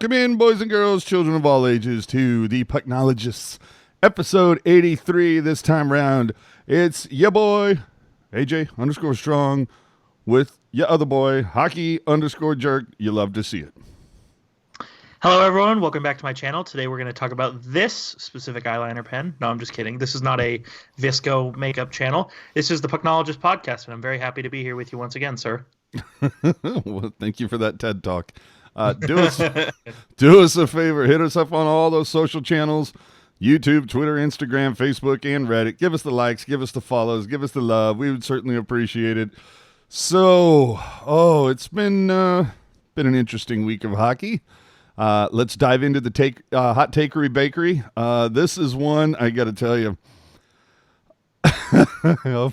Welcome in, boys and girls, children of all ages, to the Pucknologists, episode 83. This time round, it's ya boy, AJ_Strong, with ya other boy, Hockey_Jerk. You love to see it. Hello, everyone. Welcome back to my channel. Today, we're going to talk about this specific eyeliner pen. No, I'm just kidding. This is not a Visco makeup channel. This is the Pucknologist podcast, and I'm very happy to be here with you once again, sir. Well, thank you for that TED Talk. Do us a favor. Hit us up on all those social channels, YouTube, Twitter, Instagram, Facebook, and Reddit. Give us the likes, give us the follows, give us the love. We would certainly appreciate it. So, it's been an interesting week of hockey. Let's dive into the hot takery bakery. This is one I got to tell you.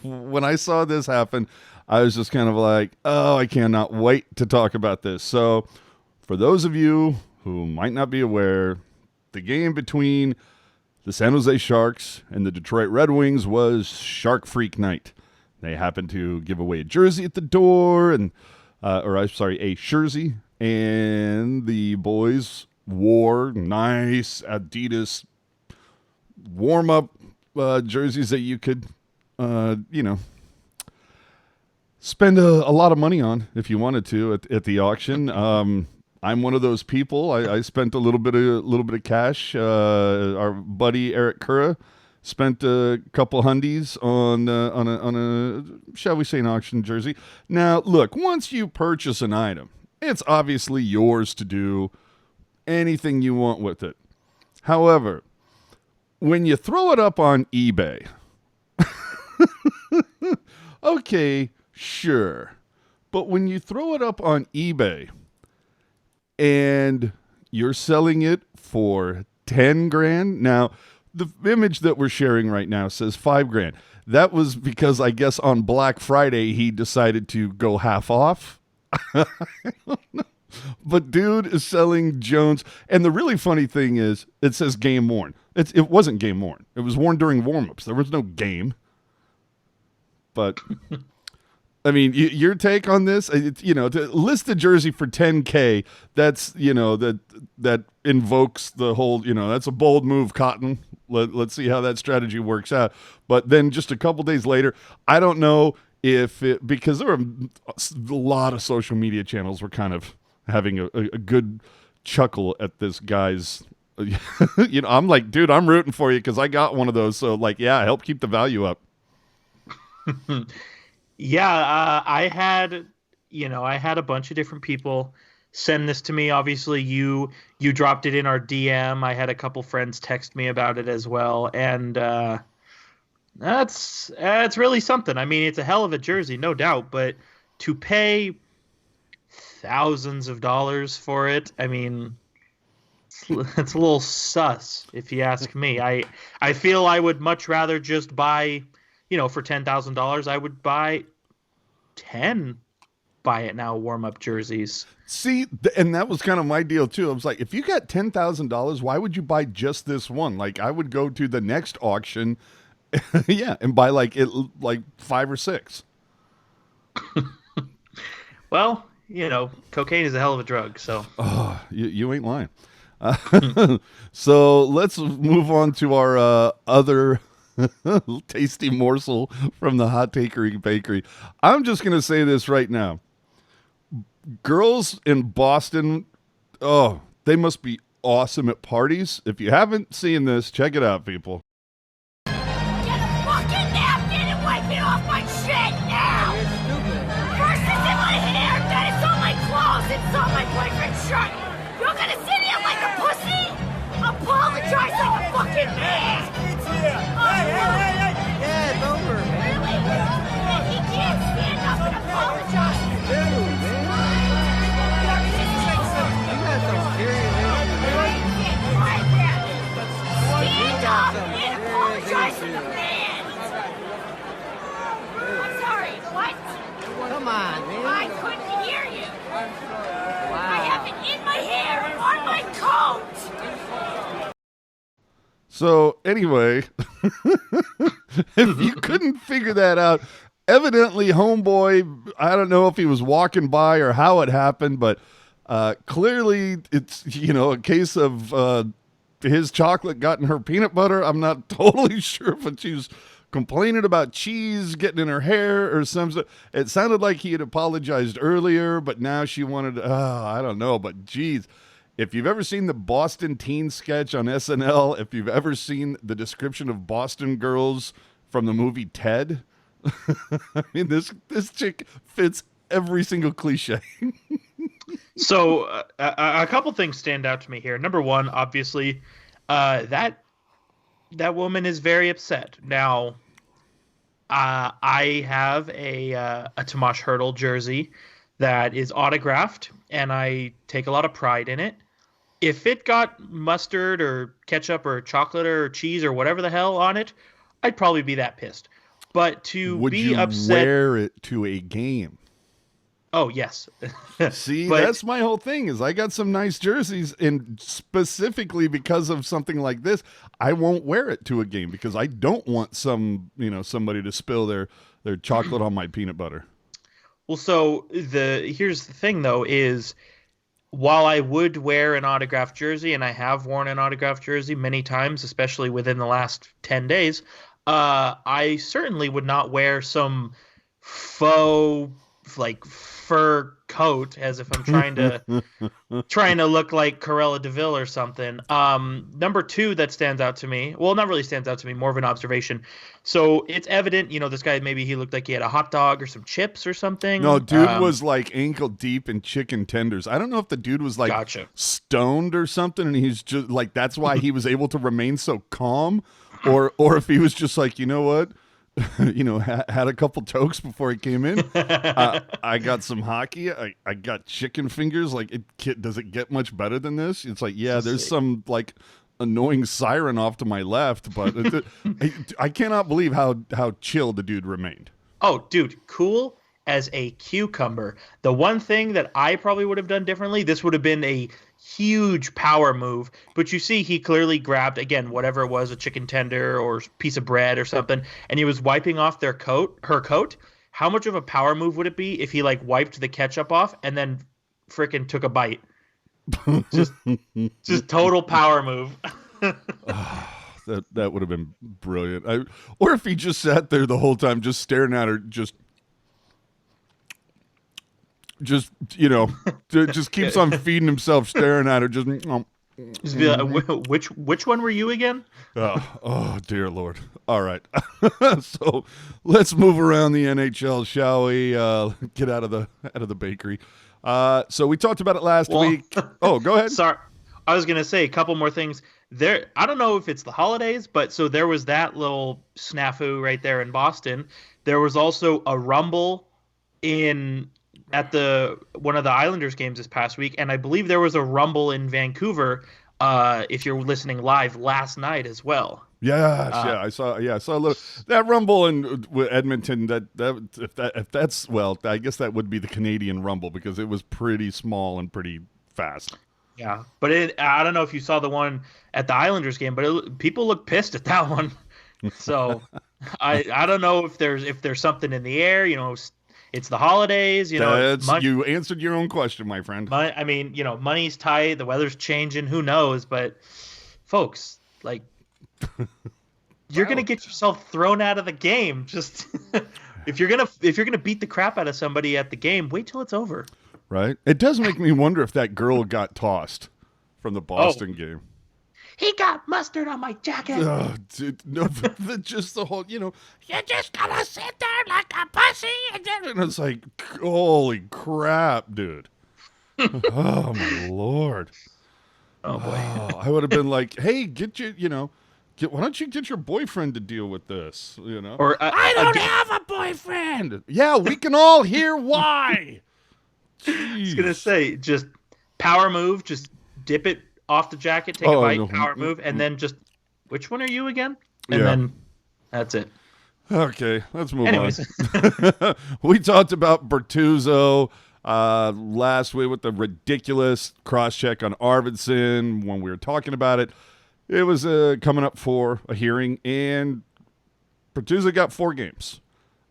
When I saw this happen, I was just kind of like, I cannot wait to talk about this. So, for those of you who might not be aware, the game between the San Jose Sharks and the Detroit Red Wings was Shark Freak Night. They happened to give away a jersey at the door, a jersey, and the boys wore nice Adidas warm-up jerseys that you could, spend a lot of money on if you wanted to at the auction. I'm one of those people. I spent a little bit of cash. Our buddy Eric Curra spent a couple hundies on a shall we say an auction jersey. Now look, once you purchase an item, it's obviously yours to do anything you want with it. However, when you throw it up on eBay, okay, sure. But when you throw it up on eBay and you're selling it for 10 grand. Now, the image that we're sharing right now says 5 grand. That was because I guess on Black Friday he decided to go half off. I don't know. But dude is selling Jones. And the really funny thing is it says game worn. It wasn't game worn. It was worn during warm-ups. There was no game. But I mean, your take on this, to list a jersey for $10K, that's, that invokes the whole, that's a bold move, Cotton. Let's see how that strategy works out. But then just a couple days later, I don't know because there were a lot of social media channels were kind of having a good chuckle at this guy's, I'm like, dude, I'm rooting for you because I got one of those. So help keep the value up. Yeah, I had a bunch of different people send this to me. Obviously, you dropped it in our DM. I had a couple friends text me about it as well, and that's really something. I mean, it's a hell of a jersey, no doubt, but to pay thousands of dollars for it, I mean, it's a little sus, if you ask me. I feel I would much rather just buy. For $10,000, I would buy 10 buy it now warm-up jerseys. See, and that was kind of my deal too. I was like, if you got $10,000, why would you buy just this one? Like, I would go to the next auction, and buy like 5 or 6. Well, cocaine is a hell of a drug, so. Oh, you ain't lying. So let's move on to our other tasty morsel from the hot takery bakery. I'm just going to say this right now. Girls in Boston, they must be awesome at parties. If you haven't seen this, check it out, people. Get a fucking napkin and wipe it off my shit now! First it's in my hair, then it's on my clothes, it's on my boyfriend's shirt. You're gonna sit here like a pussy? Apologize like a fucking man! Hey! Yeah, it's over, man. Really? He can't stand up and apologize. Dude, man. You got some serious issues, man. Stand up and apologize to the man. I'm sorry, what? Come on, man. I couldn't hear you. Wow. I have it in my hair and on my coat. So anyway, if you couldn't figure that out, evidently homeboy, I don't know if he was walking by or how it happened, but Clearly, it's, a case of his chocolate got in her peanut butter. I'm not totally sure if she's complaining about cheese getting in her hair or something. It sounded like he had apologized earlier, but now she wanted, I don't know, but geez. If you've ever seen the Boston teen sketch on SNL, if you've ever seen the description of Boston girls from the movie Ted, I mean, this chick fits every single cliche. So a couple things stand out to me here. Number one, obviously, that woman is very upset. Now, I have a Tomas Hertl jersey that is autographed, and I take a lot of pride in it. If it got mustard or ketchup or chocolate or cheese or whatever the hell on it, I'd probably be that pissed. But to Would be you upset, wear it to a game? Oh, yes. See, But- that's my whole thing is I got some nice jerseys, and specifically because of something like this, I won't wear it to a game because I don't want somebody to spill their chocolate on my peanut butter. Well, so here's the thing, though, is while I would wear an autographed jersey, and I have worn an autographed jersey many times, especially within the last 10 days, I certainly would not wear some faux, like, fur coat as if I'm trying to look like Corella DeVille or something. Number two that stands out to me, well, not really stands out to me, more of an observation. So it's evident, this guy, maybe he looked like he had a hot dog or some chips or something. No, dude was like ankle deep in chicken tenders. I don't know if the dude was like Gotcha. stoned or something, and he's just like, that's why he was able to remain so calm, or if he was just like, you know what? Had a couple tokes before he came in. I got some hockey. I got chicken fingers. Like, does it get much better than this? It's like, yeah, there's some like annoying siren off to my left, but I cannot believe how chill the dude remained. Oh, dude, cool as a cucumber. The one thing that I probably would have done differently, this would have been a huge power move, but you see he clearly grabbed, again, whatever it was, a chicken tender or piece of bread or something, and he was wiping off her coat. How much of a power move would it be if he like wiped the ketchup off and then frickin' took a bite? just total power move. That would have been brilliant. Or if he just sat there the whole time just staring at her, just just keeps on feeding himself, staring at her, just be like, which one were you again? Oh dear Lord. All right. So let's move around the NHL, shall we? Get out of the bakery. So we talked about it last week. Oh, go ahead. Sorry. I was going to say a couple more things. There, I don't know if it's the holidays, but so there was that little snafu right there in Boston. There was also a rumble at one of the Islanders games this past week, and I believe there was a rumble in Vancouver. If you're listening live last night as well. I saw a little that rumble in Edmonton. If that's I guess that would be the Canadian rumble because it was pretty small and pretty fast. Yeah, but I don't know if you saw the one at the Islanders game, but people look pissed at that one. So I don't know if there's something in the air. It's the holidays. You answered your own question, my friend. I mean, money's tight. The weather's changing. Who knows? But folks, like, you're gonna get yourself thrown out of the game. Just if you're gonna beat the crap out of somebody at the game, wait till it's over. Right. It does make me wonder if that girl got tossed from the Boston game. He got mustard on my jacket. Oh, dude, no, just the whole, you just gotta sit there like a pussy and it's like, holy crap, dude. Oh my Lord. Oh boy. I would have been like, hey, why don't you get your boyfriend to deal with this? Or I don't have a boyfriend. Yeah, we can all hear why. I was gonna say, just power move, just dip it off the jacket, take a bite, power move, and then just, which one are you again? And then that's it. Okay, let's move on. We talked about Bertuzzo last week with the ridiculous cross-check on Arvidson when we were talking about it. It was coming up for a hearing, and Bertuzzo got 4 games.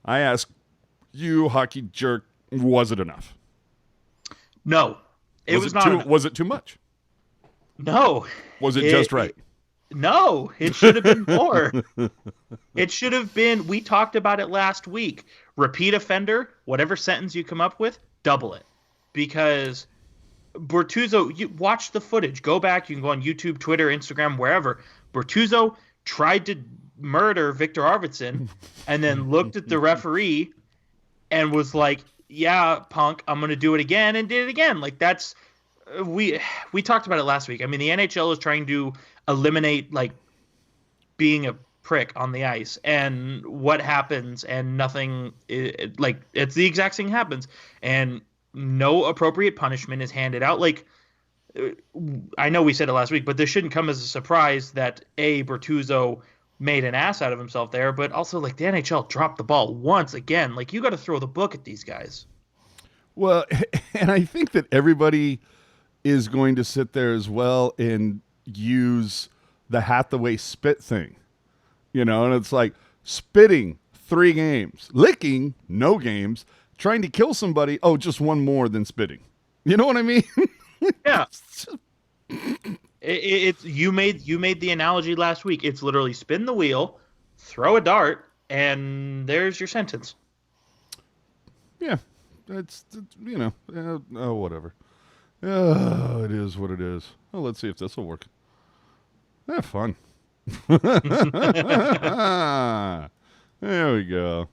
I asked you, hockey jerk, was it enough? No, It was not. Was it too much? No. Was it just right? No, it should have been more. It should have been. We talked about it last week. Repeat offender, whatever sentence you come up with, double it. Because Bertuzzo, you watch the footage. Go back. You can go on YouTube, Twitter, Instagram, wherever. Bertuzzo tried to murder Victor Arvidson and then looked at the referee and was like, yeah, punk, I'm going to do it again, and did it again. Like, that's we talked about it last week. I mean, the NHL is trying to eliminate like being a prick on the ice, and what happens, and nothing like it's the exact thing happens, and no appropriate punishment is handed out. Like, I know we said it last week, but this shouldn't come as a surprise that Bertuzzo made an ass out of himself there, but also like the NHL dropped the ball once again. Like, you got to throw the book at these guys. Well, and I think that everybody is going to sit there as well and use the Hathaway spit thing, and it's like spitting 3 games, licking no games, trying to kill somebody. Oh, just one more than spitting. You know what I mean? Yeah. It's you made the analogy last week. It's literally spin the wheel, throw a dart, and there's your sentence. Yeah, it's whatever. Oh, it is what it is. Well, let's see if this will work. Fun. There we go.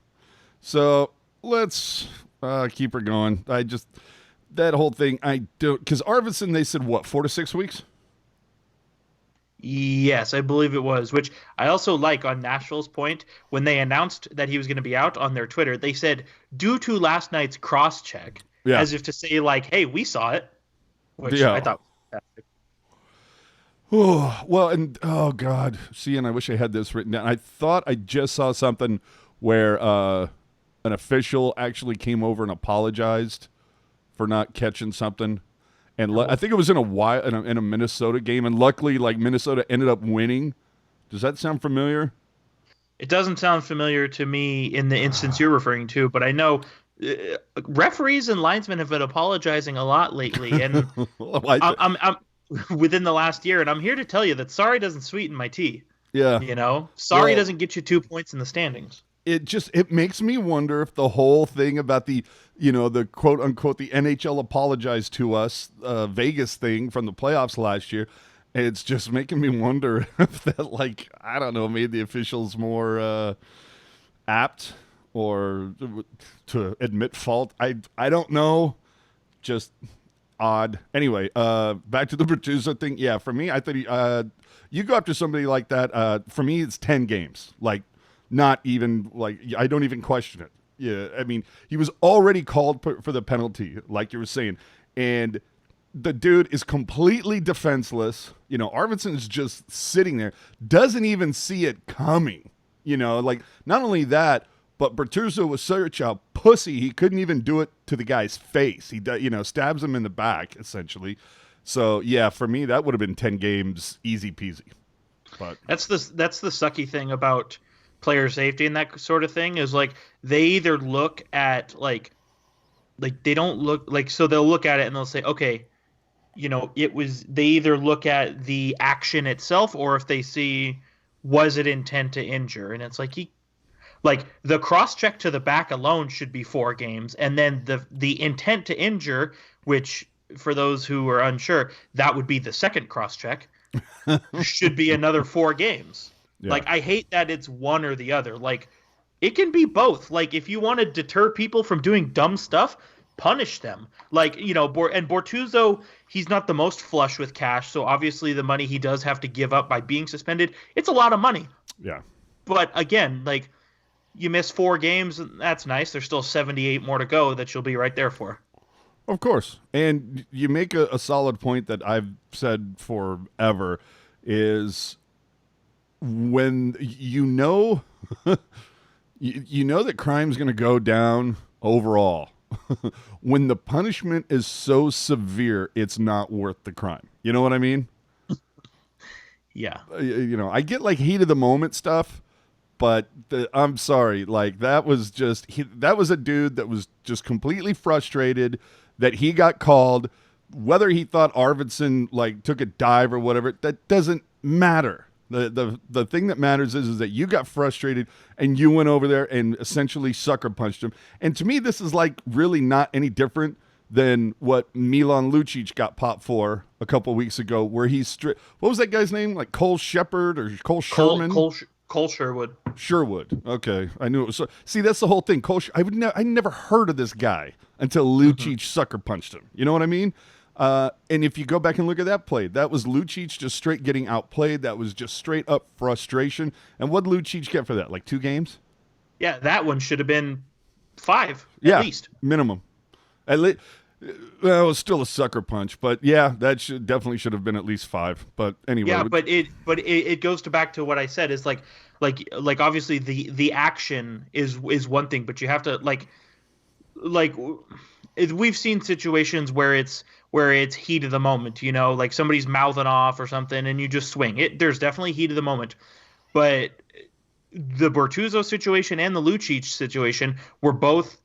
So let's keep her going. That whole thing, because Arvidson, they said, what, 4 to 6 weeks? Yes, I believe it was, which I also like on Nashville's point. When they announced that he was going to be out on their Twitter, they said, due to last night's cross-check, as if to say, like, hey, we saw it, which I thought was fantastic. Oh, well, and, oh, God. See, and I wish I had this written down. I thought I just saw something where an official actually came over and apologized for not catching something. And I think it was in a Minnesota game, and luckily, like, Minnesota ended up winning. Does that sound familiar? It doesn't sound familiar to me in the instance you're referring to, but I know referees and linesmen have been apologizing a lot lately, and I'm within the last year, and I'm here to tell you that sorry doesn't sweeten my tea. Yeah, sorry doesn't get you 2 points in the standings. It makes me wonder if the whole thing about the quote unquote the NHL apologized to us Vegas thing from the playoffs last year, it's just making me wonder if that, like, I don't know, made the officials more apt or to admit fault. I don't know, just odd. Anyway, back to the Bertuzzo thing. Yeah, for me, I thought you go after somebody like that. For me, it's 10 games. Like, not even, like, I don't even question it. Yeah, I mean, he was already called for the penalty, like you were saying, and the dude is completely defenseless. Arvidsson is just sitting there, doesn't even see it coming. Like, not only that, but Bertuzzo was such a pussy, he couldn't even do it to the guy's face. He, stabs him in the back, essentially. So, yeah, for me, that would have been 10 games, easy peasy. But that's the sucky thing about player safety and that sort of thing, is like they either look at like they don't look like, so they'll look at it and they'll say, okay, they either look at the action itself, or if they see, was it intent to injure, and it's like the cross check to the back alone should be 4 games, and then the intent to injure, which for those who are unsure, that would be the second cross check, should be another 4 games. Yeah. Like, I hate that it's one or the other. Like, it can be both. Like, if you want to deter people from doing dumb stuff, punish them. Like, and Bertuzzo, he's not the most flush with cash, so obviously the money he does have to give up by being suspended, it's a lot of money. Yeah. But again, like, you miss 4 games, that's nice. There's still 78 more to go that you'll be right there for. Of course. And you make a solid point that I've said forever is, when you know that crime's going to go down overall, when the punishment is so severe, it's not worth the crime. You know what I mean? Yeah. I get like heat of the moment stuff, but I'm sorry, like that was a dude that was just completely frustrated that he got called whether he thought Arvidson like took a dive or whatever, that doesn't matter. The thing that matters is that you got frustrated and you went over there and essentially sucker punched him. And to me, this is like really not any different than what Milan Lucic got popped for a couple weeks ago, where he's what was that guy's name? Like Cole Shepard or Cole Sherman? Cole Sherwood. Sherwood. Okay, I knew it was. See, that's the whole thing. I never heard of this guy until Lucic sucker punched him. You know what I mean? And if you go back and look at that play, that was Lucic just straight getting outplayed. That was just straight up frustration. And what did Lucic get for that? Like 2 games? Yeah, that one should have been 5 at least. Minimum. At least. Well, it was still a sucker punch, but yeah, that definitely should have been at least 5. But anyway, yeah, but it goes back to what I said. Is like obviously the action is one thing, but you have to we've seen situations where it's heat of the moment, you know, like somebody's mouthing off or something, and you just swing it. There's definitely heat of the moment, but the Bertuzzo situation and the Lucic situation were both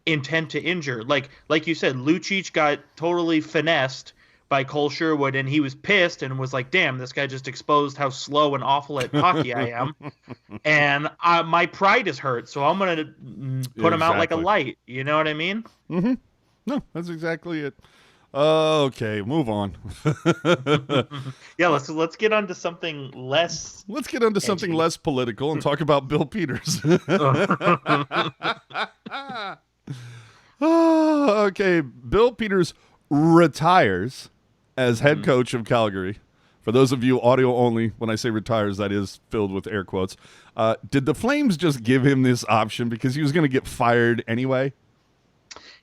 intent to injure. Like you said, Lucic got totally finessed by Cole Sherwood, and he was pissed and was like, damn, this guy just exposed how slow and awful at hockey I am. And my pride is hurt, so I'm going to put him out like a light. You know what I mean? Mm-hmm. No, that's exactly it. Okay, move on. Yeah, let's get on to something less. Let's get on to something less political and talk about Bill Peters. Okay, Bill Peters retires as head coach of Calgary. For those of you audio only, when I say retires, that is filled with air quotes. Did the Flames just give him this option because he was going to get fired anyway?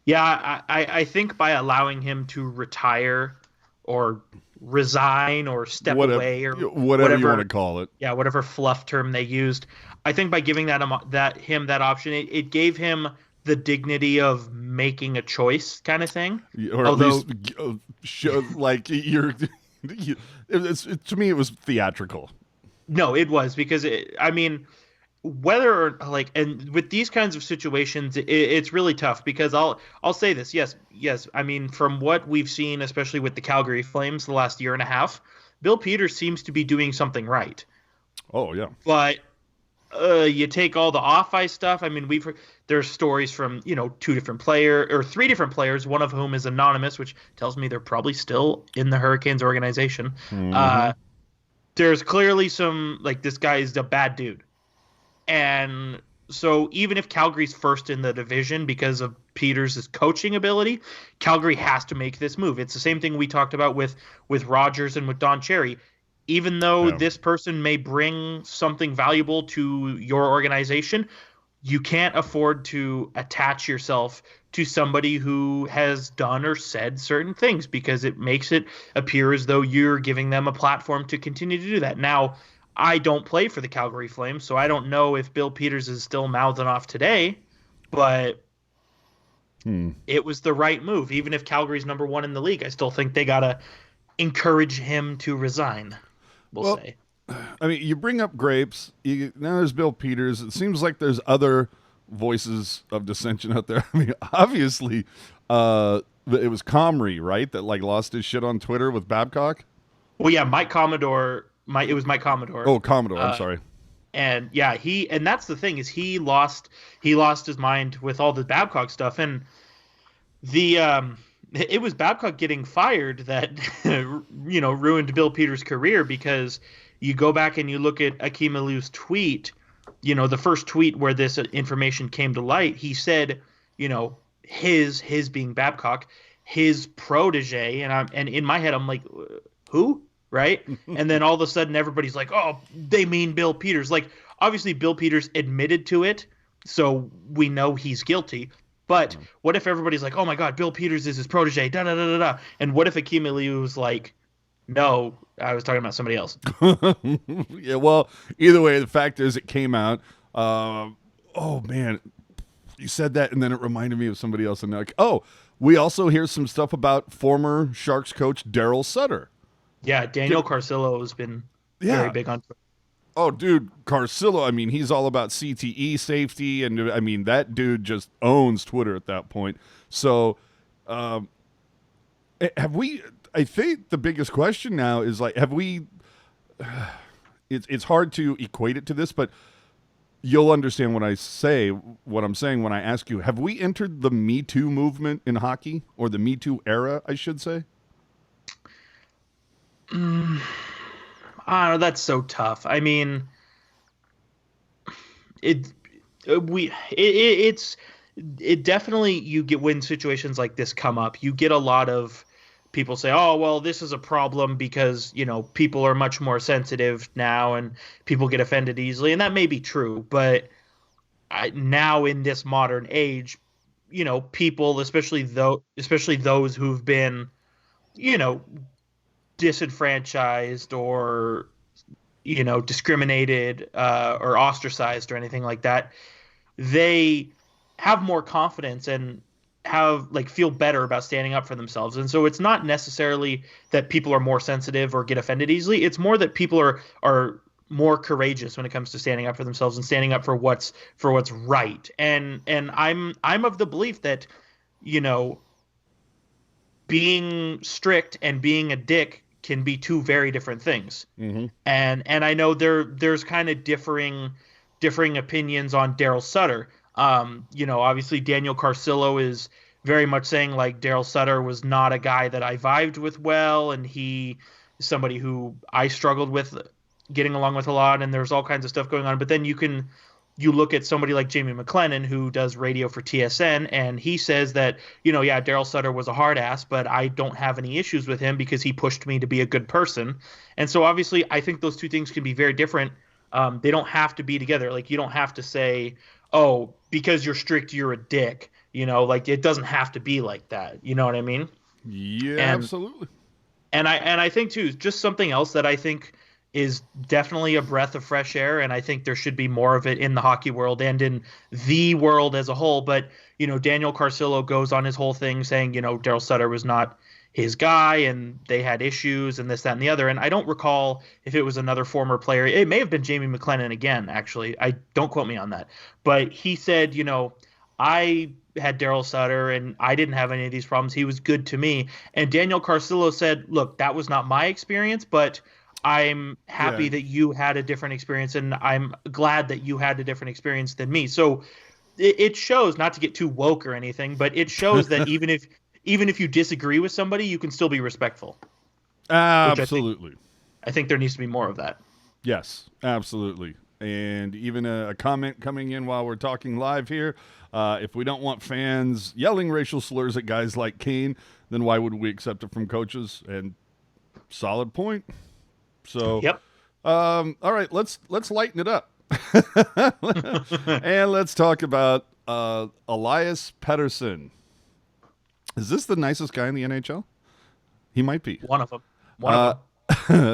Yeah, I think by allowing him to retire or resign or step away or whatever you want to call it. Yeah, whatever fluff term they used. I think by giving that option, it gave him the dignity of making a choice kind of thing. Or although, at least like to me, it was theatrical. No, it was because whether or and with these kinds of situations, it's really tough because I'll say this. Yes. I mean, from what we've seen, especially with the Calgary Flames the last year and a half, Bill Peters seems to be doing something right. Oh yeah. But you take all the off-ice stuff. I mean, there's stories from 3 different players, one of whom is anonymous, which tells me they're probably still in the Hurricanes organization. Mm-hmm. There's clearly some this guy is a bad dude, and so even if Calgary's first in the division because of Peters' coaching ability, Calgary has to make this move. It's the same thing we talked about with Rogers and with Don Cherry. Even though this person may bring something valuable to your organization, you can't afford to attach yourself to somebody who has done or said certain things because it makes it appear as though you're giving them a platform to continue to do that. Now, I don't play for the Calgary Flames, so I don't know if Bill Peters is still mouthing off today, but it was the right move. Even if Calgary's number 1 in the league, I still think they got to encourage him to resign. We'll say. I mean, you bring up Grapes. Now there's Bill Peters. It seems like there's other voices of dissension out there. I mean, obviously, it was Comrie, right? That lost his shit on Twitter with Babcock. Well, yeah, Mike Commodore. It was Mike Commodore. Oh, Commodore. I'm sorry. And yeah, and that's the thing is he lost his mind with all the Babcock stuff, and it was Babcock getting fired that ruined Bill Peters' career because you go back and you look at Akim Aliu's tweet, the first tweet where this information came to light, he said, his being Babcock, his protege, and in my head I'm like, who? Right? And then all of a sudden everybody's like, oh, they mean Bill Peters. Like, obviously Bill Peters admitted to it, so we know he's guilty. But what if everybody's like, oh my God, Bill Peters is his protege, da-da-da-da-da. And what if Akim Aliu was like, no, I was talking about somebody else. Yeah, well, either way, the fact is it came out. Oh, man, you said that, and then it reminded me of somebody else. And we also hear some stuff about former Sharks coach Daryl Sutter. Yeah, Daniel Carcillo has been very big on Twitter. Oh, dude, Carcillo, I mean, he's all about CTE safety, and, I mean, that dude just owns Twitter at that point. So, Have we? I think the biggest question now is like, have we? It's hard to equate it to this, but you'll understand what I'm saying when I ask you: have we entered the Me Too movement in hockey, or the Me Too era, I should say? I don't know. That's so tough. I mean, it's definitely, you get, when situations like this come up, you get a lot of people say, oh, well, this is a problem because, people are much more sensitive now and people get offended easily. And that may be true. But now in this modern age, people, especially those who've been, disenfranchised or, discriminated or ostracized or anything like that, they have more confidence and feel better about standing up for themselves. And so it's not necessarily that people are more sensitive or get offended easily. It's more that people are more courageous when it comes to standing up for themselves and standing up for what's right. And I'm of the belief that, being strict and being a dick can be two very different things. Mm-hmm. And I know there's kind of differing opinions on Daryl Sutter. Obviously Daniel Carcillo is very much saying like Daryl Sutter was not a guy that I vibed with well, and he is somebody who I struggled with getting along with a lot, and there's all kinds of stuff going on. But then you look at somebody like Jamie McLennan, who does radio for TSN, and he says that, Daryl Sutter was a hard ass, but I don't have any issues with him because he pushed me to be a good person. And so obviously I think those two things can be very different. They don't have to be together. Like, you don't have to say, oh, because you're strict, you're a dick. It doesn't have to be like that. You know what I mean? Yeah, absolutely. And I think too, just something else that I think is definitely a breath of fresh air, and I think there should be more of it in the hockey world and in the world as a whole. But, Daniel Carcillo goes on his whole thing saying, Daryl Sutter was not his guy and they had issues and this, that, and the other. And I don't recall if it was another former player. It may have been Jamie McLennan again, actually. Don't quote me on that. But he said, I had Daryl Sutter and I didn't have any of these problems. He was good to me. And Daniel Carcillo said, look, that was not my experience, but I'm happy that you had a different experience, and I'm glad that you had a different experience than me. So it shows, not to get too woke or anything, but it shows that even if you disagree with somebody, you can still be respectful. Absolutely. I think there needs to be more of that. Yes, absolutely. And even a comment coming in while we're talking live here. If we don't want fans yelling racial slurs at guys like Kane, then why would we accept it from coaches? And solid point. So, yep. All right, let's lighten it up. And let's talk about Elias Pettersen. Is this the nicest guy in the NHL? He might be. One of them.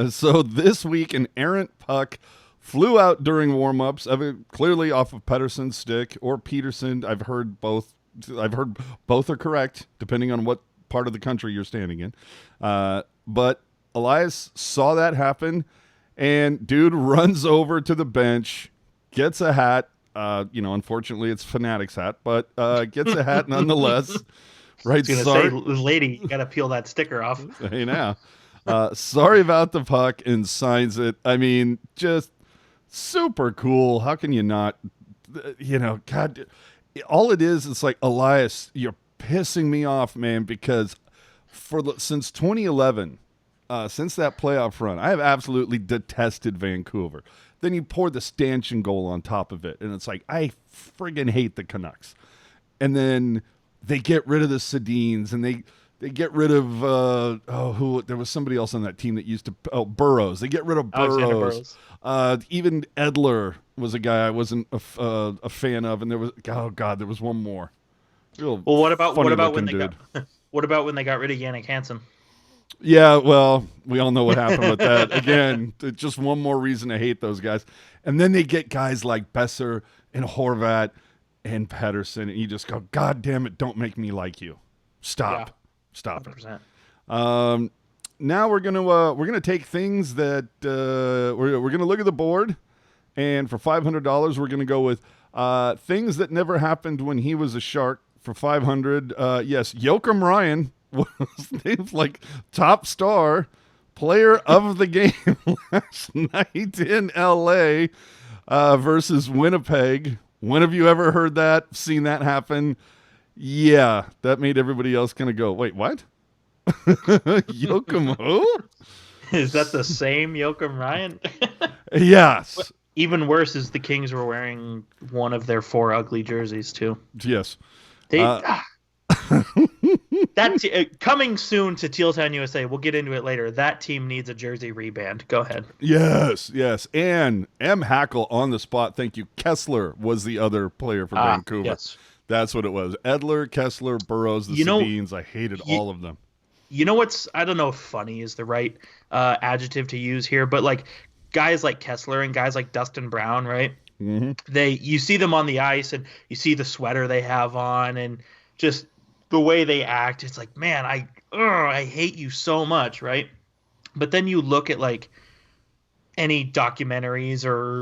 So this week, an errant puck flew out during warm-ups, clearly off of Pettersen's stick or Peterson. I've heard both are correct, depending on what part of the country you're standing in. But Elias saw that happen, and dude runs over to the bench, gets a hat. Unfortunately, it's Fanatics hat, but gets a hat nonetheless. Right, sorry, lady, you got to peel that sticker off. Hey, now, sorry about the puck, and signs it. I mean, just super cool. How can you not? God, all it is, it's like, Elias, you're pissing me off, man, because since 2011. Since that playoff run, I have absolutely detested Vancouver. Then you pour the stanchion goal on top of it, and it's like, I friggin' hate the Canucks. And then they get rid of the Sedins, and they get rid of there was somebody else on that team that used to Burrows. They get rid of Burrows. Even Edler was a guy I wasn't a fan of, and there was one more. What about when they got rid of Yannick Hansen? Yeah, well, we all know what happened with that. Again, just one more reason to hate those guys. And then they get guys like Besser and Horvat and Pettersen, and you just go, God damn it, don't make me like you. Stop. Yeah, Stop 100%. it. Now we're gonna take things that we're gonna look at the board, and for $500 we're gonna go with things that never happened when he was a Shark. For $500, yes, Joakim Ryan was named like top star player of the game last night in LA versus Winnipeg. When have you ever heard that, seen that happen? Yeah, that made everybody else kind of go, wait, what? Joakim who? Is that the same Joakim Ryan? Yes. Even worse is the Kings were wearing one of their 4 ugly jerseys too. Yes. They coming soon to Tealtown, USA. We'll get into it later. That team needs a jersey reband. Go ahead. Yes. And M. Hackle on the spot. Thank you. Kessler was the other player for Vancouver. Yes. That's what it was. Edler, Kessler, Burrows, the Sedins. I hated all of them. You know what's, I don't know if funny is the right adjective to use here, but like guys like Kessler and guys like Dustin Brown, right? Mm-hmm. You see them on the ice and you see the sweater they have on and just the way they act. It's like, man, I hate you so much, right? But then you look at like any documentaries or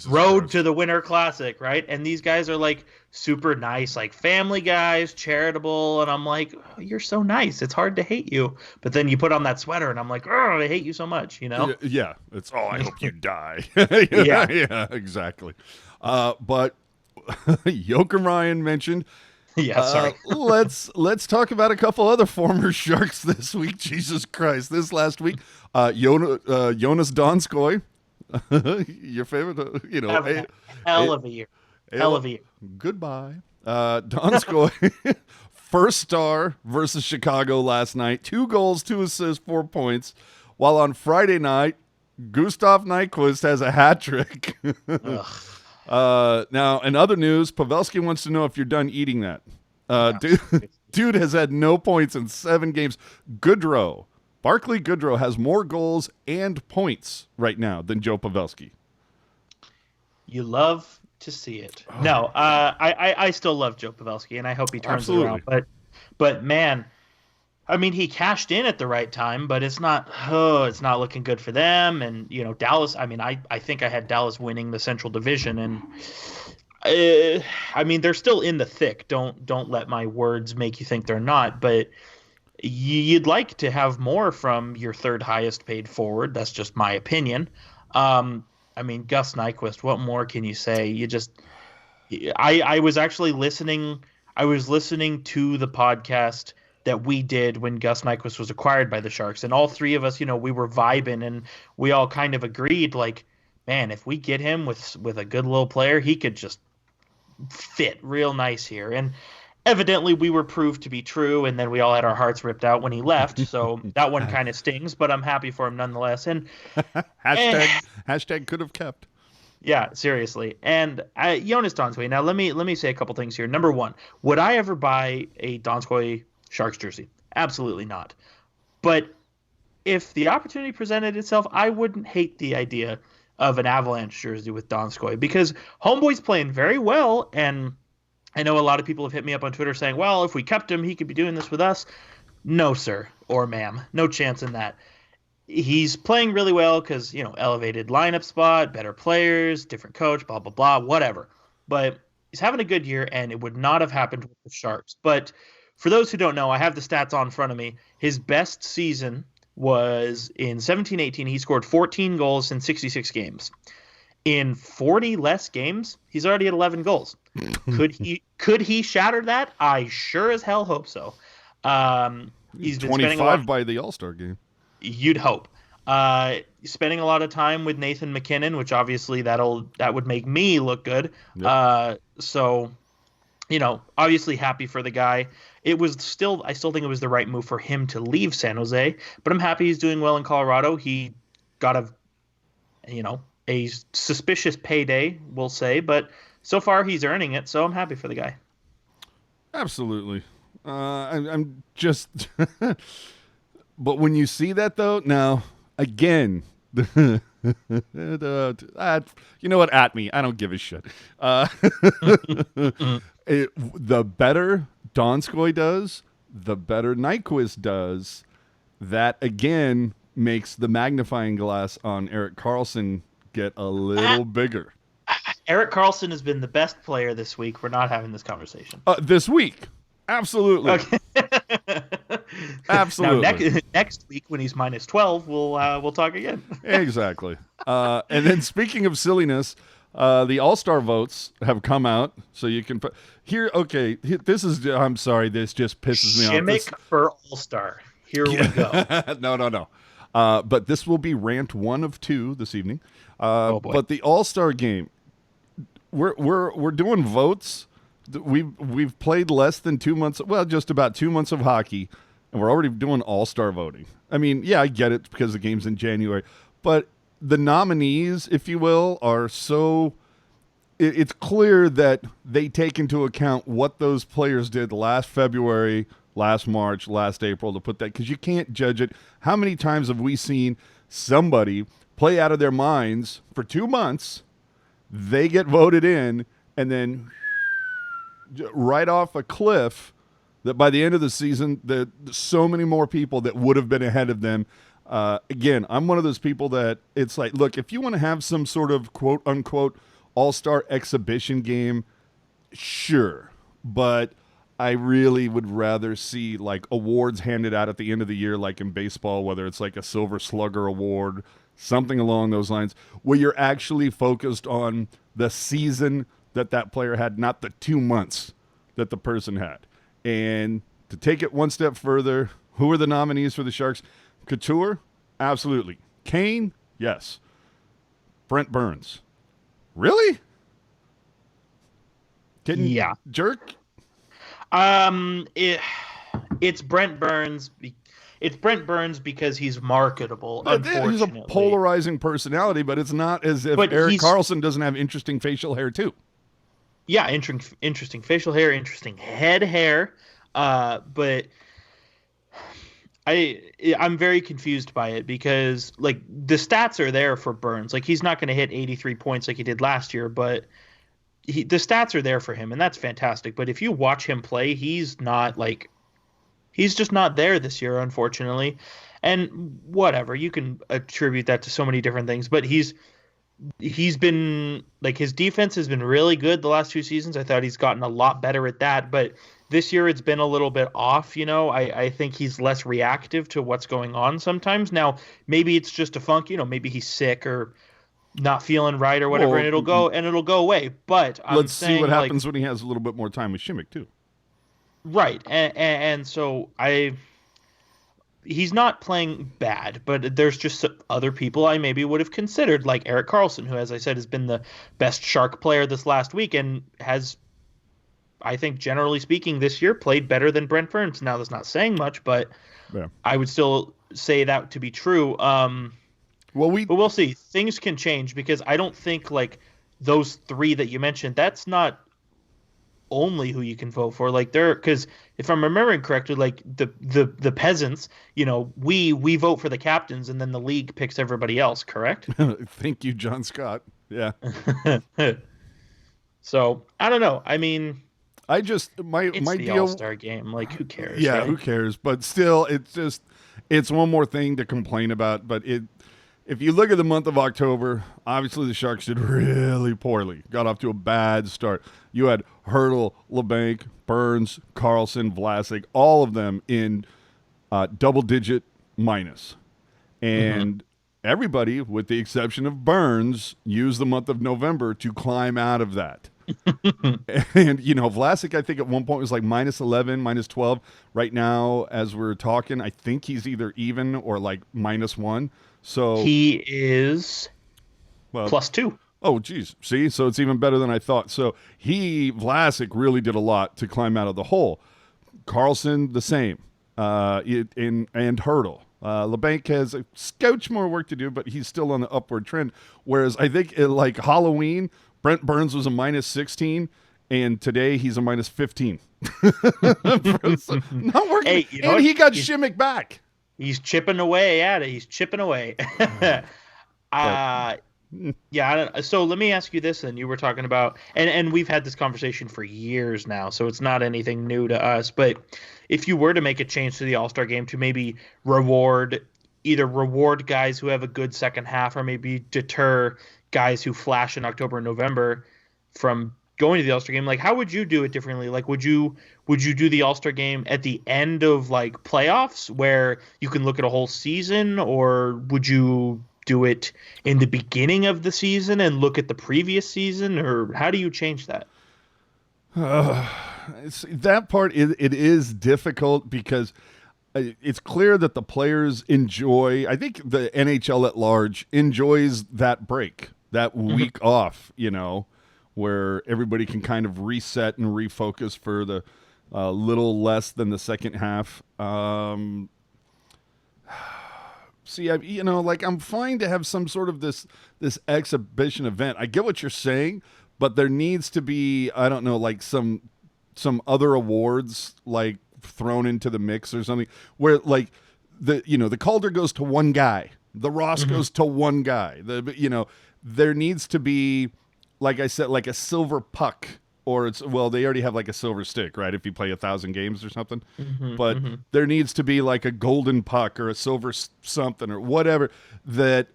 road to the Winter Classic, right? And these guys are like super nice, like family guys, charitable, and I'm like, oh, you're so nice. It's hard to hate you. But then you put on that sweater, and I'm like, oh, I hate you so much, you know? Yeah, it's I hope you die. Yeah, exactly. But Joakim Ryan mentioned. Yeah, sorry. Let's talk about a couple other former Sharks this week. Jesus Christ, this last week, Jonas Donskoi, your favorite, hell of a year. Hell of a year. Goodbye, Donskoi. First star versus Chicago last night. 2 goals, 2 assists, 4 points. While on Friday night, Gustav Nyquist has a hat trick. Now, in other news, Pavelski wants to know if you're done eating that. Dude has had no points in 7 games. Barclay Goodrow has more goals and points right now than Joe Pavelski. You love to see it. No, I still love Joe Pavelski, and I hope he turns it around. But man, I mean, he cashed in at the right time, but it's not looking good for them. And, Dallas, I mean, I think I had Dallas winning the Central Division. And, I mean, they're still in the thick. Don't let my words make you think they're not. But you'd like to have more from your third highest paid forward. That's just my opinion. I mean, Gus Nyquist, what more can you say? I was actually listening. I was listening to the podcast that we did when Gus Nyquist was acquired by the Sharks. And all 3 of us, we were vibing and we all kind of agreed, like, man, if we get him with a good little player, he could just fit real nice here. And evidently we were proved to be true, and then we all had our hearts ripped out when he left. So that one kind of stings, but I'm happy for him nonetheless. And hashtag could have kept. Yeah, seriously. And Jonas Donskoi. Now let me say a couple things here. Number 1, would I ever buy a Donskoi Sharks jersey? Absolutely not. But if the opportunity presented itself, I wouldn't hate the idea of an Avalanche jersey with Donskoi, because Homeboy's playing very well, and I know a lot of people have hit me up on Twitter saying, well, if we kept him, he could be doing this with us. No, sir, or ma'am. No chance in that. He's playing really well because, elevated lineup spot, better players, different coach, blah, blah, blah, whatever. But he's having a good year, and it would not have happened with the Sharks. But for those who don't know, I have the stats on front of me. His best season was in 17-18. He scored 14 goals in 66 games. In 40 less games, he's already at 11 goals. Could he shatter that? I sure as hell hope so. He's been 25 by the All-Star game. You'd hope. Spending a lot of time with Nathan McKinnon, which obviously that would make me look good. Yep. So, obviously happy for the guy. I still think it was the right move for him to leave San Jose, but I'm happy he's doing well in Colorado. He got a suspicious payday, we'll say, but so far he's earning it, so I'm happy for the guy. Absolutely. I'm just but when you see that though, now again, you know what? At me, I don't give a shit. The better Donskoi does, the better Nyquist does. That again makes the magnifying glass on Erik Karlsson get a little bigger. Erik Karlsson has been the best player this week. We're not having this conversation. This week. Absolutely. Okay. Absolutely. Now, next week when he's minus 12, we'll talk again. Exactly. And then speaking of silliness, the All-Star votes have come out, so you can put here. Okay, this is. I'm sorry, this just pisses me off. Shimmick for All-Star. Here we go. No. But this will be rant 1 of 2 this evening. Oh boy. But the All-Star game, we're doing votes. We've played less than 2 months. Well, just about 2 months of hockey, and we're already doing All-Star voting. I mean, yeah, I get it because the game's in January, but the nominees, if you will, are so. It's clear that they take into account what those players did last February, last March, last April to put that, because you can't judge it. How many times have we seen somebody play out of their minds for 2 months, they get voted in, and then right off a cliff that by the end of the season, there's so many more people that would have been ahead of them. Again, I'm one of those people that it's like, look, if you want to have some sort of quote unquote all-star exhibition game, sure. But I really would rather see like awards handed out at the end of the year, like in baseball, whether it's like a Silver Slugger award, something along those lines, where you're actually focused on the season that player had, not the 2 months that the person had. And to take it one step further, who are the nominees for the Sharks? Couture? Absolutely. Kane? Yes. Brent Burns? Really? Yeah. Jerk? It's Brent Burns. It's Brent Burns because he's marketable. Unfortunately, he's a polarizing personality, but it's not as if Erik Karlsson doesn't have interesting facial hair too. Yeah, interesting facial hair, interesting head hair, but I'm very confused by it because like the stats are there for Burns. Like he's not going to hit 83 points like he did last year, but the stats are there for him, and that's fantastic. But if you watch him play, he's just not there this year, unfortunately. And whatever, you can attribute that to so many different things, but he's been like his defense has been really good the last 2 seasons. I thought he's gotten a lot better at that, but this year it's been a little bit off. I think he's less reactive to what's going on sometimes. Now, maybe it's just a funk, maybe he's sick or not feeling right or whatever, and it'll go away. But let's see what happens when he has a little bit more time with Shimmick too. Right. And so he's not playing bad, but there's just other people I maybe would have considered, like Erik Karlsson, who, as I said, has been the best Shark player this last week and has, I think, generally speaking, this year played better than Brent Burns. Now, that's not saying much, but yeah. I would still say that to be true. But we'll see. Things can change because I don't think like those 3 that you mentioned, that's not only who you can vote for. Like because if I'm remembering correctly, like the peasants, we vote for the captains and then the league picks everybody else, correct? Thank you, John Scott. Yeah. So I don't know. I mean, my deal, All-Star game. Like, who cares? Yeah, right? Who cares? But still, it's one more thing to complain about. But if you look at the month of October, obviously the Sharks did really poorly. Got off to a bad start. You had Hertl, LeBanc, Burns, Karlsson, Vlasic, all of them in double-digit minus. And everybody, with the exception of Burns, used the month of November to climb out of that. And, Vlasic, I think at one point was like minus 11, minus 12. Right now, as we're talking, I think he's either even or like minus 1. So he is plus 2. Oh, geez. See? So it's even better than I thought. So Vlasic really did a lot to climb out of the hole. Karlsson, the same. And Hertl. LeBanc has a scotch more work to do, but he's still on the upward trend. Whereas I think like Halloween, Brent Burns was a minus 16, and today he's a minus 15. Not working. Hey, and he got Shimmick back. He's chipping away at it. He's chipping away. Yeah. So let me ask you this then. You were talking about, and we've had this conversation for years now, so it's not anything new to us. But if you were to make a change to the All-Star game to maybe reward guys who have a good second half or maybe deter guys who flash in October and November from going to the All-Star game, like how would you do it differently? Like would you do the All-Star game at the end of like playoffs where you can look at a whole season, or would you do it in the beginning of the season and look at the previous season, or how do you change that? That part it is difficult because it's clear that the players enjoy. I think the NHL at large enjoys that break, that week off. Where everybody can kind of reset and refocus for the little less than the second half. See, I'm fine to have some sort of this exhibition event. I get what you're saying, but there needs to be, I don't know, like some other awards like thrown into the mix or something where like the Calder goes to one guy, the Ross goes to one guy. There needs to be, like I said, like a silver puck, or they already have like a silver stick, right? If you play 1,000 games or something, but there needs to be like a golden puck or a silver something or whatever that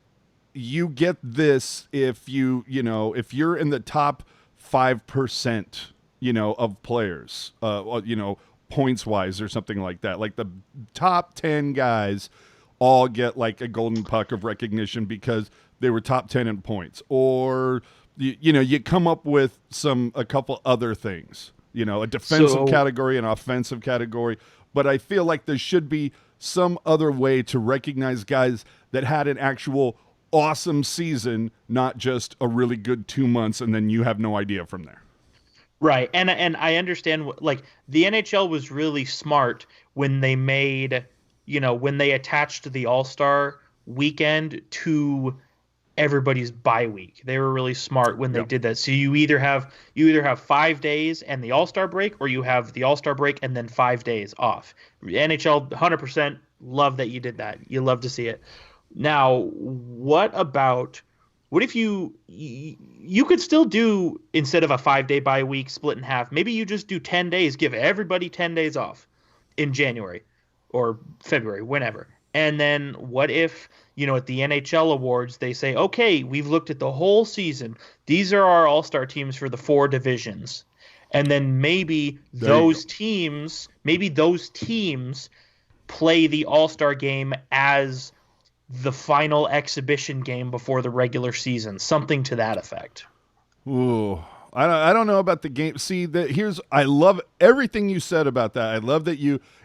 you get this if if you're in the top 5%, of players, points wise or something like that. Like the top 10 guys all get like a golden puck of recognition because they were top 10 in points, or you come up with a couple other things, a defensive category, an offensive category. But I feel like there should be some other way to recognize guys that had an actual awesome season, not just a really good 2 months and then you have no idea from there. Right. And I understand like the NHL was really smart when they made, when they attached the All-Star weekend to everybody's bye week. They were really smart when they did that. So you either have 5 days and the All-Star break, or you have the All-Star break and then 5 days off. NHL 100% love that you did that. You love to see it. Now, what if you could still do, instead of a 5-day bye week split in half, maybe you just do 10 days, give everybody 10 days off in January or February, whenever. And then what if, at the NHL awards, they say, okay, we've looked at the whole season. These are our all-star teams for the 4 divisions. And then maybe those teams play the all-star game as the final exhibition game before the regular season, something to that effect. Ooh, I don't know about the game. See, I love everything you said about that. I love that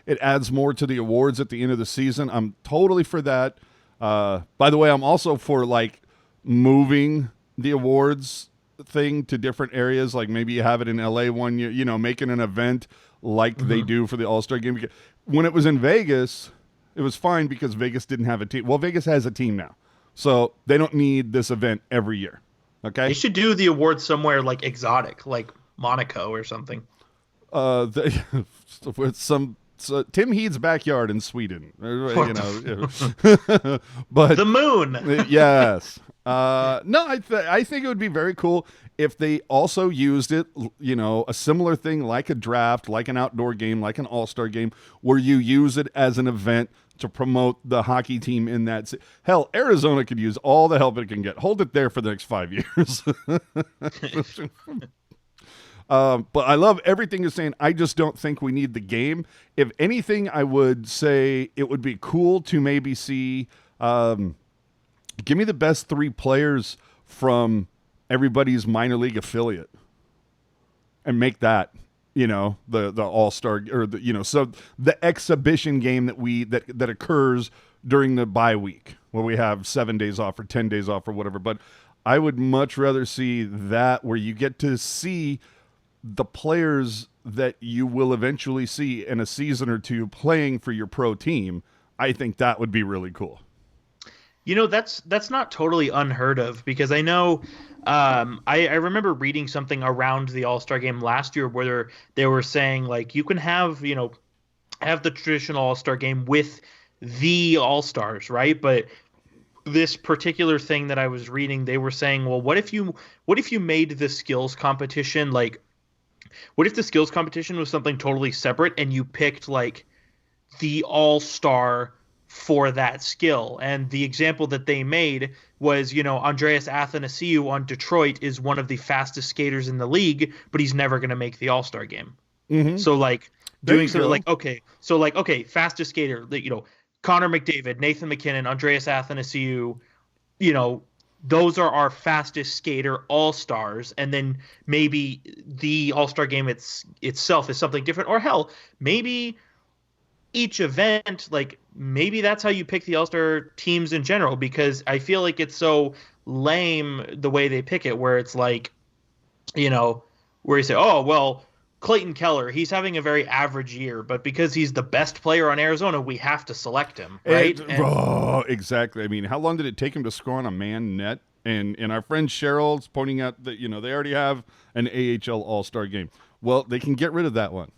it adds more to the awards at the end of the season. I'm totally for that. By the way, I'm also for like moving the awards thing to different areas. Like maybe you have it in LA one year, making an event like they do for the All-Star game. When it was in Vegas, it was fine because Vegas didn't have a team. Well, Vegas has a team now, so they don't need this event every year. Okay, they should do the awards somewhere like exotic, like Monaco or something. With Tim Heed's backyard in Sweden, but the moon. Yes. No, I think it would be very cool if they also used it, a similar thing like a draft, like an outdoor game, like an all-star game, where you use it as an event to promote the hockey team in that. Hell, Arizona could use all the help it can get. Hold it there for the next 5 years. But I love everything you're saying. I just don't think we need the game. If anything, I would say it would be cool to maybe see, give me the best 3 players from everybody's minor league affiliate and make that, the all-star, or so the exhibition game that occurs during the bye week where we have 7 days off or 10 days off or whatever. But I would much rather see that, where you get to see the players that you will eventually see in a season or two playing for your pro team. I think that would be really cool. That's not totally unheard of, because I know I remember reading something around the All-Star game last year where they were saying like you can have the traditional All-Star game with the All-Stars, right? But this particular thing that I was reading, they were saying, well, what if you made the skills competition like, what if the skills competition was something totally separate and you picked like the all-star for that skill. And the example that they made was, Andreas Athanasiou on Detroit is one of the fastest skaters in the league, but he's never going to make the All-Star game. Mm-hmm. So There doing you something go. okay, fastest skater, Connor McDavid, Nathan McKinnon, Andreas Athanasiou, those are our fastest skater all-stars, and then maybe the all-star game itself is something different, or hell, maybe each event, maybe that's how you pick the all-star teams in general, because I feel like it's so lame the way they pick it, where it's where you say, oh, well, Clayton Keller, he's having a very average year, but because he's the best player on Arizona, we have to select him, right? Exactly. I mean, how long did it take him to score on a man net? And our friend Cheryl's pointing out that, they already have an AHL All-Star game. Well, they can get rid of that one.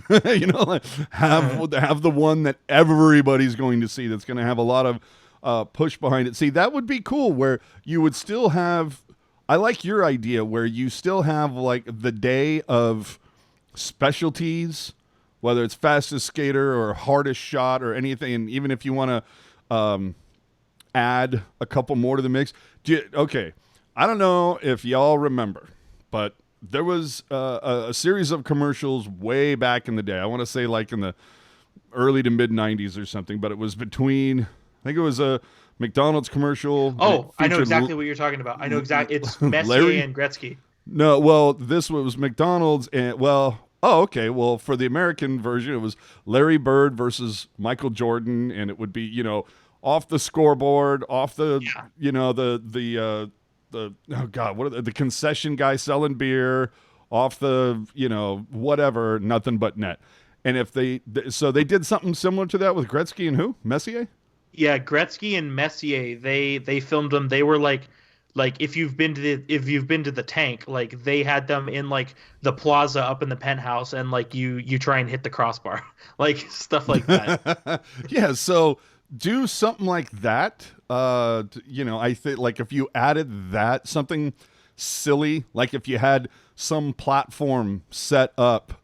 Have the one that everybody's going to see that's going to have a lot of push behind it. See, that would be cool, where you would still have – I like your idea where you still have, the day of – specialties, whether it's fastest skater or hardest shot or anything, and even if you want to add a couple more to the mix. Okay, I don't know if y'all remember, but there was a series of commercials way back in the day. I want to say in the early to mid 90s or something, but it was between, I think it was a McDonald's commercial. Oh, I know exactly what you're talking about. I know exactly. It's Messier and Gretzky. No, well, this was McDonald's, and okay. Well, for the American version, it was Larry Bird versus Michael Jordan, and it would be, off the scoreboard, off the, the concession guy selling beer, off the, whatever, nothing but net. And if they did something similar to that with Gretzky and who? Messier? Yeah, Gretzky and Messier, they filmed them. They were like if you've been to the tank, they had them in the plaza up in the penthouse, and you try and hit the crossbar, stuff like that. Yeah, so do something like that. I think if you added that, something silly, if you had some platform set up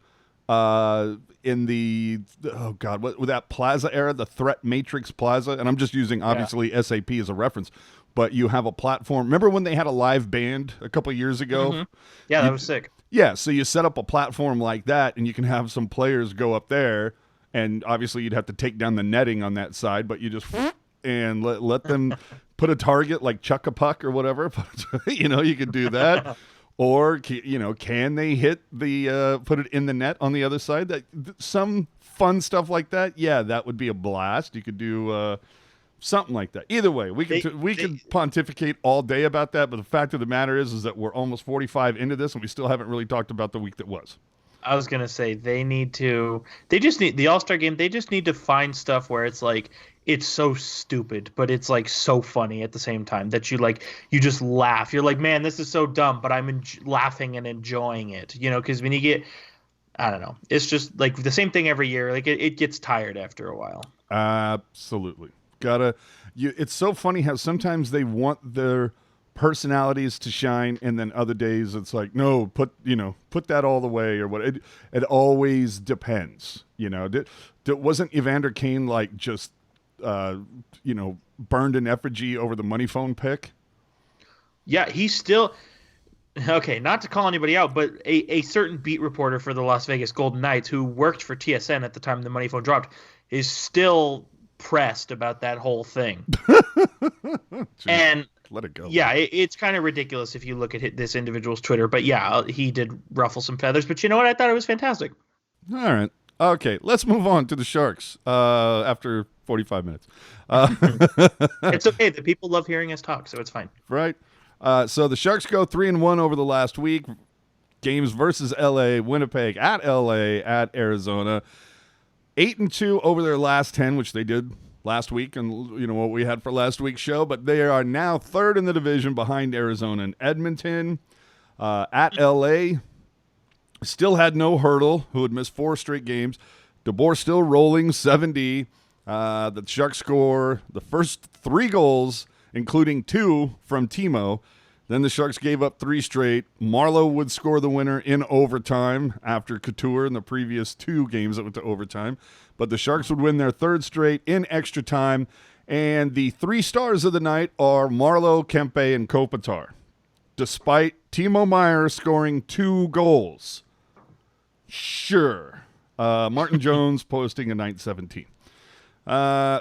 in the with that plaza era, the Threat Matrix Plaza, and I'm just using obviously SAP as a reference. But you have a platform. Remember when they had a live band a couple of years ago? Mm-hmm. Yeah, that was sick. Yeah, so you set up a platform like that, and you can have some players go up there, and obviously you'd have to take down the netting on that side, but you just and let them put a target, chuck a puck or whatever. You could do that. Or, can they hit put it in the net on the other side? Some fun stuff like that. Yeah, that would be a blast. You could do something like that. Either way, we could pontificate all day about that, but the fact of the matter is that we're almost 45 into this, and we still haven't really talked about the week that was. I was gonna say they just need the All-Star game. They just need to find stuff where it's it's so stupid, but it's so funny at the same time that you just laugh. You're like, man, this is so dumb, but I'm laughing and enjoying it. Because when you get, I don't know, it's just the same thing every year. It gets tired after a while. Absolutely. It's so funny how sometimes they want their personalities to shine, and then other days it's no, put that all the way or what. It always depends. Wasn't Evander Kane just burned in effigy over the money phone pick? Yeah, he's still okay. Not to call anybody out, but a certain beat reporter for the Las Vegas Golden Knights who worked for TSN at the time the money phone dropped is still pressed about that whole thing. And let it go. Yeah, it's kind of ridiculous if you look at this individual's Twitter, but yeah, he did ruffle some feathers, but you know what? I thought it was fantastic. All right. Okay, let's move on to the Sharks after 45 minutes. It's okay. The people love hearing us talk, so it's fine. Right. So the Sharks go 3-1 over the last week. Games versus LA, Winnipeg, at LA, at Arizona. 8-2 over their last 10, which they did last week, and what we had for last week's show. But they are now third in the division behind Arizona and Edmonton. At LA, still had no Hurdle, who had missed 4 straight games. DeBoer still rolling 70. The Sharks score the first 3 goals, including 2 from Timo. Then the Sharks gave up 3 straight. Marleau would score the winner in overtime after Couture in the previous 2 games that went to overtime. But the Sharks would win their 3rd straight in extra time. And the 3 stars of the night are Marleau, Kempe, and Kopitar, despite Timo Meier scoring 2 goals. Sure. Martin Jones posting a 917.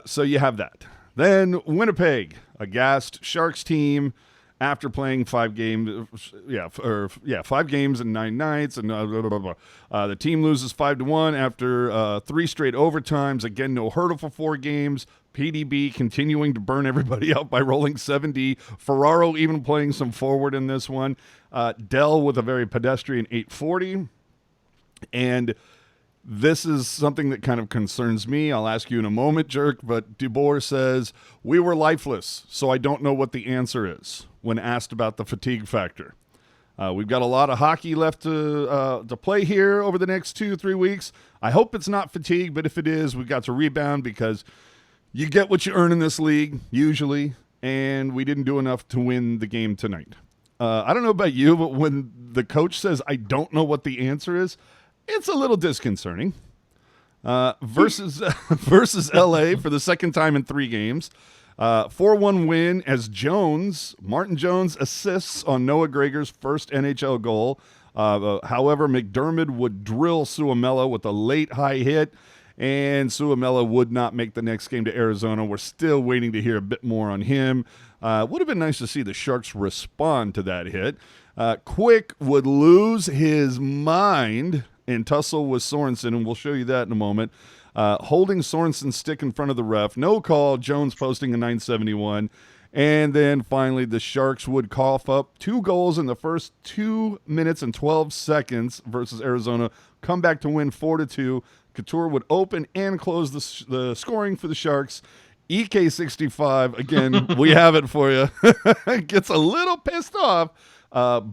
So you have that. Then Winnipeg, a gassed Sharks team after playing 5 games. 5 games in 9 nights. And blah, blah, blah. The team loses 5-1 after 3 straight overtimes. Again, no hurdle for 4 games. PDB continuing to burn everybody out by rolling 7D. Ferraro even playing some forward in this one. Dell with a very pedestrian 840. And this is something that kind of concerns me. I'll ask you in a moment, Jerk, but DeBoer says, we were lifeless, so I don't know what the answer is when asked about the fatigue factor. We've got a lot of hockey left to play here over the next 2-3 weeks. I hope it's not fatigue, but if it is, we've got to rebound because you get what you earn in this league, usually, and we didn't do enough to win the game tonight. I don't know about you, but when the coach says, I don't know what the answer is, it's a little disconcerting. Versus LA for the second time in 3 games. 4-1 win as Martin Jones assists on Noah Gregor's first NHL goal. However, McDermott would drill Suomela with a late high hit, and Suomela would not make the next game to Arizona. We're still waiting to hear a bit more on him. Would have been nice to see the Sharks respond to that hit. Quick would lose his mind and tussle with Sorensen, and we'll show you that in a moment. Holding Sorensen's stick in front of the ref. No call. Jones posting a 971. And then finally, the Sharks would cough up 2 goals in the first 2 minutes and 12 seconds versus Arizona. Come back to win 4-2. Couture would open and close the scoring for the Sharks. EK65, again, we have it for you. Gets a little pissed off.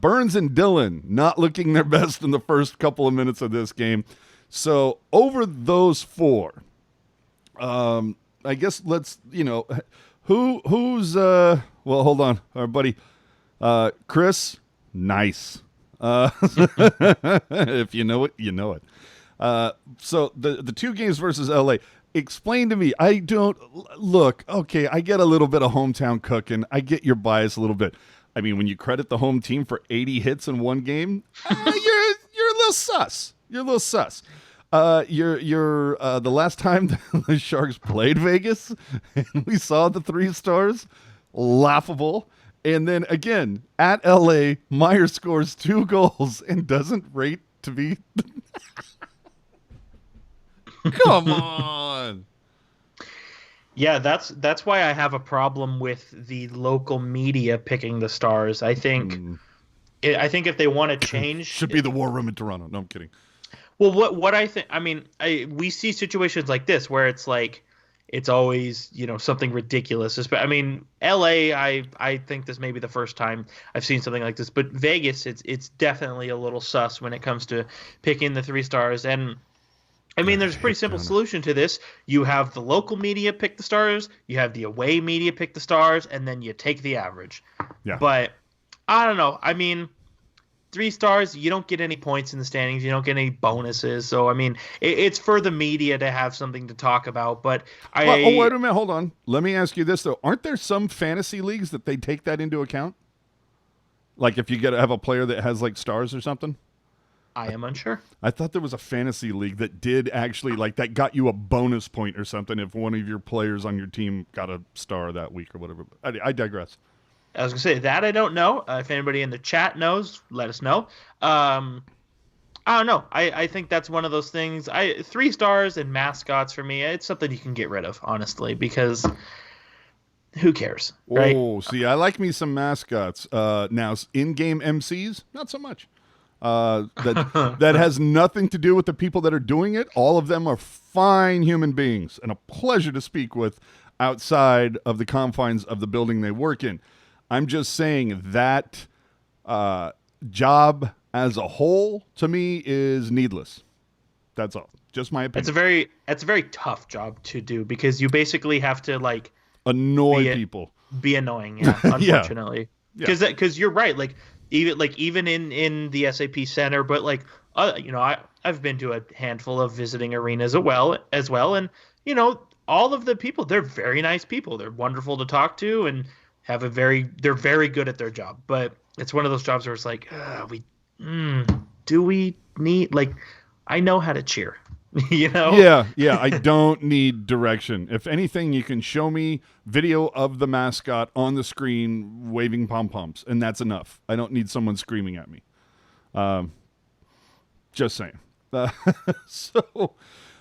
Burns and Dillon not looking their best in the first couple of minutes of this game. So over those 4, I guess let's, who's, well, hold on, our buddy, Chris, nice. If you know it, you know it. So the 2 games versus LA, explain to me, I don't, look, okay, I get a little bit of hometown cooking. I get your bias a little bit. I mean, when you credit the home team for 80 hits in 1 game, you're a little sus. You're a little sus. You're the last time the Sharks played Vegas and we saw the 3 stars, laughable. And then again, at LA, Meier scores 2 goals and doesn't rate to be. Come on. Yeah, that's why I have a problem with the local media picking the stars. I think if they want to change, should be the War Room in Toronto. No, I'm kidding. Well, what I think, I mean, we see situations like this where it's like it's always something ridiculous. I mean, LA, I think this may be the first time I've seen something like this, but Vegas, it's definitely a little sus when it comes to picking the 3 stars. And I mean, there's a pretty simple solution to this. You have the local media pick the stars, you have the away media pick the stars, and then you take the average. Yeah. But I don't know. I mean, 3 stars, you don't get any points in the standings. You don't get any bonuses. So, I mean, it's for the media to have something to talk about. But wait a minute. Hold on. Let me ask you this, though. Aren't there some fantasy leagues that they take that into account? Like if you have a player that has, like, stars or something? I am unsure. I thought there was a fantasy league that did actually, like, that got you a bonus point or something if one of your players on your team got a star that week or whatever. I digress. I was going to say that I don't know. If anybody in the chat knows, let us know. I don't know. I think that's one of those things. 3 stars and mascots for me, it's something you can get rid of, honestly, because who cares, right? Oh, see, I like me some mascots. Now, in-game MCs, not so much. That has nothing to do with the people that are doing it. All of them are fine human beings and a pleasure to speak with outside of the confines of the building they work in. I'm just saying that job as a whole, to me, is needless. That's all. Just my opinion. It's a very tough job to do because you basically have to, like, annoy people. Be annoying, yeah, unfortunately. because you're right. Even in the SAP Center, but I've been to a handful of visiting arenas as well, and all of the people, they're very nice people. They're wonderful to talk to and they're very good at their job. But it's one of those jobs where it's like, do we need, I know how to cheer, Yeah, I don't need direction. If anything, you can show me video of the mascot on the screen waving pom-poms, and that's enough. I don't need someone screaming at me. Just saying.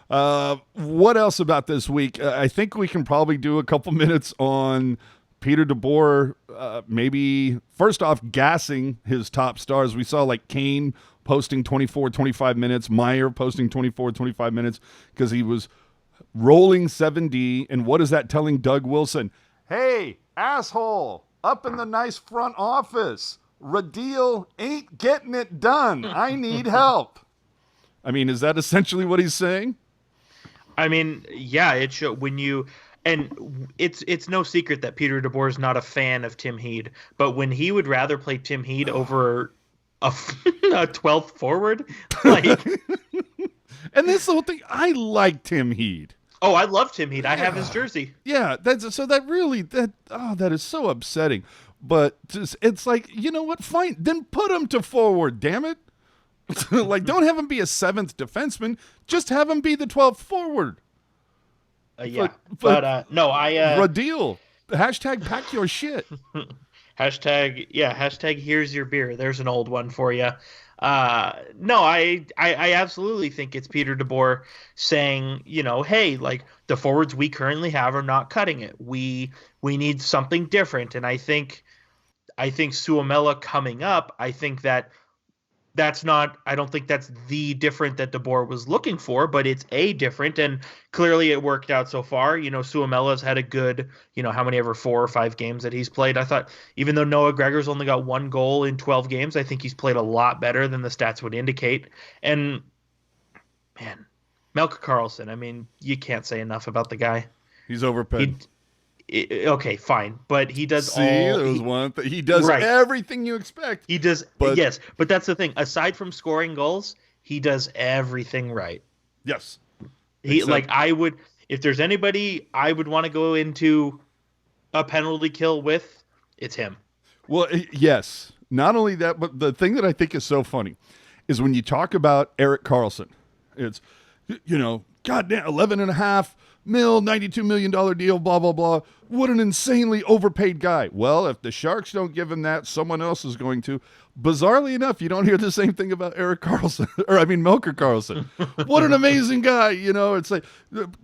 What else about this week? I think we can probably do a couple minutes on Peter DeBoer, maybe first off gassing his top stars. We saw Kane posting 24-25 minutes, Meyer posting 24-25 minutes because he was rolling 7D. And what is that telling Doug Wilson? Hey, asshole, up in the nice front office, Radil ain't getting it done. I need help. I mean, is that essentially what he's saying? I mean, yeah, it should and it's no secret that Peter DeBoer is not a fan of Tim Heed, but when he would rather play Tim Heed over a 12th forward, and this whole thing, I like Tim Heed. Oh, I love Tim Heed. I have his jersey. Yeah, that is so upsetting. But it's you know what? Fine, then put him to forward. Damn it! Don't have him be a 7th defenseman. Just have him be the 12th forward. No, Radil. Hashtag pack your shit. Hashtag here's your beer. There's an old one for you. No, I absolutely think it's Peter DeBoer saying, hey, the forwards we currently have are not cutting it. We need something different. And I think Suomela coming up, I don't think that's the different that DeBoer was looking for, but it's a different, and clearly it worked out so far. Suomela's had a good, how many 4 or 5 games that he's played. I thought even though Noah Gregor's only got 1 goal in 12 games, I think he's played a lot better than the stats would indicate. And man, Melke Karlsson, I mean, you can't say enough about the guy. He's overpaid. Okay, fine, but he does he does right. Everything you expect. He does, yes, but that's the thing. Aside from scoring goals, he does everything right. Yes, if there's anybody I would want to go into a penalty kill with, it's him. Well, yes. Not only that, but the thing that I think is so funny is when you talk about Erik Karlsson, it's goddamn $11.5 million, $92 million deal, blah, blah, blah. What an insanely overpaid guy. Well, if the Sharks don't give him that, someone else is going to. Bizarrely enough, you don't hear the same thing about Melke Karlsson. What an amazing guy. It's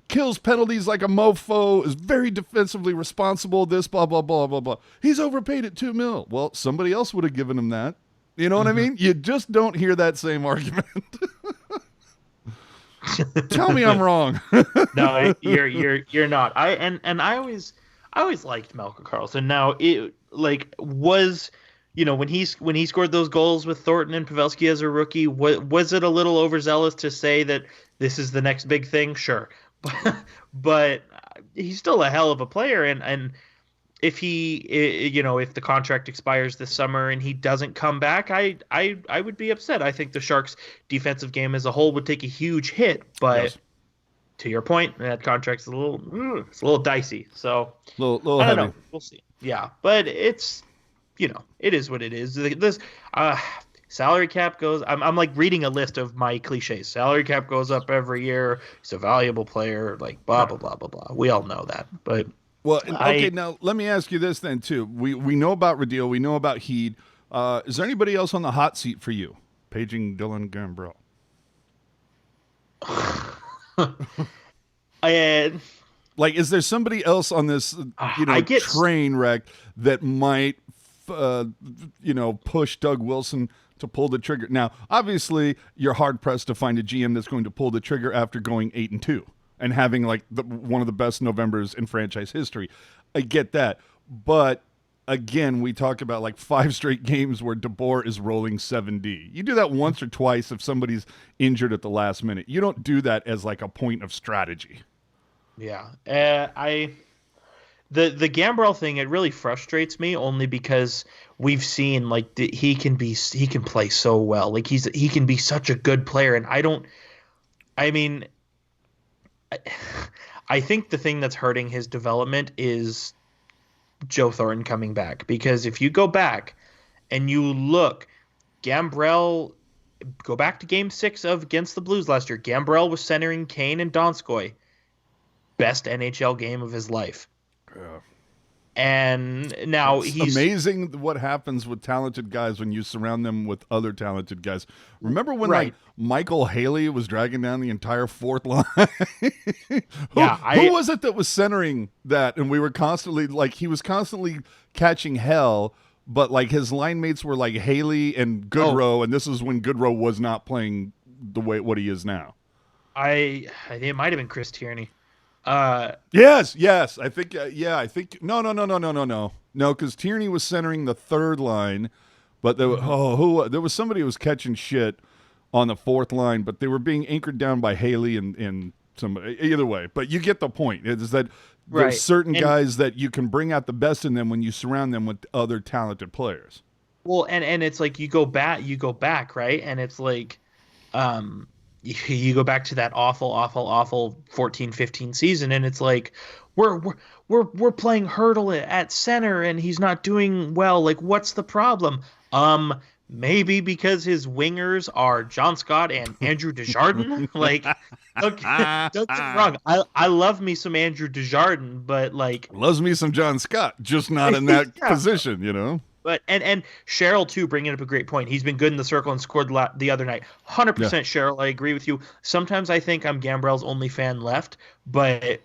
kills penalties like a mofo, is very defensively responsible, this, blah, blah, blah, blah, blah. He's overpaid at $2 million. Well, somebody else would have given him that. You know what I mean? You just don't hear that same argument. Tell me I'm wrong. No, you're not. I always liked Melke Karlsson. Now it was when he scored those goals with Thornton and Pavelski as a rookie, was it a little overzealous to say that this is the next big thing? Sure, but he's still a hell of a player, and if if the contract expires this summer and he doesn't come back, I would be upset. I think the Sharks' defensive game as a whole would take a huge hit. But yes, to your point, that contract's a little dicey. So little I don't heavy. know. We'll see. Yeah, but it's it is what it is. This salary cap goes. I'm reading a list of my cliches. Salary cap goes up every year. He's a valuable player. Blah blah blah blah blah. We all know that, but. Well, okay, now let me ask you this then, too. We know about Radil. We know about Heed. Is there anybody else on the hot seat for you? Paging Dylan Gambrell. Is there somebody else on this train wreck that might, push Doug Wilson to pull the trigger? Now, obviously, you're hard-pressed to find a GM that's going to pull the trigger after going 8-2. And having one of the best Novembers in franchise history. I get that. But again, we talk about 5 straight games where DeBoer is rolling 7D. You do that once or twice if somebody's injured at the last minute. You don't do that as a point of strategy. Yeah. The Gambrell thing, it really frustrates me only because we've seen like he can play so well. Like he can be such a good player, and I mean, I think the thing that's hurting his development is Joe Thornton coming back, because if you go back and you look, Gambrell, go back to Game 6 against the Blues last year. Gambrell was centering Kane and Donskoi. Best NHL game of his life. Yeah. And now it's amazing what happens with talented guys when you surround them with other talented guys. Remember when like Michael Haley was dragging down the entire fourth line? Who was it that was centering that? And we were constantly like, he was constantly catching hell, but like his line mates were like Haley and Goodrow, and this is when Goodrow was not playing the way what he is now. It might have been Chris Tierney. Yes. I think no, because Tierney was centering the third line, but there was somebody who was catching shit on the fourth line, but they were being anchored down by Haley and somebody. Either way, but you get the point. Is that there's certain guys that you can bring out the best in them when you surround them with other talented players. Well, and it's like you go back, right? And it's like, you go back to that awful 14-15 season, and it's like we're playing Hurdle at center and he's not doing well. Like, what's the problem? Maybe because his wingers are John Scott and Andrew Desjardins. Like, don't get me wrong. I love me some Andrew Desjardins, but like loves me some John Scott, just not in that position, you know. But and Cheryl too, bringing up a great point. He's been good in the circle and scored the other night. 100% Cheryl, I agree with you. Sometimes I think I'm Gambrell's only fan left, but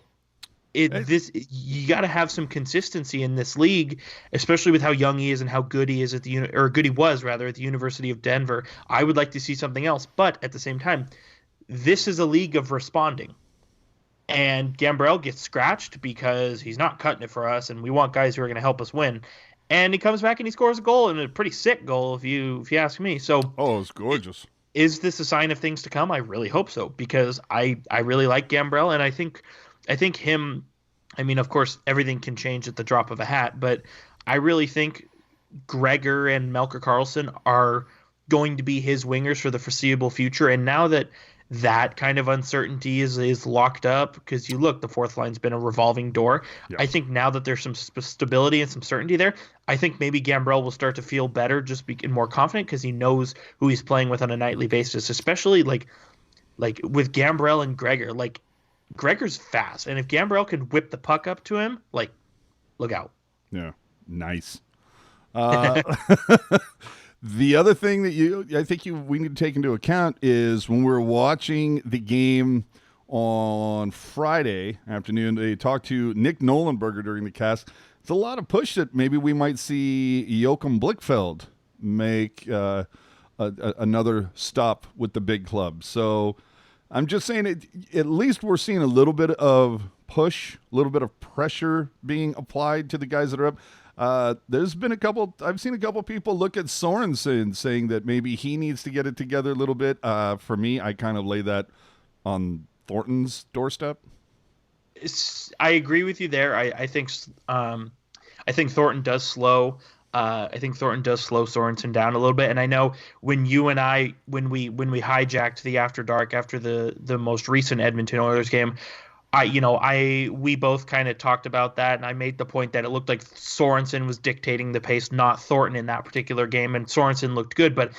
you got to have some consistency in this league, especially with how young he is and how good he is at good he was rather at the University of Denver. I would like to see something else, but at the same time, this is a league of responding. And Gambrell gets scratched because he's not cutting it for us, and we want guys who are going to help us win. And he comes back and he scores a goal, and a pretty sick goal if you ask me. So, it's gorgeous. Is this a sign of things to come? I really hope so, because I really like Gambrell, and I think him. I mean, of course, everything can change at the drop of a hat, but I really think Gregor and Melker Karlsson are going to be his wingers for the foreseeable future. And now that kind of uncertainty is locked up, because you look, the fourth line's been a revolving door. Yeah. I think now that there's some stability and some certainty there, I think maybe Gambrell will start to feel better, just be more confident, because he knows who he's playing with on a nightly basis, especially like with Gambrell and Gregor. Like, Gregor's fast, and if Gambrell can whip the puck up to him, like, look out. Yeah, nice. The other thing that I think we need to take into account is when we're watching the game on Friday afternoon, they talked to Nick Nolenberger during the cast. It's a lot of push that maybe we might see Joachim Blichfeld make another stop with the big club. So I'm just saying, at least we're seeing a little bit of push, a little bit of pressure being applied to the guys that are up. There's been I've seen a couple people look at Sorensen saying that maybe he needs to get it together a little bit. For me, I kind of lay that on Thornton's doorstep. I agree with you there. I think Thornton does slow. I think Thornton does slow Sorensen down a little bit. And I know when you and I, when we hijacked the After Dark after the most recent Edmonton Oilers game, we both kind of talked about that, and I made the point that it looked like Sorensen was dictating the pace, not Thornton in that particular game, and Sorensen looked good, but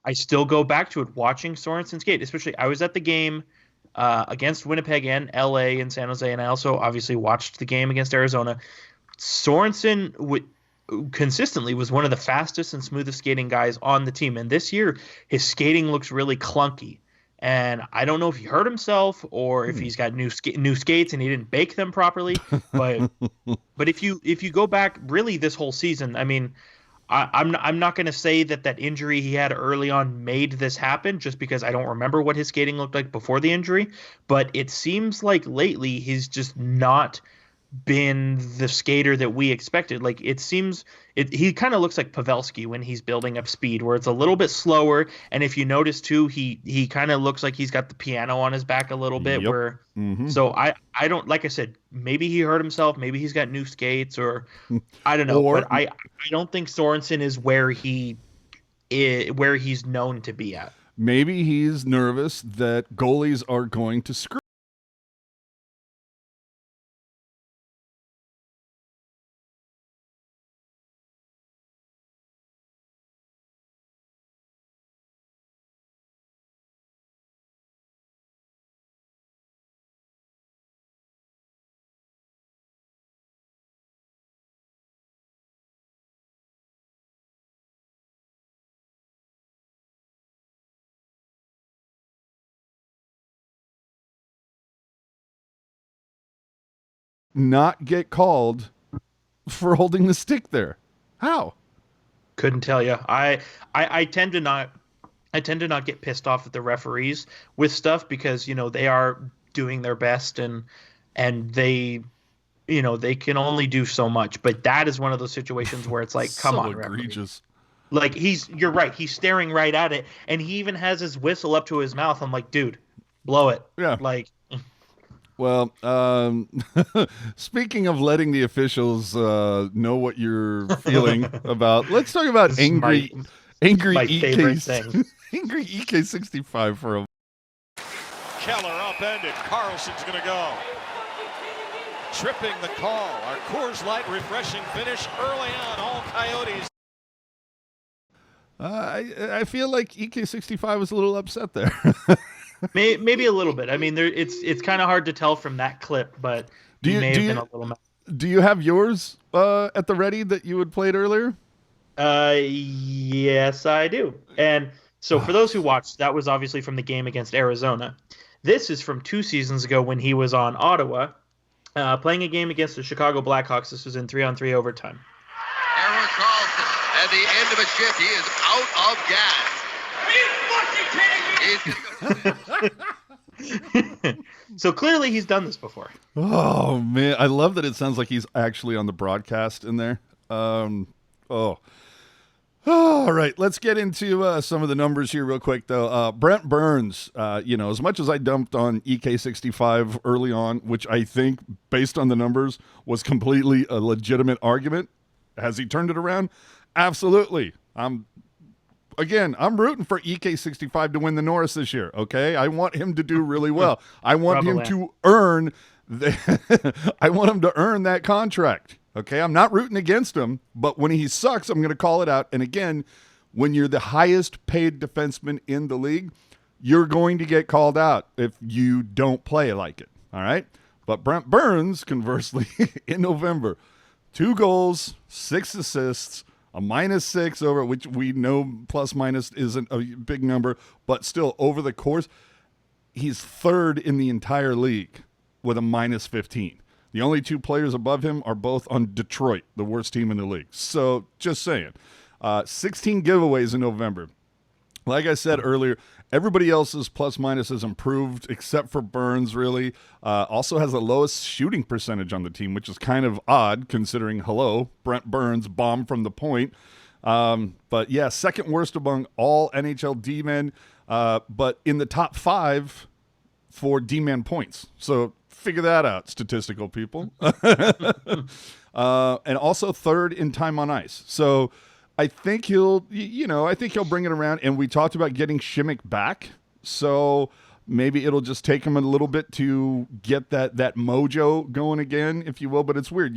I still go back to it, watching Sorensen skate, especially I was at the game against Winnipeg and LA and San Jose, and I also obviously watched the game against Arizona. Sorensen consistently was one of the fastest and smoothest skating guys on the team, and this year his skating looks really clunky. And I don't know if he hurt himself or if he's got new skates and he didn't bake them properly. But if you go back really this whole season, I mean, I'm not going to say that injury he had early on made this happen, just because I don't remember what his skating looked like before the injury. But it seems like lately he's just not been the skater that we expected. Like it seems he kind of looks like Pavelski when he's building up speed, where it's a little bit slower. And if you notice too, he kind of looks like he's got the piano on his back a little bit. Yep. Where so I don't, like I said, maybe he hurt himself, maybe he's got new skates, or I don't know. But I don't think Sorensen is where he's known to be at. Maybe he's nervous that goalies are going to screw. Not get called for holding the stick there. How? Couldn't tell you. I tend to not get pissed off at the referees with stuff, because they are doing their best, and they they can only do so much. But that is one of those situations where it's like, come so on, egregious. Like you're right. He's staring right at it, and he even has his whistle up to his mouth. I'm like, dude, blow it. Yeah. Like. Well, speaking of letting the officials know what you're feeling about, let's talk about angry my favorite EK, thing. angry EK65 for a. Keller upended. Carlson's going to go. Tripping the call. Our Coors Light refreshing finish early on. All Coyotes. I feel like EK65 was a little upset there. Maybe a little bit. I mean, it's kind of hard to tell from that clip, but he may have been a little mad. Do you have yours at the ready that you had played earlier? Yes, I do. And so for those who watched, that was obviously from the game against Arizona. This is from 2 seasons ago when he was on Ottawa, playing a game against the Chicago Blackhawks. This was in 3-on-3 overtime. Aaron Carlson, at the end of a shift, he is out of gas. Are you fucking kidding me? So clearly he's done this before. Oh man, I love that it sounds like he's actually on the broadcast in there. All right, let's get into some of the numbers here real quick though. Brent Burns, as much as I dumped on EK65 early on, which I think based on the numbers was completely a legitimate argument, has he turned it around? Absolutely. I'm rooting for EK65 to win the Norris this year, okay? I want him to do really well. I want him to earn I want him to earn that contract, okay? I'm not rooting against him, but when he sucks, I'm going to call it out. And again, when you're the highest paid defenseman in the league, you're going to get called out if you don't play like it, all right? But Brent Burns, conversely, in November, 2 goals, 6 assists, a -6 over, which we know plus minus isn't a big number, but still over the course, he's 3rd in the entire league with a -15. The only 2 players above him are both on Detroit, the worst team in the league. So just saying, 16 giveaways in November. Like I said earlier, everybody else's plus minus has improved except for Burns, really. Also has the lowest shooting percentage on the team, which is kind of odd considering, Brent Burns bombed from the point. But yeah, 2nd worst among all NHL D-men, but in the top 5 for D-man points. So figure that out, statistical people. And also 3rd in time on ice. So I think he'll bring it around. And we talked about getting Šimek back. So maybe it'll just take him a little bit to get that mojo going again, if you will. But it's weird.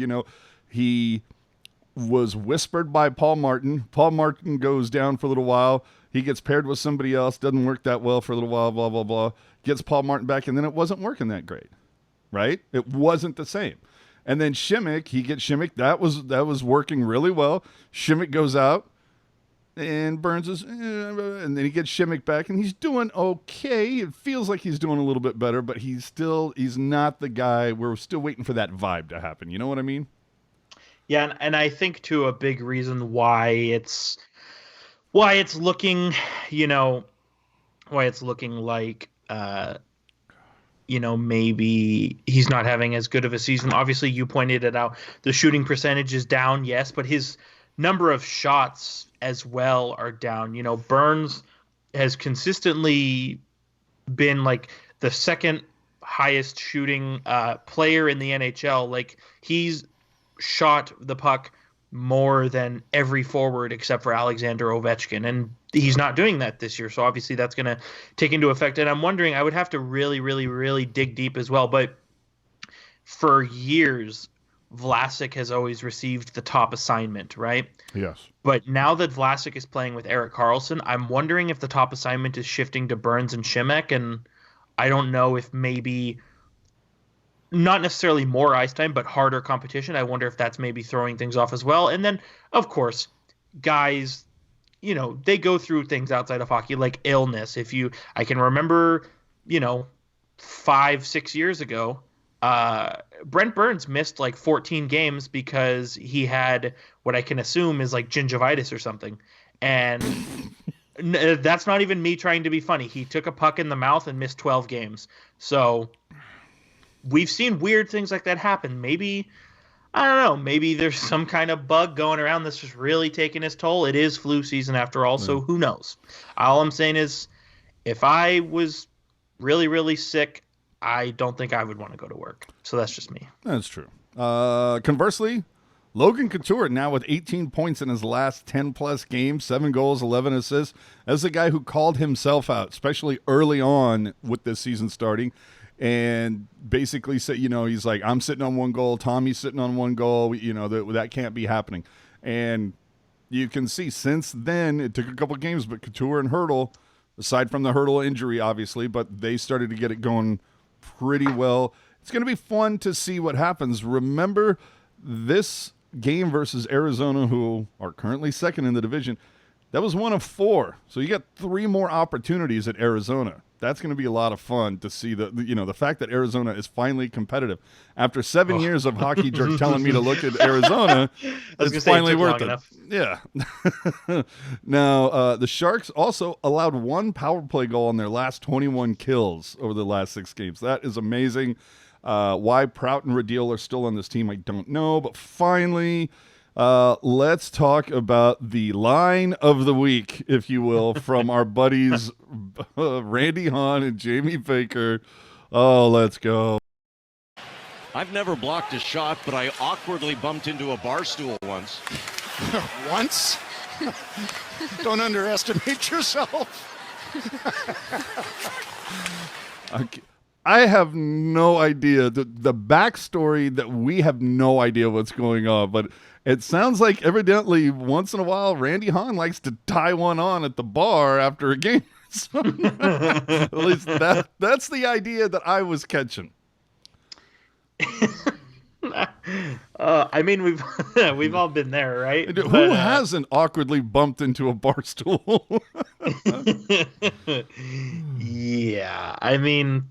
He was whispered by Paul Martin. Paul Martin goes down for a little while. He gets paired with somebody else. Doesn't work that well for a little while, blah, blah, blah. Gets Paul Martin back. And then it wasn't working that great, right? It wasn't the same. And then Šimek, he gets Šimek. That was working really well. Šimek goes out, and Burns is, and then he gets Šimek back, and he's doing okay. It feels like he's doing a little bit better, but he's not the guy. We're still waiting for that vibe to happen. You know what I mean? Yeah, and I think too a big reason why it's looking, why it's looking like maybe he's not having as good of a season. Obviously, you pointed it out. The shooting percentage is down, yes, but his number of shots as well are down. Burns has consistently been like the second highest shooting player in the NHL. Like, he's shot the puck more than every forward except for Alexander Ovechkin, and he's not doing that this year. So obviously that's going to take into effect. And I'm wondering, I would have to really, really, really dig deep as well. But for years, Vlasic has always received the top assignment, right? Yes. But now that Vlasic is playing with Erik Karlsson, I'm wondering if the top assignment is shifting to Burns and Šimek, and I don't know if maybe not necessarily more ice time, but harder competition. I wonder if that's maybe throwing things off as well. And then, of course, guys, they go through things outside of hockey, like illness. I can remember, 5-6 years ago, Brent Burns missed like 14 games because he had what I can assume is like gingivitis or something. And that's not even me trying to be funny. He took a puck in the mouth and missed 12 games. So we've seen weird things like that happen. Maybe, I don't know, maybe there's some kind of bug going around that's just really taking its toll. It is flu season after all, so who knows? All I'm saying is, if I was really, really sick, I don't think I would want to go to work. So that's just me. That's true. Conversely, Logan Couture, now with 18 points in his last 10-plus games, 7 goals, 11 assists, as the guy who called himself out, especially early on with this season starting, and basically said, he's like, I'm sitting on 1 goal, Tommy's sitting on 1 goal, that can't be happening. And you can see since then, it took a couple games, but Couture and Hurdle, aside from the Hurdle injury, obviously, but they started to get it going pretty well. It's going to be fun to see what happens. Remember this game versus Arizona, who are currently second in the division. That was 1 of 4. So you got 3 more opportunities at Arizona. That's going to be a lot of fun to see the fact that Arizona is finally competitive. After 7 years of Hockey Jerk telling me to look at Arizona, it's finally worth it. Yeah. Now, the Sharks also allowed 1 power play goal on their last 21 kills over the last 6 games. That is amazing. Why Prout and Radil are still on this team, I don't know. But finally, let's talk about the line of the week, if you will, from our buddies Randy Hahn and Jamie Baker. Oh, let's go. I've never blocked a shot, but I awkwardly bumped into a bar stool once. Once? Don't underestimate yourself. Okay. I have no idea the backstory that we have no idea what's going on, but it sounds like evidently once in a while Randy Hahn likes to tie one on at the bar after a game. So, at least that's the idea that I was catching. I mean, we've all been there, right? Who hasn't awkwardly bumped into a bar stool? Yeah, I mean,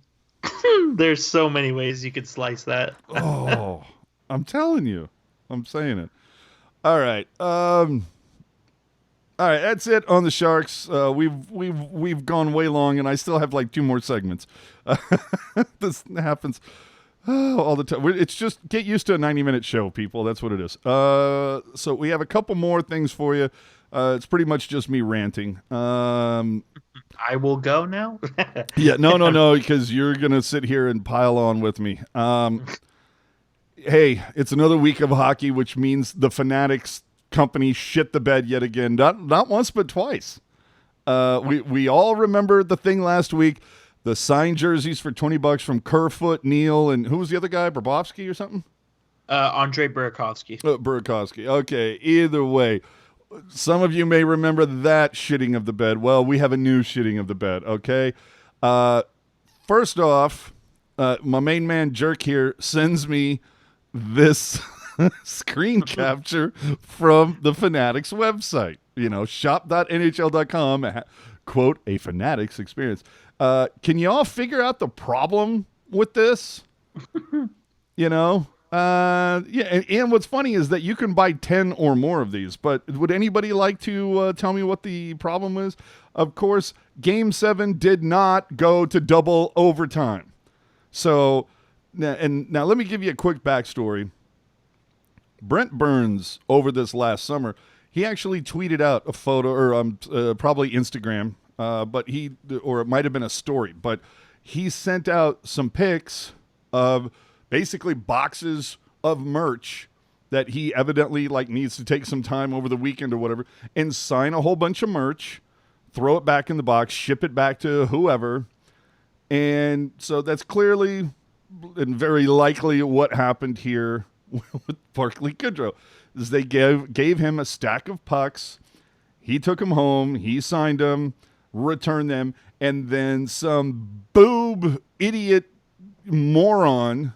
there's so many ways you could slice that. Oh, I'm telling you. I'm saying it. All right. All right, that's it on the Sharks. We've gone way long, and I still have like 2 more segments. This happens all the time. It's just get used to a 90-minute show, people. That's what it is. So we have a couple more things for you. It's pretty much just me ranting. I will go now. Yeah, no, because you're gonna sit here and pile on with me. Hey, it's another week of hockey, which means the Fanatics company shit the bed yet again. Not once, but twice. We all remember the thing last week. The signed jerseys for $20 from Kerfoot, Neal, and who was the other guy? Bobrovsky or something? Andrei Burakovsky. Burakovsky. Okay, either way. Some of you may remember that shitting of the bed. Well, we have a new shitting of the bed, okay? First off, my main man Jerk here sends me this screen capture from the Fanatics website. Shop.nhl.com, quote, a Fanatics experience. Can you all figure out the problem with this? Yeah, and what's funny is that you can buy 10 or more of these, but would anybody like to tell me what the problem is? Of course, Game 7 did not go to double overtime. So now let me give you a quick backstory. Brent Burns, over this last summer, he actually tweeted out a photo, or probably Instagram, or it might have been a story, but he sent out some pics of basically boxes of merch that he evidently needs to take some time over the weekend or whatever and sign a whole bunch of merch, throw it back in the box, ship it back to whoever. And so that's clearly and very likely what happened here with Barclay Goodrow. Is they gave him a stack of pucks. He took them home. He signed them, returned them, and then some boob idiot moron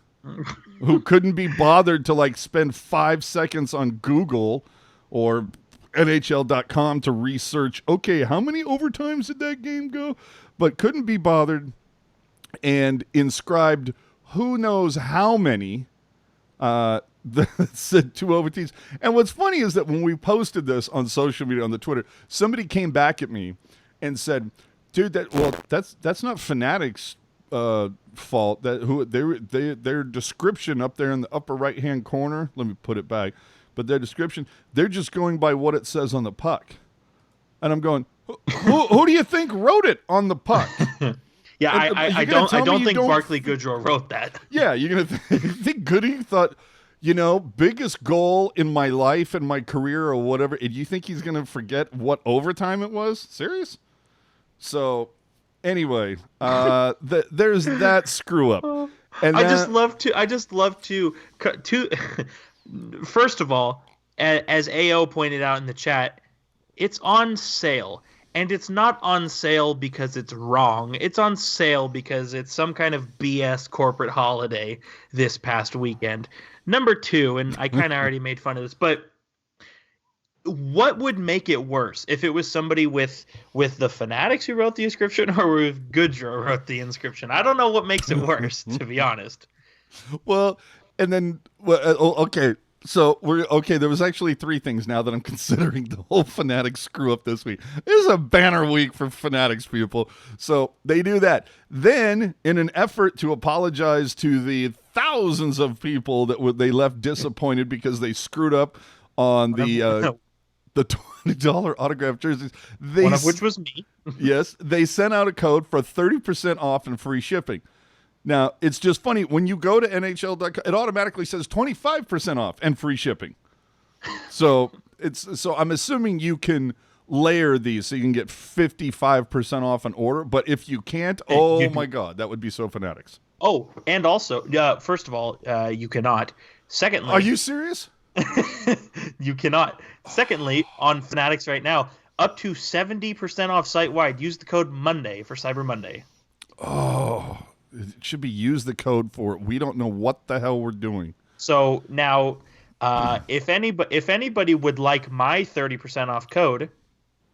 who couldn't be bothered to spend 5 seconds on Google or NHL.com to research, okay, how many overtimes did that game go? But couldn't be bothered and inscribed who knows how many said 2 overtimes. And what's funny is that when we posted this on social media, on the Twitter, somebody came back at me and said, dude, that's not Fanatics' fault. Their description up there in the upper right hand corner, let me put it back, but their description, they're just going by what it says on the puck. And I'm going, who do you think wrote it on the puck? Yeah, I don't think Barclay Goodrow wrote that. Yeah, you're gonna think Goody thought, biggest goal in my life and my career or whatever. And you think he's gonna forget what overtime it was? Serious? So, anyway, there's that screw up. And I just love to. First of all, as AO pointed out in the chat, it's on sale. And it's not on sale because it's wrong. It's on sale because it's some kind of BS corporate holiday this past weekend. Number 2, and I kind of already made fun of this, but what would make it worse if it was somebody with the Fanatics who wrote the inscription or with Goodrow wrote the inscription? I don't know what makes it worse, to be honest. Well, and then, okay. So there was actually 3 things now that I'm considering the whole Fanatics screw up this week. This is a banner week for Fanatics people. So they do that. Then, in an effort to apologize to the thousands of people that they left disappointed because they screwed up on the $20 autographed jerseys. One of which was me. Yes, they sent out a code for 30% off and free shipping. Now, it's just funny. When you go to NHL.com, it automatically says 25% off and free shipping. So I'm assuming you can layer these so you can get 55% off an order. But if you can't, my God, that would be so Fanatics. Oh, and also, first of all, you cannot. Secondly, are you serious? You cannot. Secondly, on Fanatics right now, up to 70% off site-wide. Use the code Monday for Cyber Monday. Oh, it should be use the code for it. We don't know what the hell we're doing. So now, if anybody would like my 30% off code,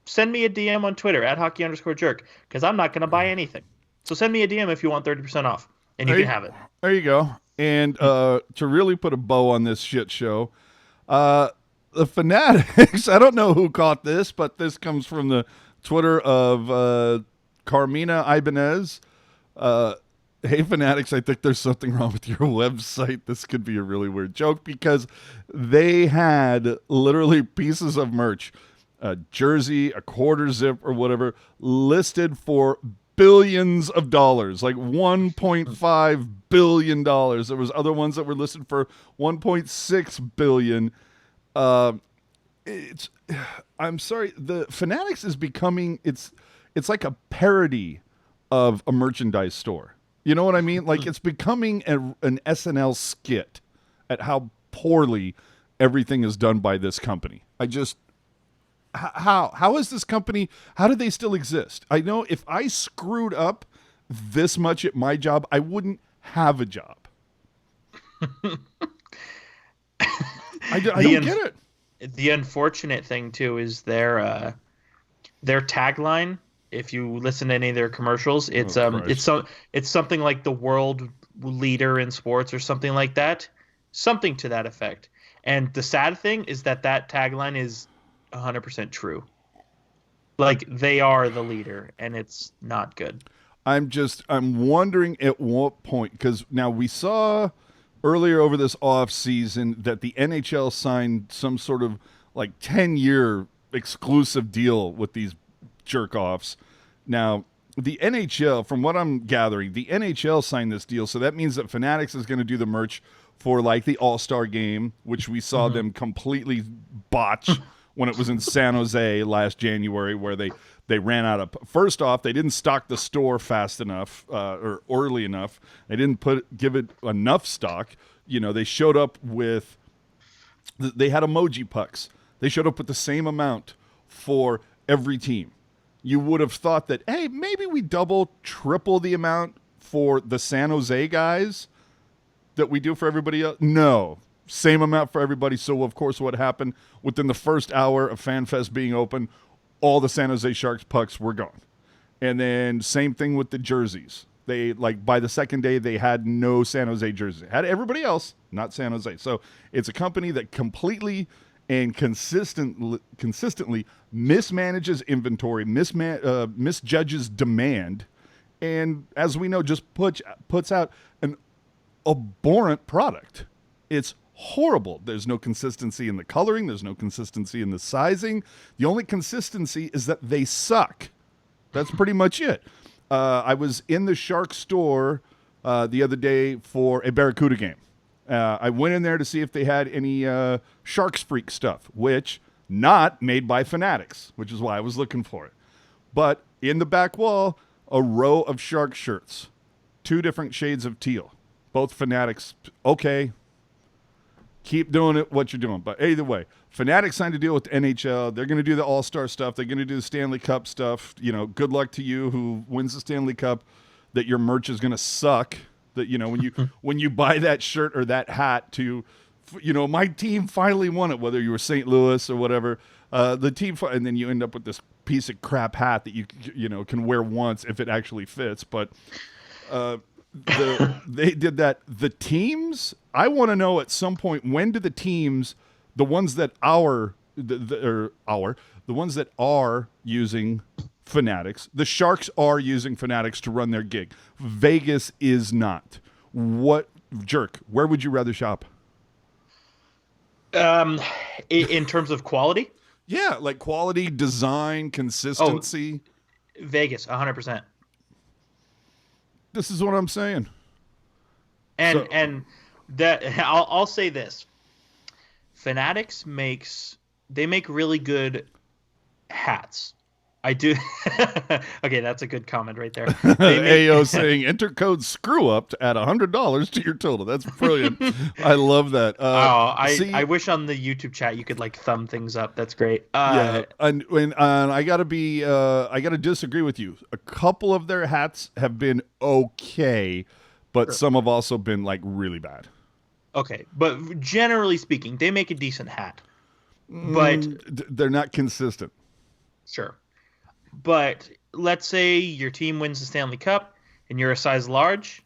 send me a DM on Twitter at @hockey_jerk, because I'm not going to buy anything. So send me a DM if you want 30% off, and you can have it. There you go. And to really put a bow on this shit show, the Fanatics, I don't know who caught this, but this comes from the Twitter of Carmina Ibanez. Hey, Fanatics, I think there's something wrong with your website. This could be a really weird joke because they had literally pieces of merch, a jersey, a quarter zip or whatever, listed for billions of dollars, like $1.5 billion. There was other ones that were listed for $1.6 billion. I'm sorry, the Fanatics is becoming, it's like a parody of a merchandise store. You know what I mean? Like it's becoming an SNL skit at how poorly everything is done by this company. How is this company, how do they still exist? I know if I screwed up this much at my job, I wouldn't have a job. I don't get it. The unfortunate thing too is their tagline. If you listen to any of their commercials, it's something like the world leader in sports or something like that, something to that effect. And the sad thing is that tagline is 100% true. Like they are the leader, and it's not good. I'm wondering at what point, because now we saw earlier over this off season that the NHL signed some sort of like 10-year exclusive deal with these jerk offs. Now, the NHL, from what I'm gathering, the NHL signed this deal, so that means that Fanatics is going to do the merch for like the All-Star game, which we saw them completely botch when it was in San Jose last January, where they ran out of. First off, they didn't stock the store fast enough or early enough. They didn't give it enough stock. You know, they showed up with. They had emoji pucks. They showed up with the same amount for every team. You would have thought that, hey, maybe we double, triple the amount for the San Jose guys that we do for everybody else. No, same amount for everybody. So, of course, what happened within the first hour of FanFest being open, all the San Jose Sharks pucks were gone. And then same thing with the jerseys. They, like, by the second day, they had no San Jose jersey. Had everybody else, not San Jose. So it's a company that completely and consistently mismanages inventory, misjudges demand, and as we know, just puts out an abhorrent product. It's horrible. There's no consistency in the coloring. There's no consistency in the sizing. The only consistency is that they suck. That's pretty much it. I was in the Shark store the other day for a Barracuda game. I went in there to see if they had any Sharks Freak stuff, which not made by Fanatics, which is why I was looking for it. But in the back wall, a row of Shark shirts, 2 different shades of teal, both Fanatics. Okay, keep doing it, what you're doing. But either way, Fanatics signed a deal with the NHL. They're going to do the All-Star stuff. They're going to do the Stanley Cup stuff. You know, good luck to you who wins the Stanley Cup, that your merch is going to suck. That, you know, when you buy that shirt or that hat to, you know, my team finally won it, whether you were St. Louis or whatever, the team, and then you end up with this piece of crap hat that you know can wear once if it actually fits. But they did that. The teams, I want to know at some point, when do the teams, the ones that the ones that are using Fanatics, the Sharks are using Fanatics to run their gig. Vegas is not. What jerk? Where would you rather shop? In terms of quality? Yeah, like quality, design, consistency. Vegas, 100%. This is what I'm saying. And that I'll say this: Fanatics make really good hats. I do. Okay, that's a good comment right there. AO saying enter code screw up to add $100 to your total. That's brilliant. I love that. I wish on the YouTube chat you could like thumb things up. That's great. Yeah, and I gotta disagree with you. A couple of their hats have been okay, but some have also been like really bad. Okay, but generally speaking, they make a decent hat. But they're not consistent. Sure. But let's say your team wins the Stanley Cup and you're a size large,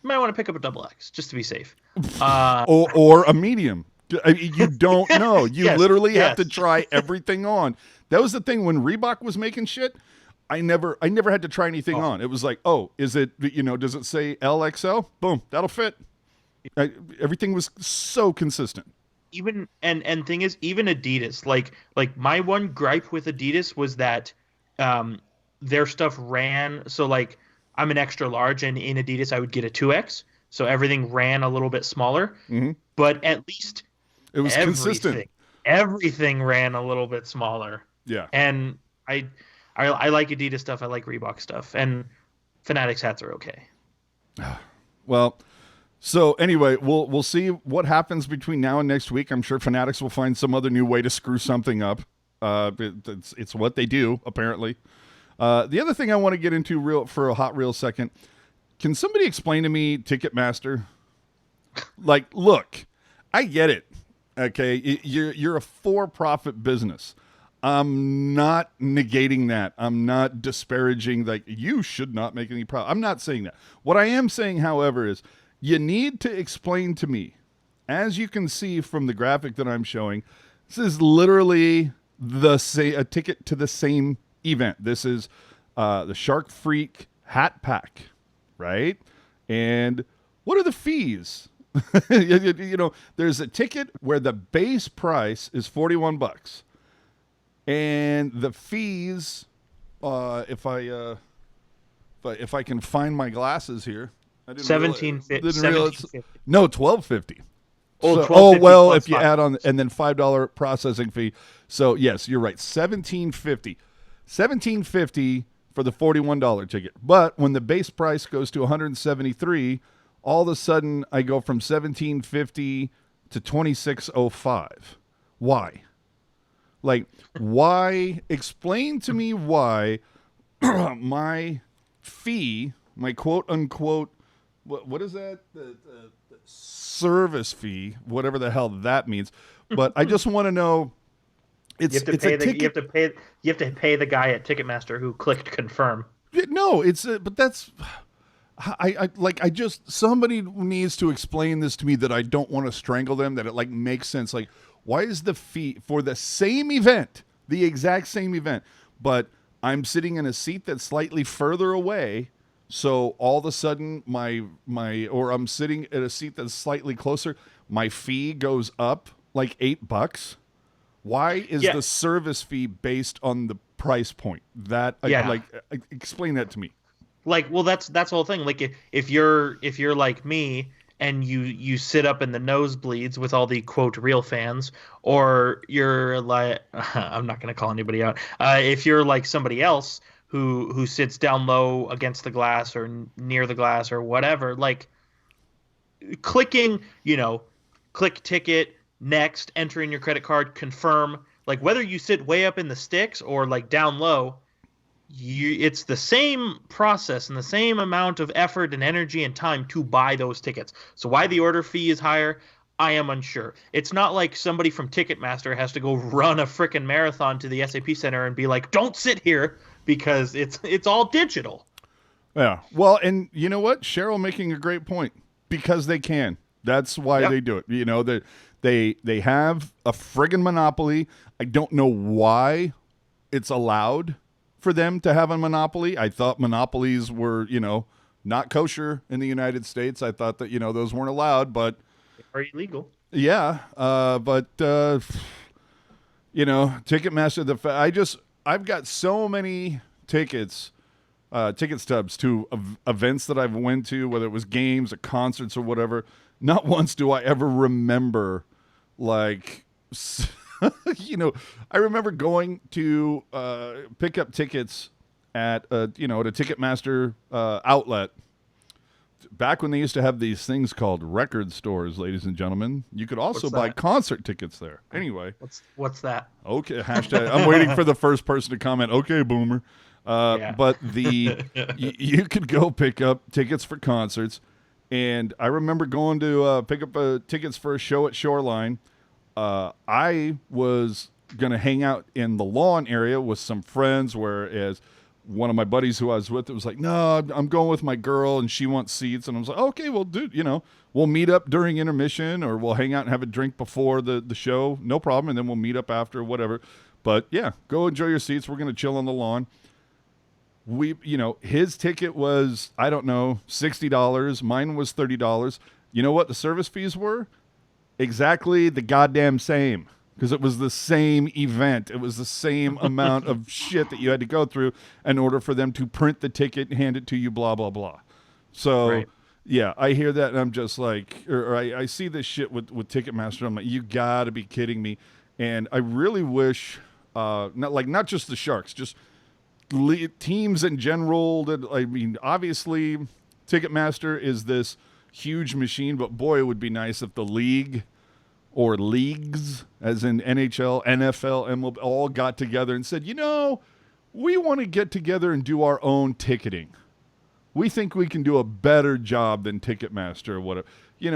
you might want to pick up a XX just to be safe. Or a medium. You don't know. You literally have to try everything on. That was the thing when Reebok was making shit. I never had to try anything on. It was like, is it, does it say LXL? Boom, that'll fit. Everything was so consistent. Even and thing is, even Adidas, like my one gripe with Adidas was that their stuff ran. So like I'm an extra large, and in Adidas I would get a 2X, so everything ran a little bit smaller. Mm-hmm. But at least it was consistent. Everything ran a little bit smaller. Yeah. And I like Adidas stuff. I like Reebok stuff, and Fanatics hats are okay. Well. So anyway, we'll see what happens between now and next week. I'm sure Fanatics will find some other new way to screw something up. It's what they do, apparently. The other thing I want to get into for a hot real second, can somebody explain to me Ticketmaster? Like, look, I get it. Okay, you're a for-profit business. I'm not negating that. I'm not disparaging, like, you should not make any profit. I'm not saying that. What I am saying, however, is you need to explain to me, as you can see from the graphic that I'm showing, this is literally a ticket to the same event. This is the Shark Freak hat pack, right? And what are the fees? You know, there's a ticket where the base price is $41, and the fees, if I can find my glasses here, I didn't realize, no, $12.50. Well, if you add on and then $5 processing fee. So yes, you're right, $17.50 for the $41 ticket. But when the base price goes to $173, all of a sudden I go from $17.50 to $26.05. Why? Like, why? Explain to me why my fee, my quote unquote, what is that? The service fee, whatever the hell that means. But I just want to know. You have to pay the guy at Ticketmaster who clicked confirm. No, but that's. I just, somebody needs to explain this to me that I don't want to strangle them, that it like makes sense. Like, why is the fee for the same event, the exact same event, but I'm sitting in a seat that's slightly further away, so all of a sudden or I'm sitting at a seat that's slightly closer, my fee goes up like $8? Why is the service fee based on the price point? Explain that to me. Like, well, that's the whole thing. Like, if you're like me and you sit up in the nosebleeds with all the quote real fans, or you're like, I'm not going to call anybody out. If you're like somebody else who sits down low against the glass or near the glass or whatever, like clicking, click ticket, next, enter in your credit card, confirm, like whether you sit way up in the sticks or like down low, it's the same process and the same amount of effort and energy and time to buy those tickets. So why the order fee is higher, I am unsure. It's not like somebody from Ticketmaster has to go run a frickin' marathon to the SAP Center and be like, don't sit here, because it's all digital. Yeah. Well, and you know what? Cheryl making a great point. Because they can. That's why they do it. They have a friggin' monopoly. I don't know why it's allowed for them to have a monopoly. I thought monopolies were, not kosher in the United States. I thought that, those weren't allowed, but are illegal. Yeah. Ticketmaster, I've got so many ticket stubs to events that I've went to, whether it was games or concerts or whatever. Not once do I ever remember, like, I remember going to pick up tickets at a Ticketmaster outlet back when they used to have these things called record stores, ladies and gentlemen. You could also buy concert tickets there. Anyway. What's that? Okay, hashtag. I'm waiting for the first person to comment, okay, boomer. But you could go pick up tickets for concerts. And I remember going to pick up tickets for a show at Shoreline. I was going to hang out in the lawn area with some friends, whereas one of my buddies who I was with, it was like, no, I'm going with my girl and she wants seats. And I was like, okay, well, dude, we'll meet up during intermission, or we'll hang out and have a drink before the show. No problem. And then we'll meet up after, whatever. But yeah, go enjoy your seats. We're going to chill on the lawn. His ticket was, I don't know, $60. Mine was $30. You know what the service fees were? Exactly the goddamn same. Because it was the same event. It was the same amount of shit that you had to go through in order for them to print the ticket and hand it to you, blah, blah, blah. So, Yeah, I hear that and I'm just like, or I see this shit with Ticketmaster. I'm like, you got to be kidding me. And I really wish, not just the Sharks, just teams in general. Obviously, Ticketmaster is this huge machine, but boy, it would be nice if the league or leagues, as in NHL, NFL, MLB, all got together and said, we want to get together and do our own ticketing. We think we can do a better job than Ticketmaster or whatever.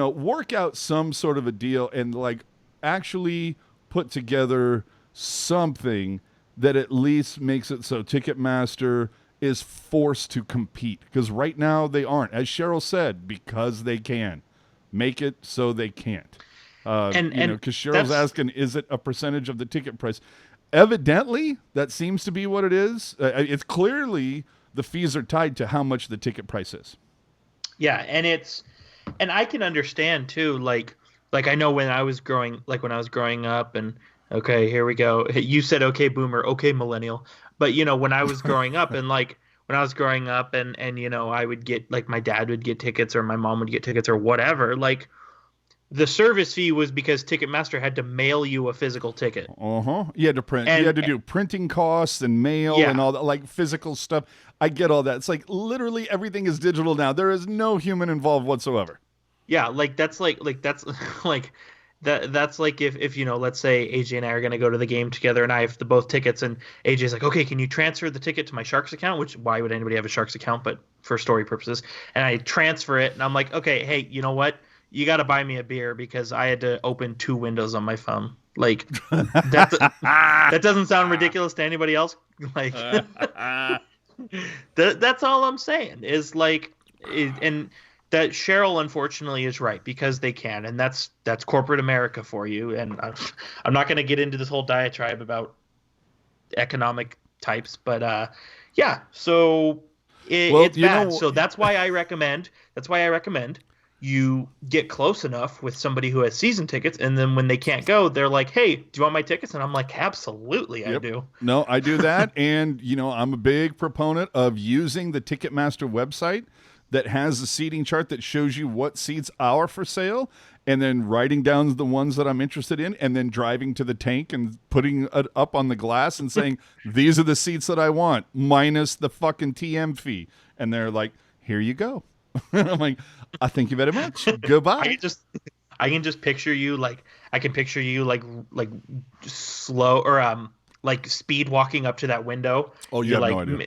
Work out some sort of a deal and actually put together something that at least makes it so Ticketmaster is forced to compete. Because right now they aren't. As Cheryl said, because they can. Make it so they can't. Because Cheryl's asking, is it a percentage of the ticket price? Evidently, that seems to be what it is. It's clearly the fees are tied to how much the ticket price is. Yeah, and I can understand too, like I know when I was growing up, and okay, here we go. You said okay boomer, okay millennial. But when I was growing up and I would get, like, my dad would get tickets or my mom would get tickets or whatever, like, the service fee was because Ticketmaster had to mail you a physical ticket. You had to print. You had to do printing costs and mail and all that, like physical stuff. I get all that. It's like literally everything is digital now. There is no human involved whatsoever. Yeah, that's like if let's say AJ and I are going to go to the game together and I have both tickets, and AJ's like, okay, can you transfer the ticket to my Sharks account? Which, why would anybody have a Sharks account? But for story purposes. And I transfer it, and I'm like, okay, hey, you know what? You got to buy me a beer because I had to open 2 windows on my phone. Like, that doesn't sound ridiculous to anybody else. Like, that's all I'm saying is, like, and that Cheryl unfortunately is right, because they can, and that's corporate America for you. And I'm not going to get into this whole diatribe about economic types, but yeah. So it's bad. So that's why I recommend you get close enough with somebody who has season tickets, and then when they can't go, they're like, hey, do you want my tickets? And I'm like, absolutely, I do. No, I do that. And, I'm a big proponent of using the Ticketmaster website that has a seating chart that shows you what seats are for sale, and then writing down the ones that I'm interested in, and then driving to the tank and putting it up on the glass and saying, these are the seats that I want, minus the fucking TM fee. And they're like, here you go. I'm like, thank you very much. Goodbye. I can just picture you like slow or like speed walking up to that window. Oh, you have no idea.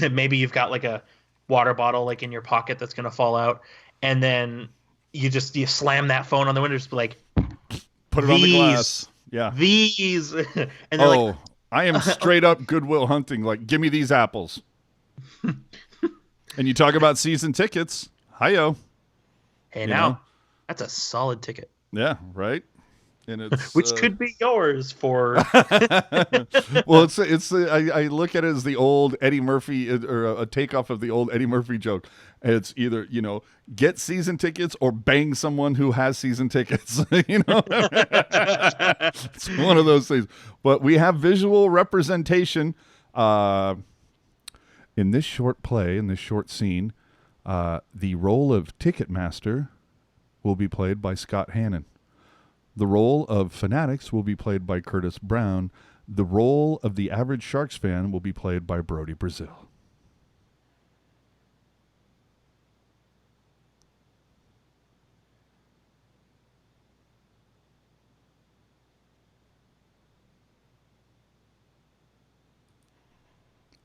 Maybe you've got like a water bottle like in your pocket that's gonna fall out, and then you slam that phone on the window, just be like, put it on the glass. Yeah. These and they're like, I am straight up Goodwill Hunting. Like, give me these apples. And you talk about season tickets. Hi-yo. Hey, now, that's a solid ticket. Yeah, right? And it's which could be yours for well, I look at it as the old Eddie Murphy, or a takeoff of the old Eddie Murphy joke. It's either, get season tickets or bang someone who has season tickets. It's one of those things. But we have visual representation in this short play, in this short scene. The role of Ticketmaster will be played by Scott Hannon. The role of Fanatics will be played by Curtis Brown. The role of the average Sharks fan will be played by Brody Brazil.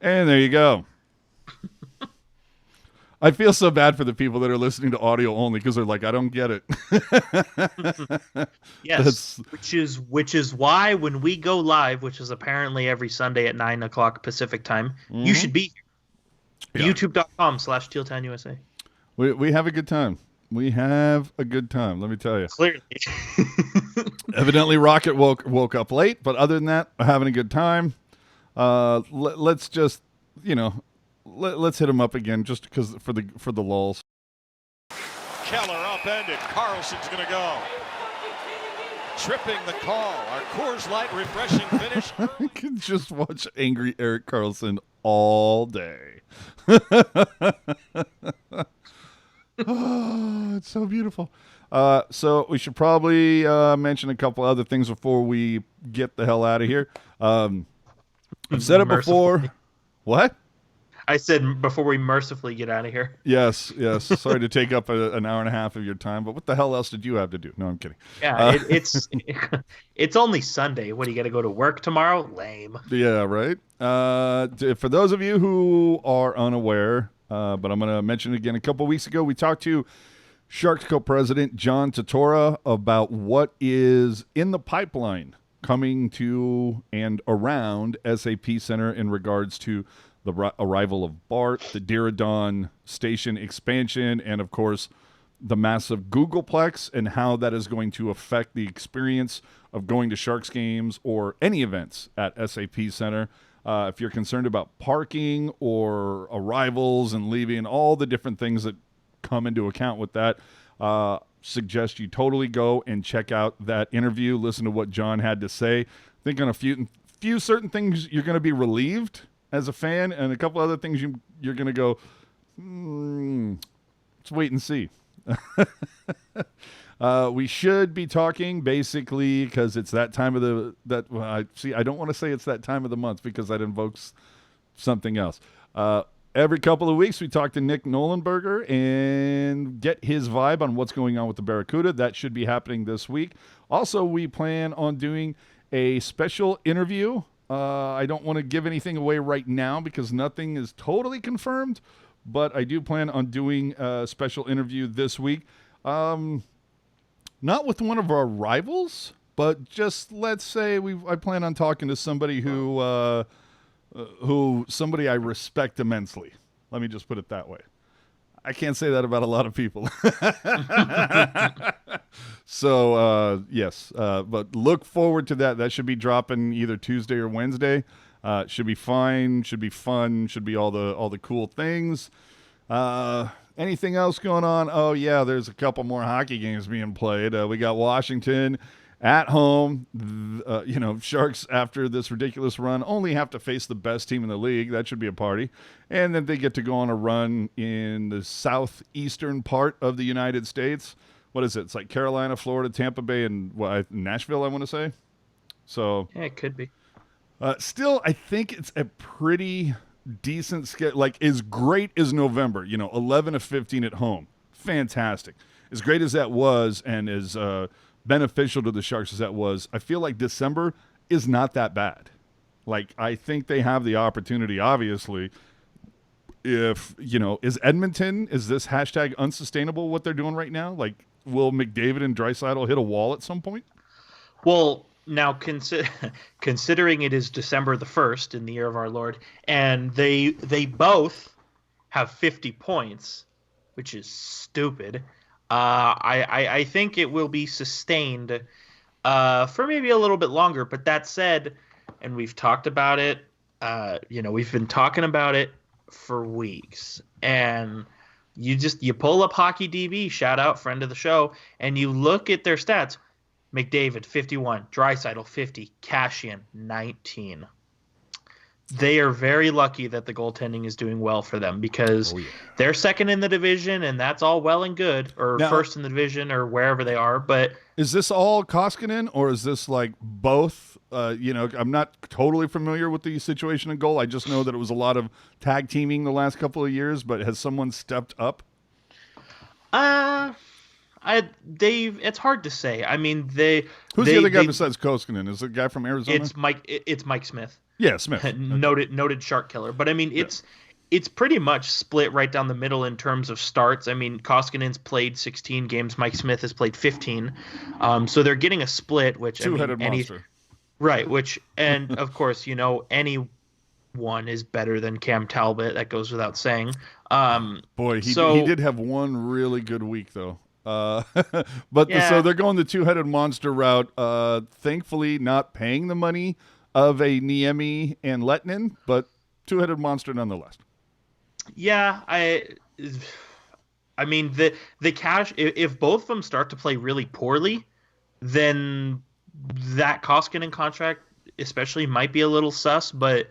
And there you go. I feel so bad for the people that are listening to audio only, because they're like, I don't get it. Yes, which is why when we go live, which is apparently every Sunday at 9:00 Pacific time, you should be here. Yeah. YouTube.com/TealTownUSA. We have a good time. We have a good time, let me tell you. Clearly. Evidently, Rocket woke up late, but other than that, we're having a good time. Let's just, let's hit him up again, just because for the lulls. Keller upended. Carlson's going to go. Tripping the call. Our Coors Light refreshing finish. I can just watch angry Erik Karlsson all day. Oh, it's so beautiful. So we should probably mention a couple other things before we get the hell out of here. I've said it before. What? I said before we mercifully get out of here. Yes. Sorry to take up an hour and a half of your time, but what the hell else did you have to do? No, I'm kidding. Yeah, it's only Sunday. What, do you got to go to work tomorrow? Lame. Yeah, right. For those of you who are unaware, but I'm going to mention it again. A couple weeks ago, we talked to Sharks co-president John Tortora about what is in the pipeline coming to and around SAP Center in regards to the arrival of BART, the Diridon station expansion, and, of course, the massive Googleplex, and how that is going to affect the experience of going to Sharks games or any events at SAP Center. If you're concerned about parking or arrivals and leaving, all the different things that come into account with that, suggest you totally go and check out that interview. Listen to what John had to say. I think on a few certain things you're going to be relieved as a fan, and a couple other things you're going to go, let's wait and see. We should be talking basically because it's that time of I don't want to say it's that time of the month because that invokes something else. Every couple of weeks we talk to Nick Nolenberger and get his vibe on what's going on with the Barracuda. That should be happening this week. Also, we plan on doing a special interview. I don't want to give anything away right now because nothing is totally confirmed, but I do plan on doing a special interview this week. Not with one of our rivals, but just let's say I plan on talking to somebody who somebody I respect immensely. Let me just put it that way. I can't say that about a lot of people. So, yes, but look forward to that. That should be dropping either Tuesday or Wednesday. Should be fine, should be fun, should be all the cool things. Anything else going on? Oh, yeah, there's a couple more hockey games being played. We got Washington at home. Sharks, after this ridiculous run, only have to face the best team in the league. That should be a party. And then they get to go on a run in the southeastern part of the United States. What is it? It's like Carolina, Florida, Tampa Bay, and Nashville, I want to say. So Yeah, it could be. Still, I think it's a pretty decent schedule. Like, as great as November, 11 of 15 at home. Fantastic. As great as that was, and as beneficial to the Sharks as that was, I feel like December is not that bad. Like, I think they have the opportunity, obviously. If, is Edmonton, is this hashtag unsustainable what they're doing right now? Like, will McDavid and Draisaitl hit a wall at some point? Well, now considering it is December the 1st in the year of our Lord, and they both have 50 points, which is stupid. I think it will be sustained for maybe a little bit longer. But that said, and we've talked about it, we've been talking about it for weeks. And you pull up Hockey DB, shout out, friend of the show, and you look at their stats. McDavid, 51. Draisaitl, 50. Cashian, 19. They are very lucky that the goaltending is doing well for them because they're second in the division, and that's all well and good, or now, first in the division or wherever they are. But is this all Koskinen, or is this like both? I'm not totally familiar with the situation in goal. I just know that it was a lot of tag teaming the last couple of years, but has someone stepped up? It's hard to say. I mean, who's the other guy besides Koskinen? Is it a guy from Arizona? It's Mike Smith. Yeah, Smith. Noted shark killer. But I mean, it's pretty much split right down the middle in terms of starts. I mean, Koskinen's played 16 games. Mike Smith has played 15. So they're getting a split, which two-headed monster. Right. And of course, anyone is better than Cam Talbot. That goes without saying. Boy, he did have one really good week though. So they're going the two-headed monster route. Thankfully, not paying the money of a Niemi and Lettinen, but two-headed monster nonetheless. Yeah, I mean the cash. If both of them start to play really poorly, then that Koskinen contract especially might be a little sus. But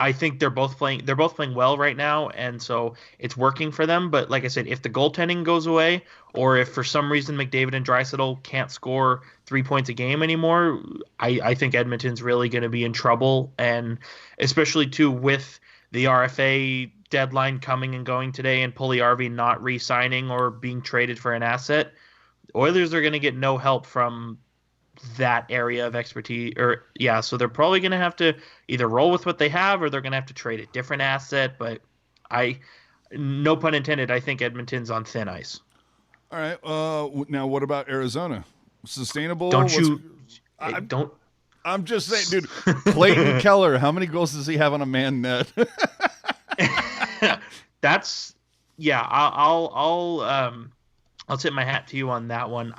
I think they're both playing well right now, and so it's working for them. But like I said, if the goaltending goes away, or if for some reason McDavid and Draisaitl can't score 3 points a game anymore, I think Edmonton's really going to be in trouble. And especially too with the RFA deadline coming and going today, and Puljujärvi not re-signing or being traded for an asset, Oilers are going to get no help from that area of expertise. So they're probably going to have to either roll with what they have, or they're going to have to trade a different asset. But no pun intended, I think Edmonton's on thin ice. All right. Now what about Arizona? Sustainable? I'm just saying, dude. Clayton Keller, how many goals does he have on a man net? I'll tip my hat to you on that one.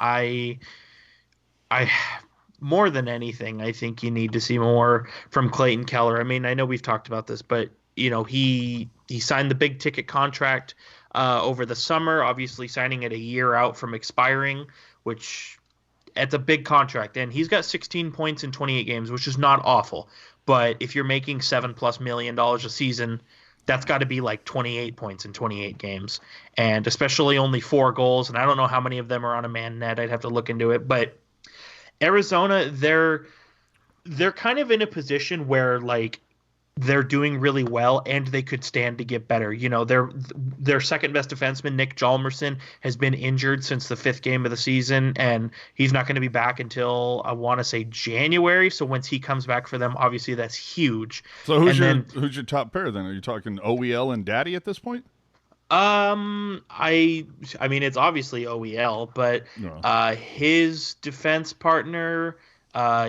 more than anything, I think you need to see more from Clayton Keller. I mean, I know we've talked about this, but he signed the big ticket contract over the summer, obviously signing it a year out from expiring, which it's a big contract, and he's got 16 points in 28 games, which is not awful. But if you're making $7+ million a season, that's got to be like 28 points in 28 games, and especially only 4 goals. And I don't know how many of them are on a man net. I'd have to look into it. But Arizona, they're kind of in a position where like they're doing really well and they could stand to get better. Their second best defenseman, Nick Hjalmarsson, has been injured since the 5th game of the season, and he's not going to be back until I want to say January. So once he comes back for them, obviously that's huge. So who's your top pair then? Are you talking OEL and Daddy at this point? I mean it's obviously OEL, but his defense partner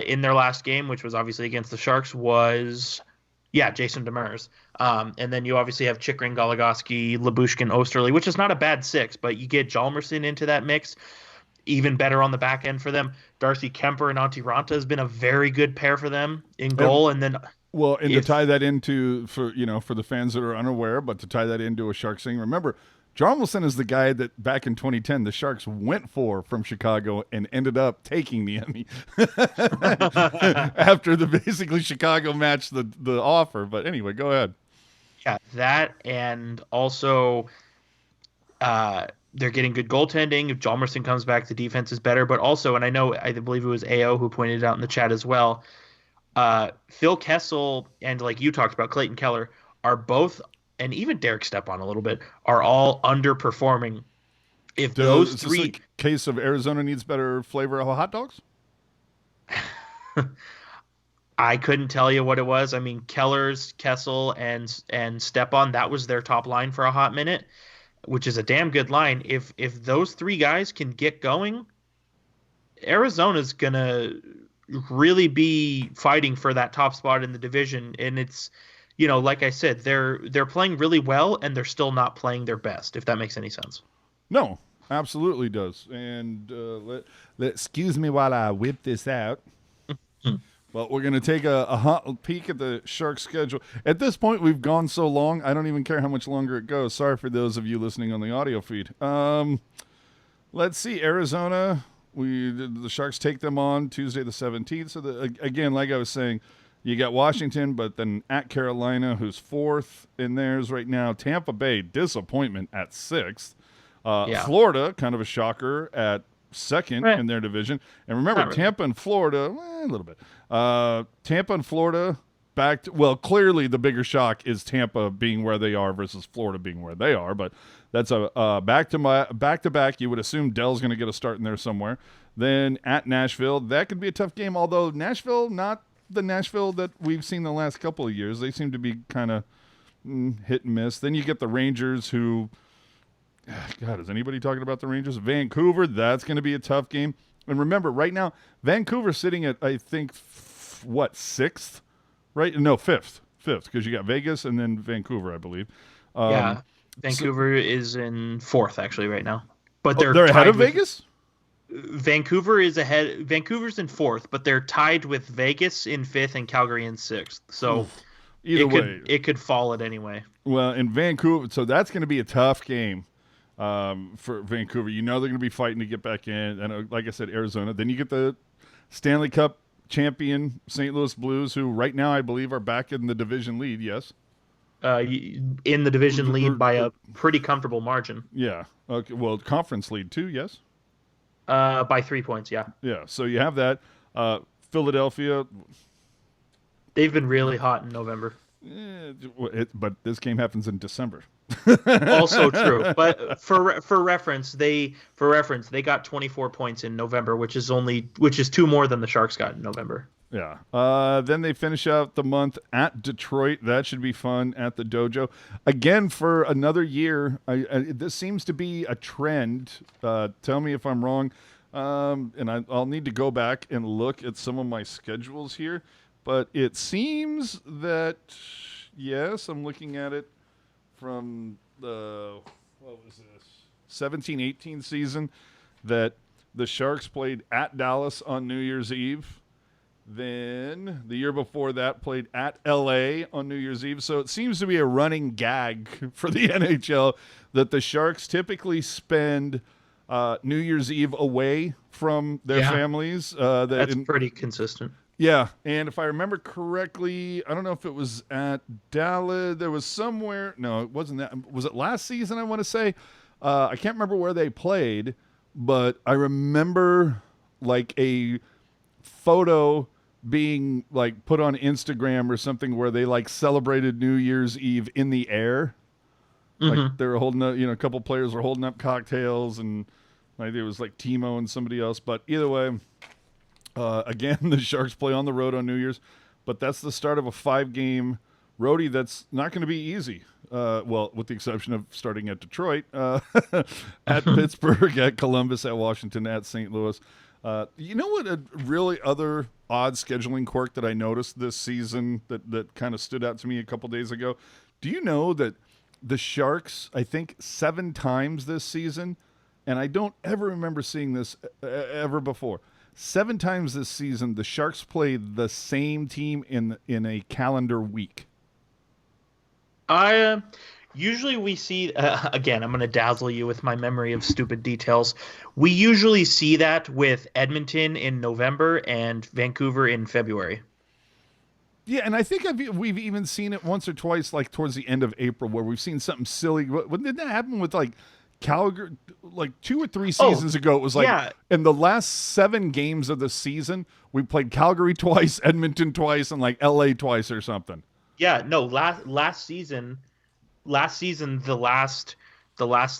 in their last game, which was obviously against the Sharks, was Jason Demers. And then you obviously have Chychrun, Goligoski, Lyubushkin, Osterley, which is not a bad 6, but you get Hjalmarsson into that mix, even better on the back end for them. Darcy Kemper and Antti Ranta has been a very good pair for them in goal. And then to tie that into, for the fans that are unaware, but to tie that into a Sharks thing, remember, Hjalmarsson is the guy that back in 2010 the Sharks went for from Chicago and ended up taking the Emmy after the basically Chicago matched the offer. But anyway, go ahead. Yeah, that, and also they're getting good goaltending. If Hjalmarsson comes back, the defense is better. But also, and I believe it was AO who pointed it out in the chat as well, Phil Kessel and, like you talked about, Clayton Keller are both, and even Derek Stepan a little bit, are all underperforming. If those three... Is this a case of Arizona needs better flavor of hot dogs? I couldn't tell you what it was. I mean, Keller's, Kessel, and Stepan, that was their top line for a hot minute, which is a damn good line. If those 3 guys can get going, Arizona's going to really be fighting for that top spot in the division. And it's... like I said, they're playing really well, and they're still not playing their best, if that makes any sense. No, absolutely does. And excuse me while I whip this out. Well, we're going to take a hot peek at the Sharks schedule. At this point, we've gone so long, I don't even care how much longer it goes. Sorry for those of you listening on the audio feed. Let's see, Arizona. The Sharks take them on Tuesday the 17th. So, again, like I was saying, you got Washington, but then at Carolina, who's 4th in theirs right now. Tampa Bay, disappointment at 6th. Florida, kind of a shocker, at 2nd in their division. And remember, Tampa and Florida, a little bit. Tampa and Florida, clearly the bigger shock is Tampa being where they are versus Florida being where they are. But that's a back-to-back. You would assume Dell's going to get a start in there somewhere. Then at Nashville, that could be a tough game, although Nashville, not the Nashville that we've seen the last couple of years. They seem to be kind of hit and miss. Then you get the Rangers who, God, is anybody talking about the Rangers? Vancouver, that's going to be a tough game. And remember, right now, Vancouver's sitting at, I think, 6th? Right? No, 5th, because you got Vegas and then Vancouver, I believe. Vancouver is in 4th, actually, right now. But they're ahead of Vegas? Vancouver is ahead. Vancouver's in 4th, but they're tied with Vegas in 5th and Calgary in 6th. So either way, it could fall at any way. Well, in Vancouver, so that's going to be a tough game for Vancouver. They're going to be fighting to get back in. And like I said, Arizona. Then you get the Stanley Cup champion St. Louis Blues, who right now I believe are back in the division lead. Yes. In the division lead by a pretty comfortable margin. Yeah. Okay. Well, conference lead too. Yes. By 3 points, yeah. Yeah, so you have that. Philadelphia. They've been really hot in November. But this game happens in December. Also true. But for reference, they got 24 points in November, which is 2 more than the Sharks got in November. Yeah. Then they finish out the month at Detroit. That should be fun at the Dojo. Again, for another year, this seems to be a trend. Tell me if I'm wrong. And I'll need to go back and look at some of my schedules here. But it seems that, yes, I'm looking at it from the, 17-18 season, that the Sharks played at Dallas on New Year's Eve. Then the year before that played at LA on New Year's Eve. So it seems to be a running gag for the NHL that the Sharks typically spend New Year's Eve away from their families. That's pretty consistent. Yeah, and if I remember correctly, I don't know if it was at Dallas. There was somewhere. No, it wasn't that. Was it last season, I want to say? I can't remember where they played, but I remember like a photo being like put on Instagram or something where they like celebrated New Year's Eve in the air. Like they were holding up, a couple players were holding up cocktails, and like it was like Timo and somebody else. But either way, again, the Sharks play on the road on New Year's, but that's the start of a 5-game roadie that's not going to be easy. Well, with the exception of starting at Detroit, at Pittsburgh, at Columbus, at Washington, at St. Louis. You know what a really other odd scheduling quirk that I noticed this season that kind of stood out to me a couple days ago? Do you know that the Sharks, I think 7 times this season, and I don't ever remember seeing this ever before, 7 times this season, the Sharks played the same team in a calendar week. Usually we see, again, I'm going to dazzle you with my memory of stupid details. We usually see that with Edmonton in November and Vancouver in February. Yeah, and I think we've even seen it once or twice, like towards the end of April, where we've seen something silly. Didn't that happen with like Calgary, like 2 or 3 seasons ago? It was like in the last 7 games of the season, we played Calgary twice, Edmonton twice, and like LA twice or something. Yeah, no, last season, the last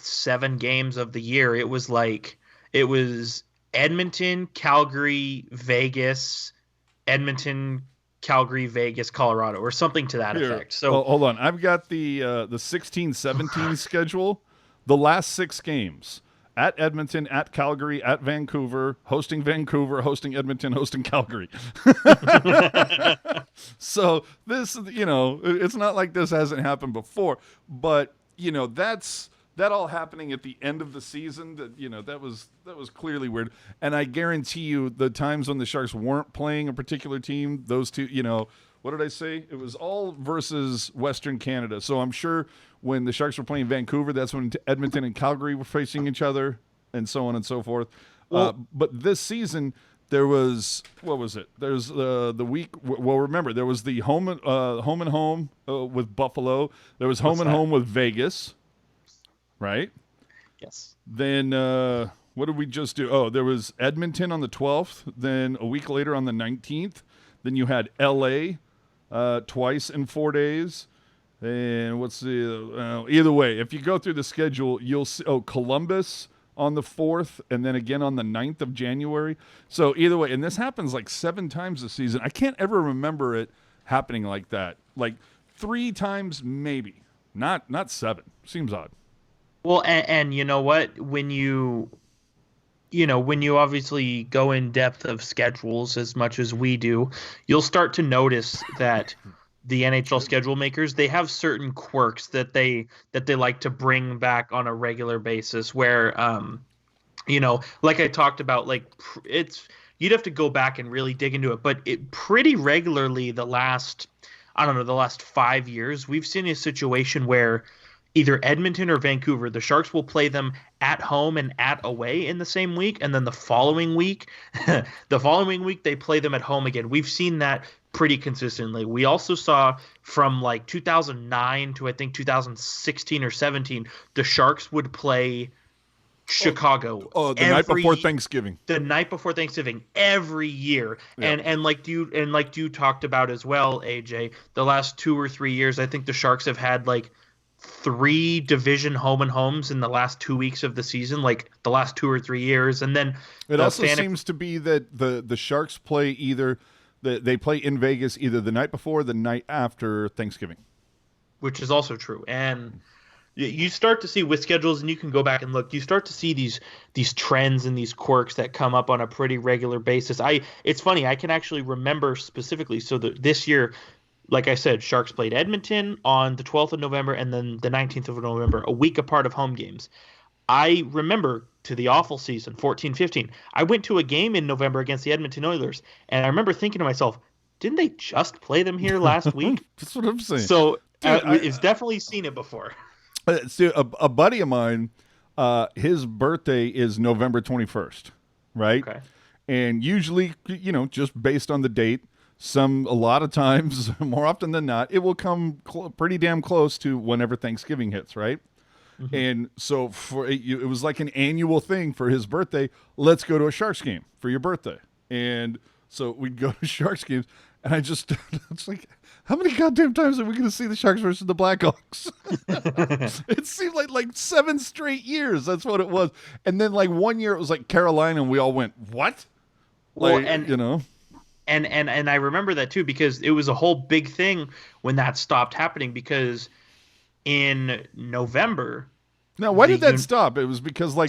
7 games of the year, it was Edmonton, Calgary, Vegas, Edmonton, Calgary, Vegas, Colorado, or something to that effect. So hold on, I've got the 16-17 schedule. The last 6 games: at Edmonton, at Calgary, at Vancouver, hosting Edmonton, hosting Calgary. So this, it's not like this hasn't happened before, but that all happening at the end of the season, that was clearly weird. And I guarantee you the times when the Sharks weren't playing a particular team, those two, what did I say? It was all versus Western Canada. So I'm sure when the Sharks were playing Vancouver, that's when Edmonton and Calgary were facing each other, and so on and so forth. But this season, there was, what was it? There's the week. Well, remember, there was the home and home with Buffalo. There was home and home with Vegas, right? Yes. Then what did we just do? Oh, there was Edmonton on the 12th. Then a week later on the 19th. Then you had LA twice in 4 days. And what's the either way, if you go through the schedule, you'll see Columbus on the 4th, and then again on the 9th of January. So either way, and this happens like 7 times this season. I can't ever remember it happening like that. Like 3 times maybe, not 7. Seems odd. Well, and you know what? When you obviously go in depth of schedules as much as we do, you'll start to notice that the NHL schedule makers, they have certain quirks that they like to bring back on a regular basis where, like I talked about, like you'd have to go back and really dig into it, but it pretty regularly the last 5 years, we've seen a situation where either Edmonton or Vancouver, the Sharks will play them at home and at away in the same week, and then the following week they play them at home again. We've seen that pretty consistently. We also saw from like 2009 to I think 2016 or 17, the Sharks would play Chicago. Night before Thanksgiving. The night before Thanksgiving every year. Yeah. And like you talked about as well, AJ, the last 2 or 3 years, I think the Sharks have had like 3 division home and homes in the last 2 weeks of the season, like the last 2 or 3 years. And then it also seems to be that the Sharks play either they play in Vegas either the night before or the night after Thanksgiving, which is also true. And you start to see with schedules, and you can go back and look, you start to see these trends and these quirks that come up on a pretty regular basis. It's funny, I can actually remember specifically. So this year, like I said, Sharks played Edmonton on the 12th of November and then the 19th of November, a week apart of home games. I remember to the awful season, 14-15. I went to a game in November against the Edmonton Oilers, and I remember thinking to myself, didn't they just play them here last week? That's what I'm saying. So Dude, it's definitely seen it before. A buddy of mine, his birthday is November 21st, right? Okay. And usually, just based on the date, a lot of times, more often than not, it will come pretty damn close to whenever Thanksgiving hits, right? Mm-hmm. And so it was like an annual thing for his birthday. Let's go to a Sharks game for your birthday. And so we'd go to Sharks games, and it's like, how many goddamn times are we going to see the Sharks versus the Blackhawks? It seemed like 7 straight years. That's what it was. And then like one year it was like Carolina, and we all went, what? Like, well, And I remember that too, because it was a whole big thing when that stopped happening, because in November. Now, why did that stop? It was because they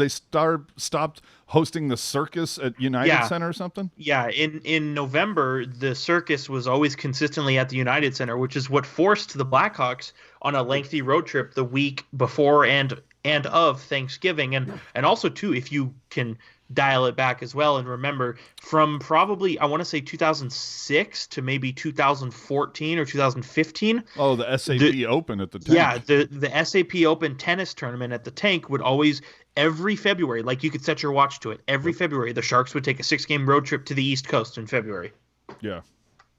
stopped hosting the circus at United Center or something? Yeah, in November, the circus was always consistently at the United Center, which is what forced the Blackhawks on a lengthy road trip the week before and of Thanksgiving. And also, too, if you can dial it back as well and remember, from probably, I want to say 2006 to maybe 2014 or 2015. Oh, the SAP Open at the Tank. Yeah, the SAP Open tennis tournament at the Tank would always, every February, like you could set your watch to it, every February, the Sharks would take a 6-game road trip to the East Coast in February. Yeah.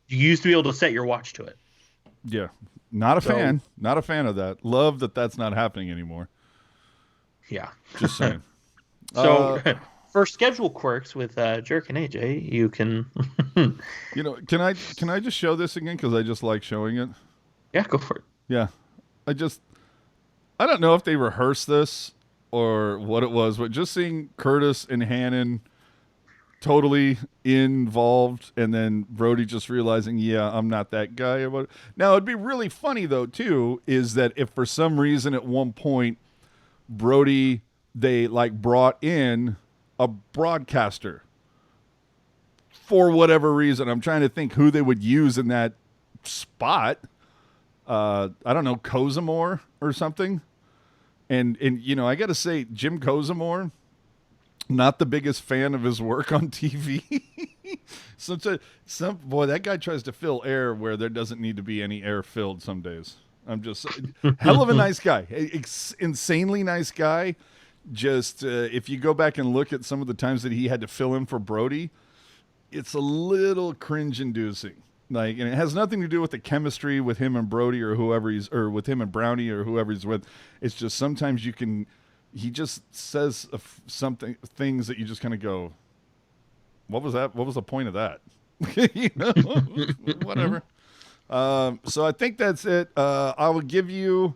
You used to be able to set your watch to it. Yeah. Not a fan of that. Love that that's not happening anymore. Yeah. Just saying. So... For schedule quirks with Jerk and AJ, you can. Can I just show this again, because I just like showing it? Yeah, go for it. Yeah, I don't know if they rehearsed this or what it was, but just seeing Curtis and Hannon totally involved, and then Brody just realizing, yeah, I'm not that guy. Now, it'd be really funny though too, is that if for some reason at one point Brody they brought in a broadcaster for whatever reason. I'm trying to think who they would use in that spot. I don't know, Kozimor or something. And I got to say, Jim Kozimor, not the biggest fan of his work on TV. Boy, that guy tries to fill air where there doesn't need to be any air filled some days. I'm just hell of a nice guy, insanely nice guy. Just if you go back and look at some of the times that he had to fill in for Brody, it's a little cringe-inducing. And it has nothing to do with the chemistry with him and Brody or with him and Brownie or whoever he's with. It's just sometimes he just says things that you just kind of go, what was that? What was the point of that? Whatever. So I think that's it. I will give you,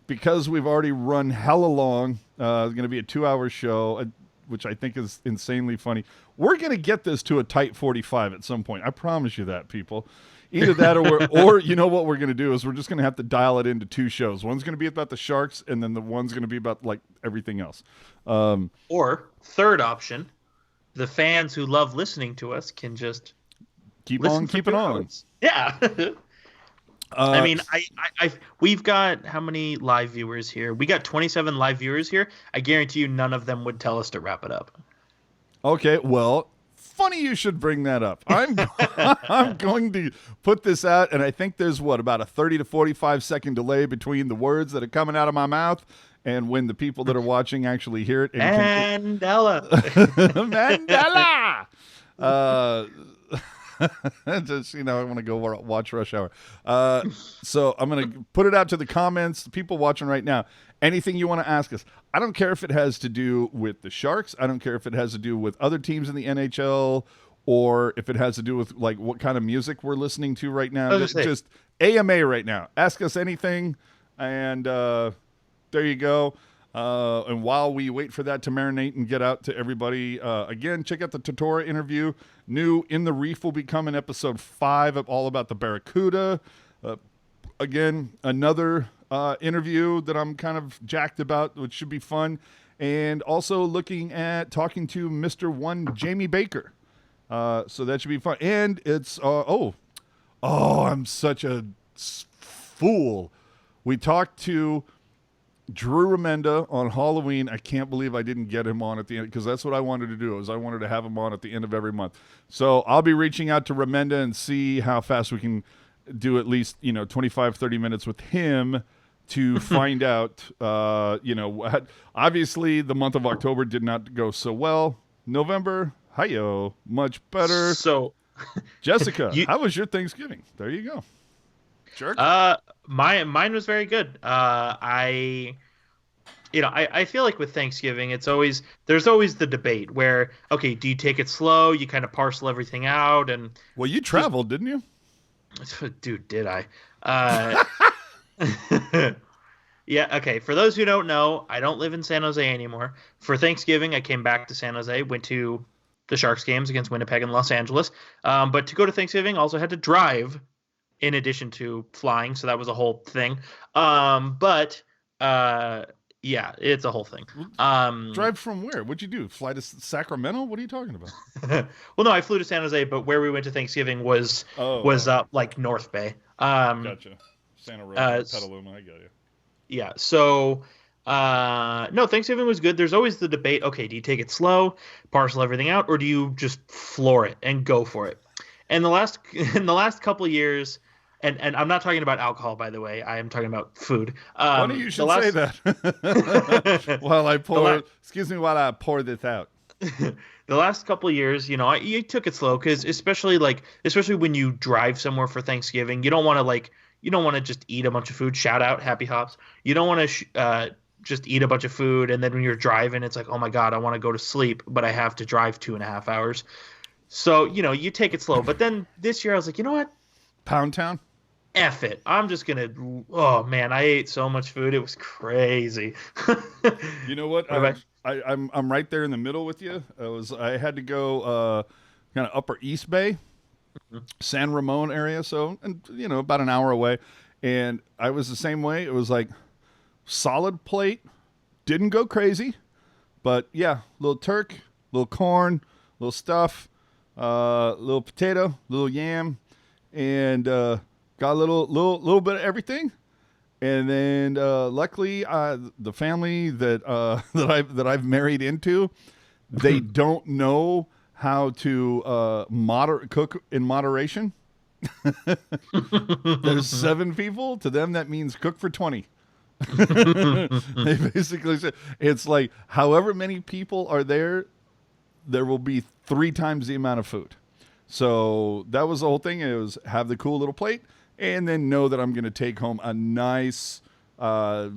because we've already run hella long, it's going to be a 2-hour show, which I think is insanely funny. We're going to get this to a tight 45 at some point. I promise you that, people. Either that or you know what we're going to do is we're just going to have to dial it into 2 shows. One's going to be about the Sharks, and then the one's going to be about everything else. Or third option, the fans who love listening to us can just keep on keeping on. Yeah. I mean, we've got how many live viewers here? We got 27 live viewers here. I guarantee you none of them would tell us to wrap it up. Okay, well, funny you should bring that up. I'm going to put this out, and I think there's about a 30 to 45 second delay between the words that are coming out of my mouth and when the people that are watching actually hear it. Mandela. Mandela. Just, I want to go watch Rush Hour. So I'm going to put it out to the comments, the people watching right now. Anything you want to ask us. I don't care if it has to do with the Sharks. I don't care if it has to do with other teams in the NHL, or if it has to do with what kind of music we're listening to right now. Just AMA right now. Ask us anything, and there you go. And while we wait for that to marinate and get out to everybody, again, check out the Totora interview. New In the Reef will be coming, episode 5, all about the Barracuda. Again, another interview that I'm kind of jacked about, which should be fun. And also talking to Mr. One, Jamie Baker. So that should be fun. And it's, I'm such a fool. We talked to Drew Remenda on Halloween. I can't believe I didn't get him on at the end because that's what I wanted to do. I wanted to have him on at the end of every month. So I'll be reaching out to Remenda and see how fast we can do at least 25, 30 minutes with him to find out. Obviously the month of October did not go so well. November, hi-yo, much better. So, Jessica, how was your Thanksgiving? There you go. Jerk. Mine was very good. I feel like with Thanksgiving, there's always the debate where, okay, do you take it slow? You kind of parcel everything out, and well, you traveled, didn't you? Dude, did I? Yeah. Okay. For those who don't know, I don't live in San Jose anymore. For Thanksgiving, I came back to San Jose, went to the Sharks games against Winnipeg and Los Angeles. But to go to Thanksgiving, also had to drive in addition to flying, so that was a whole thing. Yeah, it's a whole thing. Drive from where? What'd you do? Fly to Sacramento? What are you talking about? Well, no, I flew to San Jose, but where we went to Thanksgiving was like North Bay. Gotcha. Santa Rosa, Petaluma, I got you. Yeah, so no, Thanksgiving was good. There's always the debate, okay, do you take it slow, parcel everything out, or do you just floor it and go for it? And in the last couple of years, and I'm not talking about alcohol, by the way. I am talking about food. Funny you should say that. While I pour this out. The last couple of years, you took it slow because especially when you drive somewhere for Thanksgiving, you don't want to just eat a bunch of food. Shout out Happy Hops. You don't want to just eat a bunch of food, and then when you're driving, it's like, oh my God, I want to go to sleep, but I have to drive 2.5 hours. So you take it slow. But then this year, I was like, you know what? Pound Town. F it. I'm just gonna. Oh man, I ate so much food. It was crazy. You know what? I'm right there in the middle with you. I had to go kind of Upper East Bay, San Ramon area. So about an hour away, and I was the same way. It was like solid plate. Didn't go crazy, but yeah, little turk, little corn, little stuff, little potato, little yam, and got a little bit of everything. And then luckily the family that I've married into, they don't know how to cook in moderation. There's 7 people. To them that means cook for 20. They basically said it's like however many people are there will be 3 times the amount of food. So that was the whole thing. It was have the cool little plate and then know that I'm going to take home a nice bag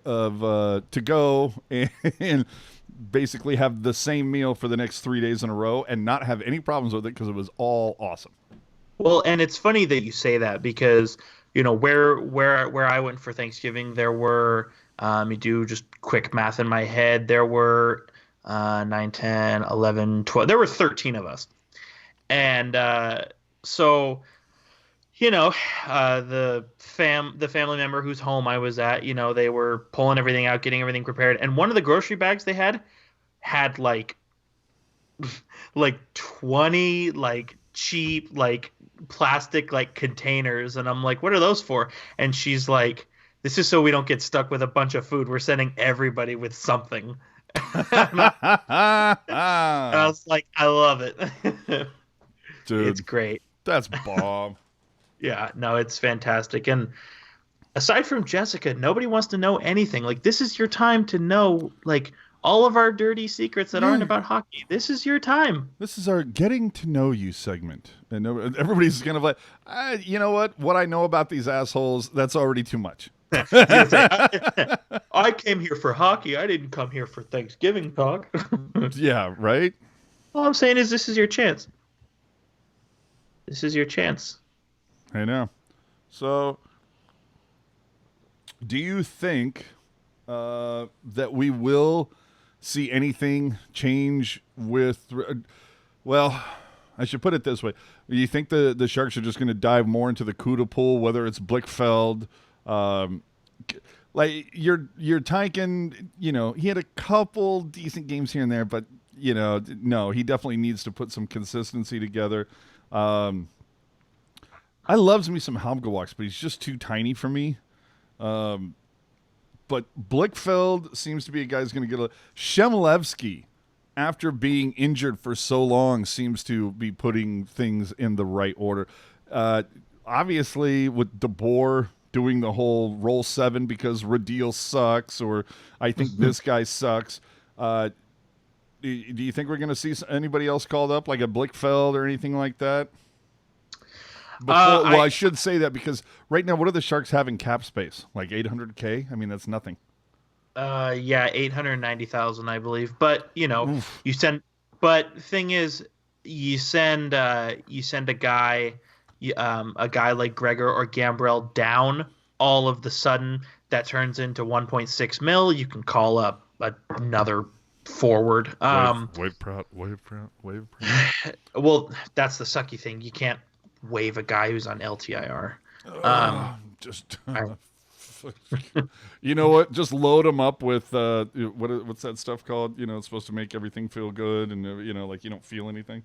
of to go and basically have the same meal for the next 3 days in a row and not have any problems with it because it was all awesome. Well, and it's funny that you say that because where I went for Thanksgiving, there were you do just quick math in my head, there were 9, 10, 11, 12. There were 13 of us. And so the family member whose home I was at, they were pulling everything out, getting everything prepared. And one of the grocery bags they had like 20 cheap plastic containers, and I'm like, what are those for? And she's like, this is so we don't get stuck with a bunch of food. We're sending everybody with something. I was like, I love it. Dude, it's great. That's bomb. Yeah, no, it's fantastic. And aside from Jessica, nobody wants to know anything. This is your time to know all of our dirty secrets that aren't about hockey. This is your time. This is our getting to know you segment. And everybody's kind of like, you know what I know about these assholes, that's already too much. I came here for hockey. I didn't come here for Thanksgiving talk. Yeah, right? All I'm saying is this is your chance. This is your chance. I know. So, do you think that we will see anything change with... Well, I should put it this way. Do you think the Sharks are just going to dive more into the Kuda pool, whether it's Blichfeld... you're Tyken, he had a couple decent games here and there, but no, he definitely needs to put some consistency together. I loves me some Hamgawaks, but he's just too tiny for me. But Blichfeld seems to be a guy who's going to get a... Shemlevsky, after being injured for so long, seems to be putting things in the right order. Obviously, with DeBoer doing the whole roll 7 because Radil sucks, or I think this guy sucks. Do you think we're going to see anybody else called up, like a Blichfeld or anything like that? I should say that because right now, what do the Sharks have in cap space? Like $800K? I mean, that's nothing. Yeah, 890,000, I believe. But Oof. you send. But thing is, you send a guy like Gregor or Gambrell down. All of the sudden, that turns into 1.6 mil. You can call up another forward. Wave Prout. Well, that's the sucky thing. You can't waive a guy who's on LTIR. You know what? Just load them up with what's that stuff called? It's supposed to make everything feel good, and like you don't feel anything.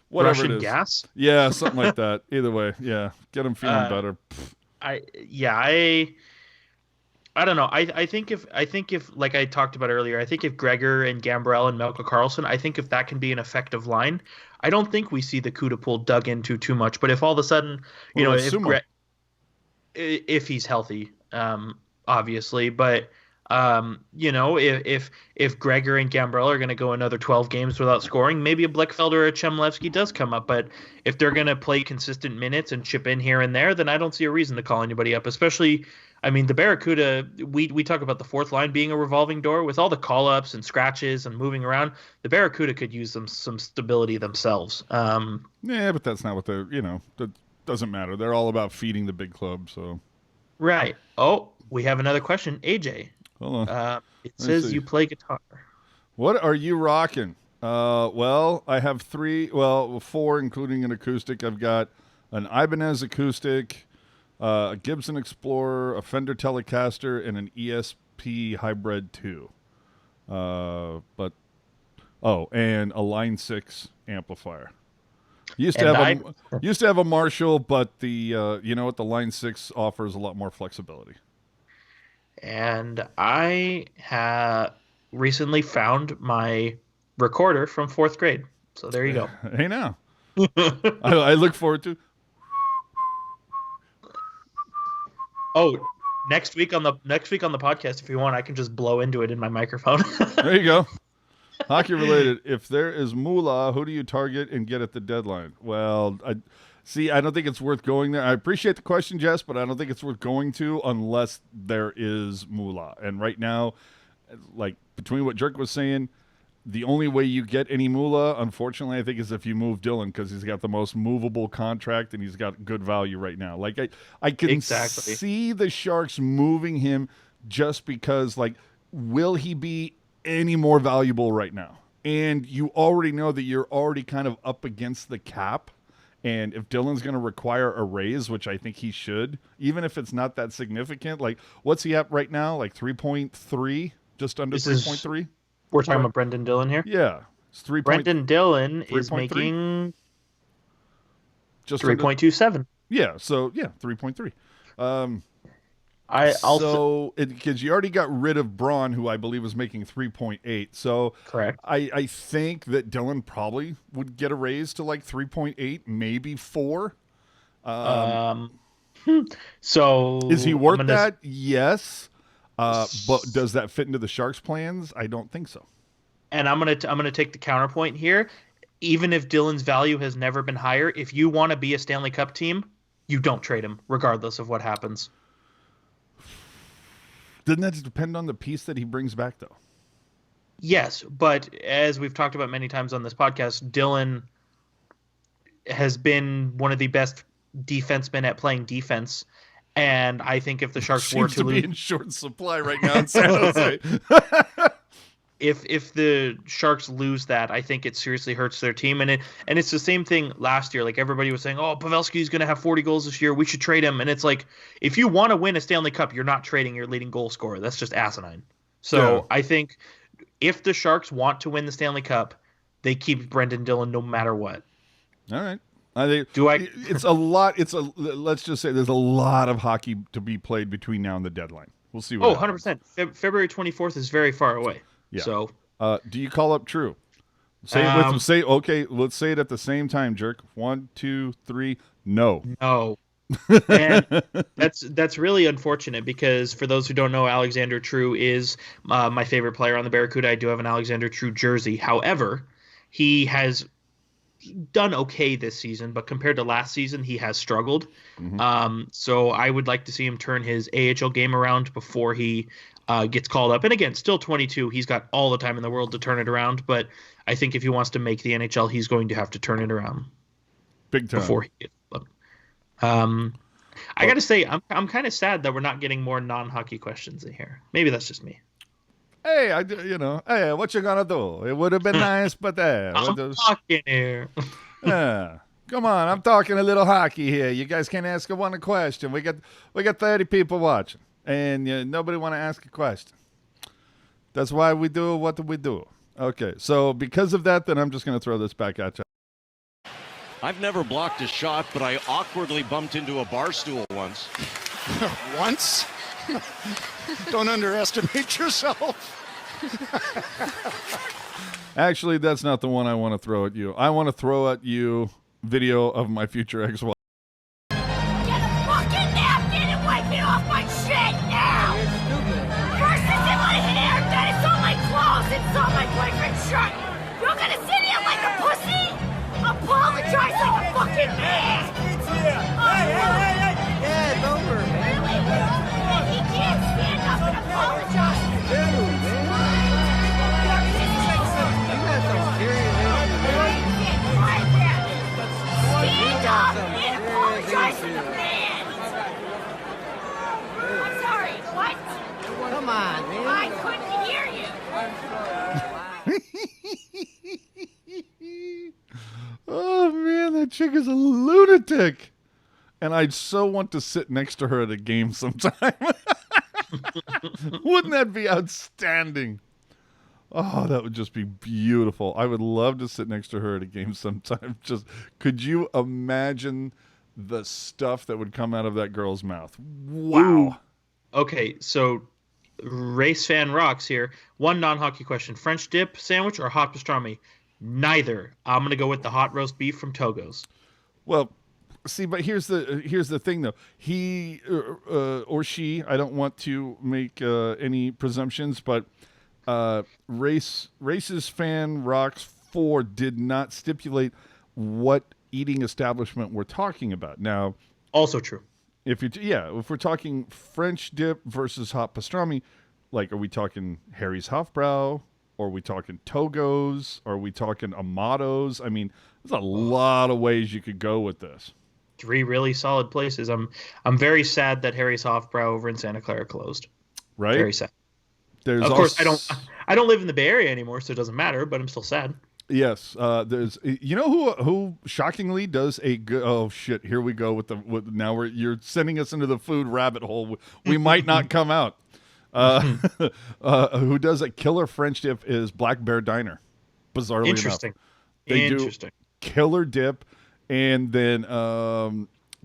Whatever Russian it is. gas? Yeah, something like that. Either way, yeah, get them feeling better. I don't know. I think if like I talked about earlier, I think if Gregor and Gambrell and Melko Karlsson, I think if that can be an effective line, I don't think we see the Kuda pool dug into too much. But if all of a sudden, if he's healthy, obviously, but if Gregor and Gambrell are going to go another 12 games without scoring, maybe a Blichfeld or a Chemlevsky does come up. But if they're going to play consistent minutes and chip in here and there, then I don't see a reason to call anybody up. Especially, I mean, the Barracuda, we talk about the fourth line being a revolving door with all the call-ups and scratches and moving around. The Barracuda could use some stability themselves. Yeah, but that's not what they're, that doesn't matter. They're all about feeding the big club, so. Right. Oh, we have another question. AJ. Hold on. It says you play guitar. What are you rocking? Well, I have 4, including an acoustic. I've got an Ibanez acoustic, a Gibson Explorer, a Fender Telecaster, and an ESP Hybrid 2. And a Line 6 amplifier. Used to have a Marshall, but the the Line 6 offers a lot more flexibility. And I have recently found my recorder from 4th grade. So there you go. Hey now. I look forward to. Oh, next week on the podcast, if you want, I can just blow into it in my microphone. There you go. Hockey related. If there is moolah, who do you target and get at the deadline? Well, I don't think it's worth going there. I appreciate the question, Jess, but I don't think it's worth going to unless there is moolah. And right now, like between what Jerk was saying, the only way you get any moolah, unfortunately, I think, is if you move Dylan because he's got the most movable contract and he's got good value right now. Like I can see the Sharks moving him just because, like, will he be any more valuable right now? And you already know that you're already kind of up against the cap. And if Dylan's going to require a raise, which I think he should, even if it's not that significant, like what's he at right now? Like 3.3, just under 3.3? We're talking about Brendan Dillon here? Yeah. It's 3. Brendan Dillon 3. is making just 3.27. Yeah, so yeah, 3.3. Because you already got rid of Braun, who I believe was making 3.8. So correct. I think that Dylan probably would get a raise to like 3.8, maybe 4. So is he worth that? Yes. But does that fit into the Sharks' plans? I don't think so. And I'm gonna take the counterpoint here. Even if Dylan's value has never been higher, if you want to be a Stanley Cup team, you don't trade him, regardless of what happens. Doesn't that depend on the piece that he brings back, though? Yes, but as we've talked about many times on this podcast, Dylan has been one of the best defensemen at playing defense. And I think if the Sharks were to be in short supply right now in San Jose. If the Sharks lose that, I think it seriously hurts their team. And it's the same thing last year. Like everybody was saying, oh, Pavelski's going to have 40 goals this year. We should trade him. And it's like, if you want to win a Stanley Cup, you're not trading your leading goal scorer. That's just asinine. So yeah. I think if the Sharks want to win the Stanley Cup, they keep Brendan Dillon no matter what. All right. I think it's a lot. Let's just say there's a lot of hockey to be played between now and the deadline. We'll see what happens. 100%. February 24th is very far away. Yeah. So, do you call up true? Say it with okay, let's say it at the same time, Jerk. 1, 2, 3, no. No. And that's really unfortunate because for those who don't know, Alexander True is my favorite player on the Barracuda. I do have an Alexander True jersey. However, he has done okay this season, but compared to last season, he has struggled. So I would like to see him turn his AHL game around before he gets called up. And again, still 22. He's got all the time in the world to turn it around. But I think if he wants to make the NHL, he's going to have to turn it around big time before he gets up. I got to say, I'm kind of sad that we're not getting more non-hockey questions in here. Maybe that's just me. Hey, hey, what you gonna do? It would have been nice, but I'm talking here. Come on, I'm talking a little hockey here. You guys can't ask one question. We got 30 people watching, and nobody want to ask a question. That's why we do what we do. Okay, so because of that, then I'm just gonna throw this back at you. I've never blocked a shot, but I awkwardly bumped into a bar stool once. Once? Don't underestimate yourself. Actually, that's not the one I want to throw at you. I want to throw at you video of my future ex-wife. Get a fucking napkin and wipe it off my shit now! First it's in my hair, then it's on my clothes, it's on my boyfriend's shirt! You're gonna sit here like a pussy? Apologize like a fucking man! Hey! Yeah, it's over, man. Really? He can't stand up and apologize! Dude, man. You got some serious issues, man. Stand up and apologize like a man! I'm sorry, what? Come on, man. I couldn't hear you! Oh, man, that chick is a lunatic. And I'd so want to sit next to her at a game sometime. Wouldn't that be outstanding? Oh, that would just be beautiful. I would love to sit next to her at a game sometime. Just, could you imagine the stuff that would come out of that girl's mouth? Wow. Ooh. Okay, so Race Fan Rocks here. One non-hockey question. French dip sandwich or hot pastrami? Neither. I'm going to go with the hot roast beef from Togo's. Well, see, but here's the thing, though. He or she, I don't want to make any presumptions, but Race's Fan Rocks 4 did not stipulate what eating establishment we're talking about. Now, also true. If we're talking French dip versus hot pastrami, like, are we talking Harry's Hofbrau? Or are we talking Togo's? Or are we talking Amato's? I mean, there's a lot of ways you could go with this. 3 really solid places. I'm very sad that Harry's Hofbrau over in Santa Clara closed. Right? Very sad. There's of course, I don't live in the Bay Area anymore, so it doesn't matter. But I'm still sad. Yes. There's, you know who shockingly does a good. Oh shit! Here we go with now you're sending us into the food rabbit hole. We might not come out. Who does a killer French dip is Black Bear Diner. Bizarrely Interesting. enough, they Interesting. do killer dip, and then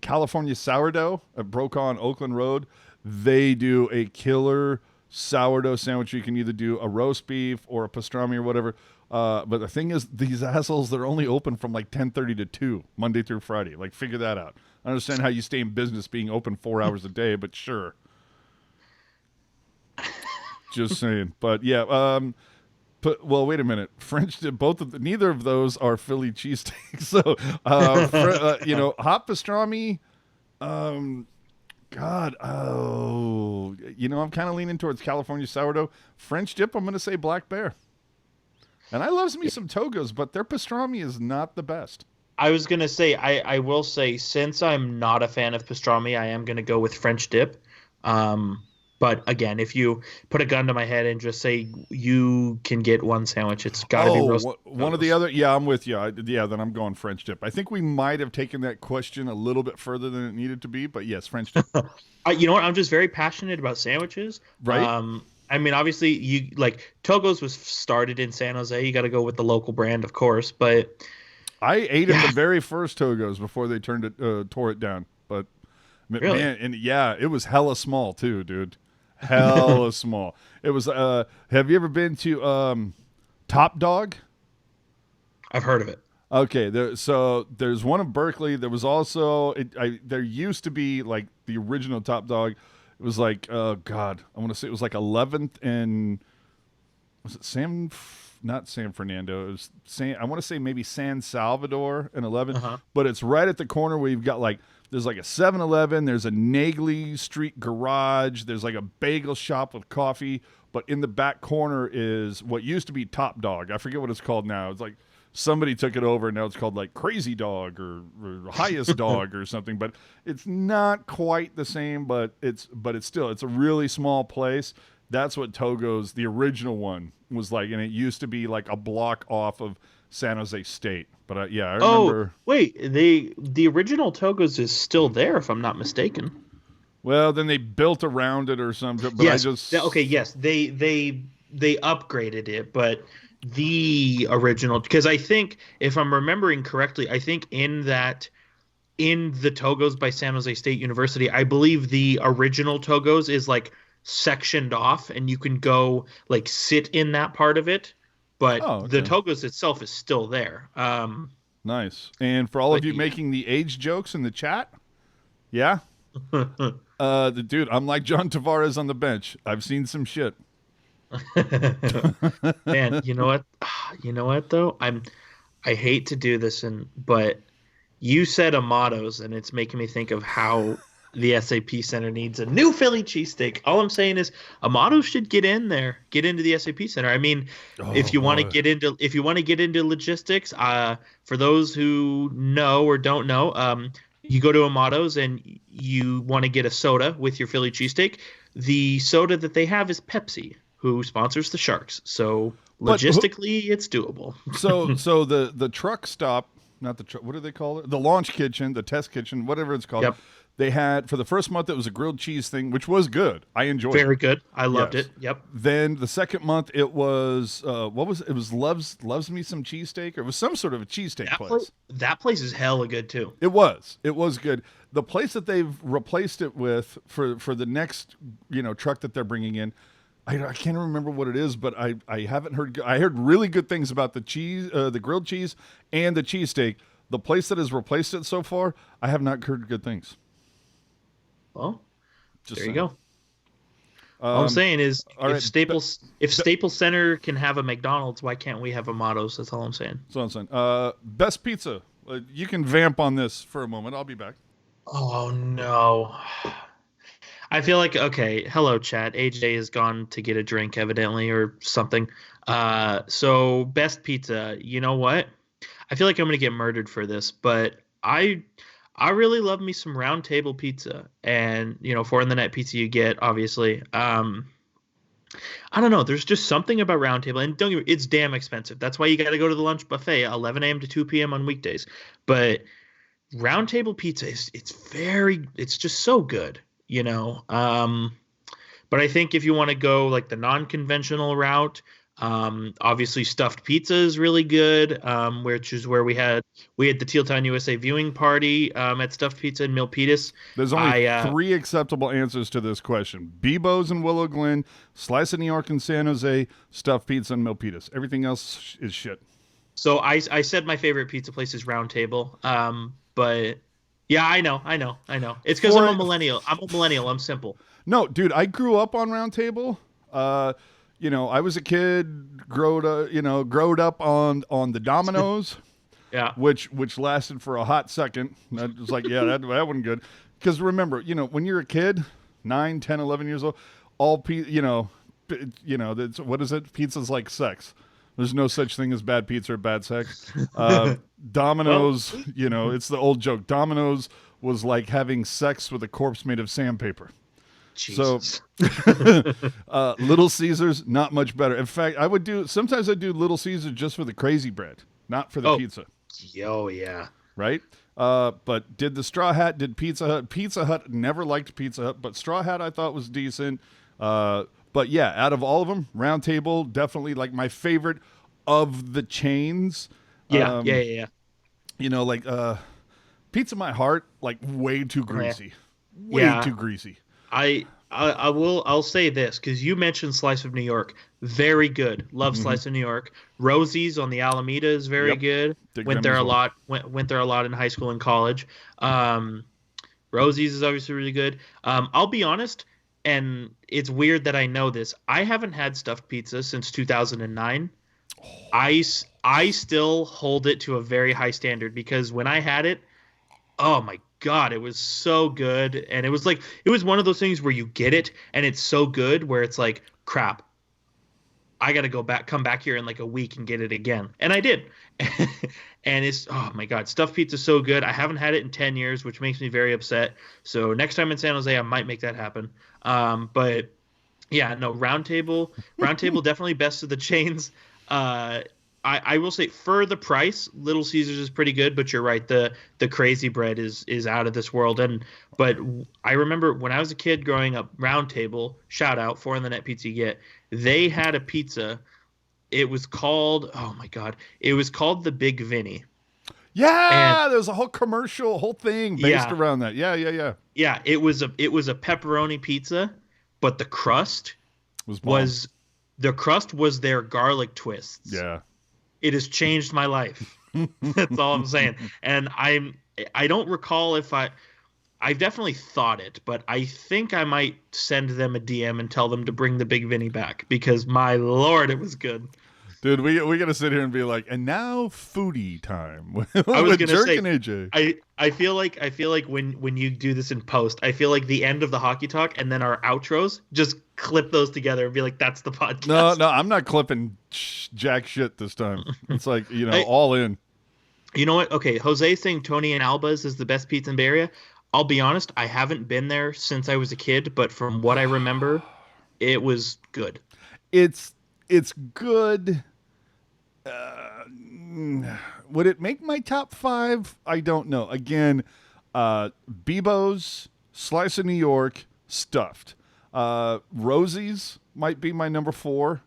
California sourdough at Brokaw Oakland Road. They do a killer sourdough sandwich. You can either do a roast beef or a pastrami or whatever. But the thing is, these assholes, they're only open from like 10:30 to 2 Monday through Friday. Like, figure that out. I understand how you stay in business being open 4 hours a day, but sure. Just saying. But yeah, well, wait a minute. French dip, neither of those are Philly cheesesteaks. So, hot pastrami, God, I'm kind of leaning towards California sourdough. French dip, I'm going to say Black Bear. And I love me some Togo's, but their pastrami is not the best. I was going to say, I will say, since I'm not a fan of pastrami, I am going to go with French dip. But again, if you put a gun to my head and just say you can get one sandwich, it's got to be roast. One or the other? Yeah, I'm with you. Then I'm going French dip. I think we might have taken that question a little bit further than it needed to be, but yes, French dip. You know what? I'm just very passionate about sandwiches. Right. I mean, obviously, Togo's was started in San Jose. You got to go with the local brand, of course. But I ate at the very first Togo's before they tore it down. But really? man, and yeah, it was hella small too, dude. hella small. It was. Have you ever been to Top Dog? I've heard of it. Okay, so there's one in Berkeley. There was also there used to be like the original Top Dog. It was like God, I want to say it was like 11th and was it not San Fernando. It was I want to say maybe San Salvador and 11th, but it's right at the corner where you've got like there's like a 7-Eleven, there's a Nagley Street garage, there's like a bagel shop with coffee, but in the back corner is what used to be Top Dog. I forget what it's called now. It's like somebody took it over, and now it's called like Crazy Dog or Highest Dog or something. But it's not quite the same. But it's still a really small place. That's what Togo's, the original one, was like, and it used to be like a block off of San Jose State. But I remember. Oh, wait, the original Togo's is still there, if I'm not mistaken. Well, then they built around it or something. But yes. Yes, they upgraded it, but the original, because I think, if I'm remembering correctly, I think in the Togo's by San Jose State University, I believe the original Togo's is like sectioned off, and you can go like sit in that part of it, but the Togo's itself is still there. Nice. And for all of you making the age jokes in the chat, yeah, dude, I'm like John Tavares on the bench. I've seen some shit. Man, you know what though? I hate to do this, but you said Amato's, and it's making me think of how the SAP Center needs a new Philly cheesesteak. All I'm saying is Amato should get into the SAP Center. I mean, if you want to get into logistics, for those who know or don't know, you go to Amato's and you want to get a soda with your Philly cheesesteak. The soda that they have is Pepsi, who sponsors the Sharks. So logistically, it's doable. So the truck stop, not the truck, what do they call it? The launch kitchen, the test kitchen, whatever it's called. Yep. They had, for the first month, it was a grilled cheese thing, which was good. I enjoyed it. Very good. I loved it. Yep. Then the second month, it was, what was it? It was Loves Me Some Cheesesteak, or it was some sort of a cheesesteak place. That place is hella good, too. It was good. The place that they've replaced it with for the next, truck that they're bringing in, I can't remember what it is, but I haven't heard. I heard really good things about the cheese, the grilled cheese, and the cheesesteak. The place that has replaced it so far, I have not heard good things. Well, there you go. All I'm saying is, if Staples Center can have a McDonald's, why can't we have a Motto's? That's all I'm saying. That's all I'm saying. Best pizza. You can vamp on this for a moment. I'll be back. Oh no. I feel like, okay, hello chat. AJ has gone to get a drink evidently or something. So best pizza. You know what? I feel like I'm going to get murdered for this, but I really love me some Round Table pizza, and four in the net pizza you get, obviously. I don't know. There's just something about Round Table, and don't get me, it's damn expensive. That's why you got to go to the lunch buffet 11 a.m. to 2 p.m. on weekdays. But Round Table pizza it's just so good, But I think if you want to go like the non-conventional route, obviously stuffed pizza is really good, which is where we had the Tealtown USA viewing party at Stuffed Pizza in Milpitas. There's only 3 acceptable answers to this question: Bebo's in Willow Glen, Slice of New York in San Jose, Stuffed Pizza in Milpitas. Everything else is shit. So I said my favorite pizza place is Round Table, but yeah, I know. It's because I'm a millennial. I'm simple. No, dude, I grew up on Round Table. I was a kid, growed up on the Domino's, yeah, which lasted for a hot second. I was like, yeah, that wasn't good. Because remember, when you're a kid, 9, 10, 11 years old, all what is it? Pizza's like sex. There's no such thing as bad pizza or bad sex. Domino's, it's the old joke. Domino's was like having sex with a corpse made of sandpaper. Jesus. So, Little Caesars, not much better. In fact, sometimes I do Little Caesars just for the crazy bread, not for the pizza. Oh, yeah. Right? But did the Straw Hat, did Pizza Hut. Pizza Hut, never liked Pizza Hut, but Straw Hat I thought was decent. But yeah, out of all of them, Round Table, definitely like my favorite of the chains. Yeah. Pizza My Heart, like way too greasy. Too greasy. I'll say this because you mentioned Slice of New York, very good. Love Slice of New York. Rosie's on the Alameda is very Yep. good. Dig Went them there as a well. lot. Went there a lot in high school and college. Rosie's is obviously really good. I'll be honest, and it's weird that I know this. I haven't had stuffed pizza since 2009. I still hold it to a very high standard because when I had it, oh my God, it was so good. And it was one of those things where you get it and it's so good where it's like, crap, I got to come back here in like a week and get it again. And I did. And it's, oh my God, stuffed pizza so good. I haven't had it in 10 years, which makes me very upset. So next time in San Jose, I might make that happen. But yeah, no, Round Table definitely best of the chains. I will say for the price, Little Caesars is pretty good, but you're right. The crazy bread is out of this world. But I remember when I was a kid growing up, Round Table, shout out, 4 in the net pizza you get. They had a pizza. It was called, oh my God, it was called the Big Vinny. Yeah, there was a whole commercial, whole thing based Yeah. around that. Yeah. Yeah, it was a pepperoni pizza, but the crust Bomb. the crust was their garlic twists. Yeah. It has changed my life. That's all I'm saying. And I don't recall if I've definitely thought it, but I think I might send them a DM and tell them to bring the Big Vinny back because my Lord, it was good. Dude, we got to sit here and be like, and now foodie time with I was gonna Jerk say, and AJ. I feel like when you do this in post, I feel like the end of the hockey talk and then our outros, just clip those together and be like, that's the podcast. No, I'm not clipping jack shit this time. It's like, all in. You know what? Okay, Jose's saying Tony and Alba's is the best pizza in Bay Area. I'll be honest, I haven't been there since I was a kid, but from what I remember, it was good. It's good. Would it make my top 5? I don't know. Again, Bebo's, Slice of New York, stuffed. Rosie's might be my number 4.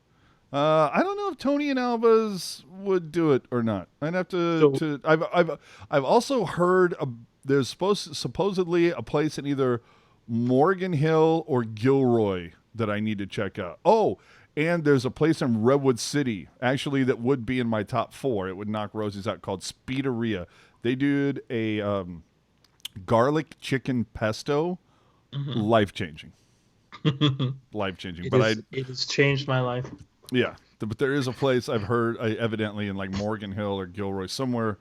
I don't know if Tony and Alba's would do it or not. I'd have to. I've also heard there's supposedly a place in either Morgan Hill or Gilroy that I need to check out. Oh, and there's a place in Redwood City actually that would be in my top 4. It would knock Rosie's out, called Speederia. They did a garlic chicken pesto, life changing. Life changing. It has changed my life. Yeah, but there is a place I've heard, evidently in like Morgan Hill or Gilroy, somewhere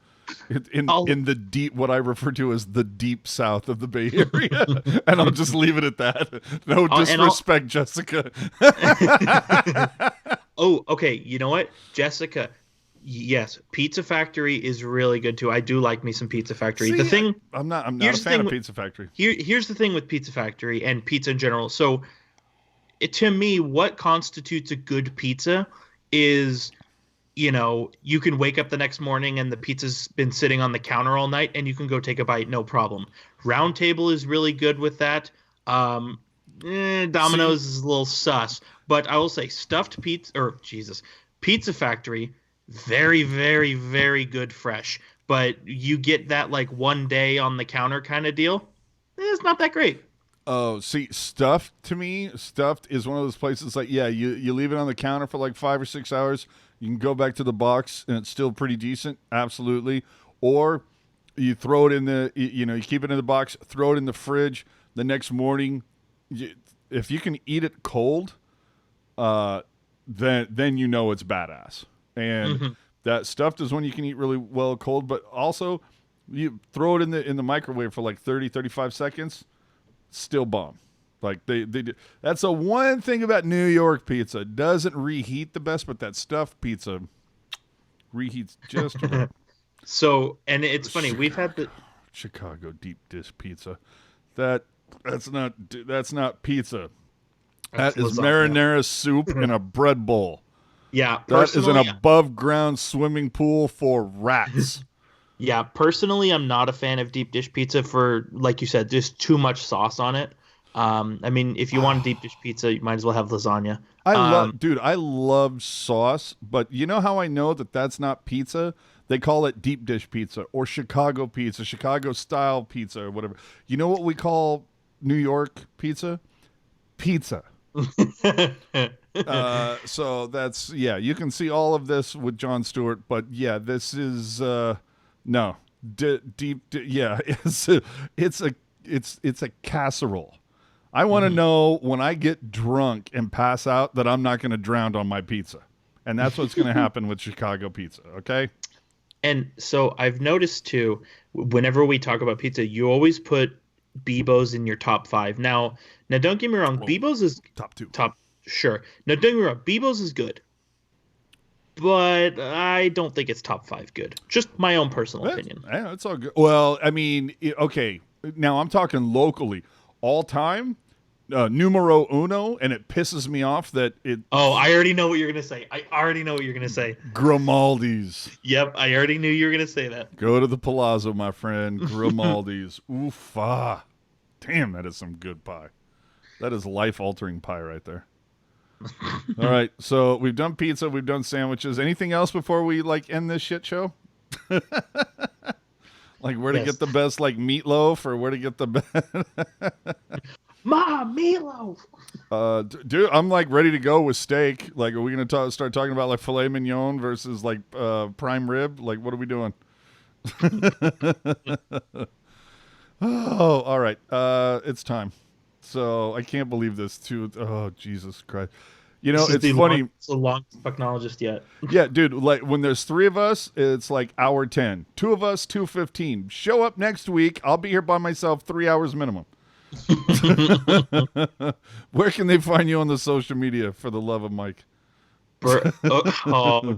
in the deep, what I refer to as the deep south of the Bay Area, and I'll just leave it at that. No disrespect, Jessica. Oh, okay. You know what, Jessica? Yes, Pizza Factory is really good too. I do like me some Pizza Factory. See, I'm not a fan of Pizza Factory. Here's the thing with Pizza Factory and pizza in general. So, to me, what constitutes a good pizza is, you can wake up the next morning and the pizza's been sitting on the counter all night and you can go take a bite, no problem. Round Table is really good with that. Domino's is a little sus, but I will say Pizza Factory, very, very, very good fresh. But you get that like one day on the counter kind of deal. It's not that great. Oh, see, Stuffed is one of those places like, yeah, you leave it on the counter for like 5 or 6 hours. You can go back to the box and it's still pretty decent. Absolutely. Or you throw it in you keep it in the box, throw it in the fridge. The next morning, if you can eat it cold, then it's badass. And that Stuffed is one you can eat really well cold, but also you throw it in the microwave for like 30, 35 seconds. Still bomb. Like they do. That's the one thing about New York pizza. It doesn't reheat the best, but that stuffed pizza reheats just right. So, and it's funny, we've had the Chicago deep dish pizza. That's not pizza. That is marinara soup in a bread bowl. Yeah, that is an above ground swimming pool for rats. Yeah, personally, I'm not a fan of deep dish pizza for, like you said, just too much sauce on it. I mean, if you want a deep dish pizza, you might as well have lasagna. I love sauce, but you know how I know that that's not pizza? They call it deep dish pizza or Chicago pizza, Chicago style pizza or whatever. You know what we call New York pizza? pizza. So that's, yeah, you can see all of this with Jon Stewart, but yeah, this is no deep. Yeah, it's a casserole. I want to know when I get drunk and pass out that I'm not going to drown on my pizza, and that's what's going to happen with Chicago pizza. Okay. And so I've noticed too, whenever we talk about pizza, you always put Bebo's in your top 5. Now don't get me wrong, Bebo's is top 2. Sure. Now don't get me wrong, Bebo's is good, but I don't think it's top 5 good. Just my own personal opinion. Yeah, it's all good. Well, I mean, okay. Now I'm talking locally, all time. Numero uno, and it pisses me off that it. Oh, I already know what you're gonna say. Grimaldi's. Yep, I already knew you were gonna say that. Go to the Palazzo, my friend. Grimaldi's. Oofa. Damn, that is some good pie. That is life-altering pie right there. All right, so we've done pizza, we've done sandwiches. Anything else before we end this shit show? Where to get the best meatloaf, or where to get the best. Ma, meatloaf. Dude, I'm ready to go with steak. Are we gonna start talking about filet mignon versus prime rib? What are we doing? Oh, all right. It's time. So I can't believe this too. Oh, Jesus Christ! It's funny. It's the longest Pucknologist yet. Yeah, dude. When there's 3 of us, it's hour 10. 2 of us, 2:15. Show up next week. I'll be here by myself. 3 hours minimum. Where can they find you on the social media, for the love of Mike?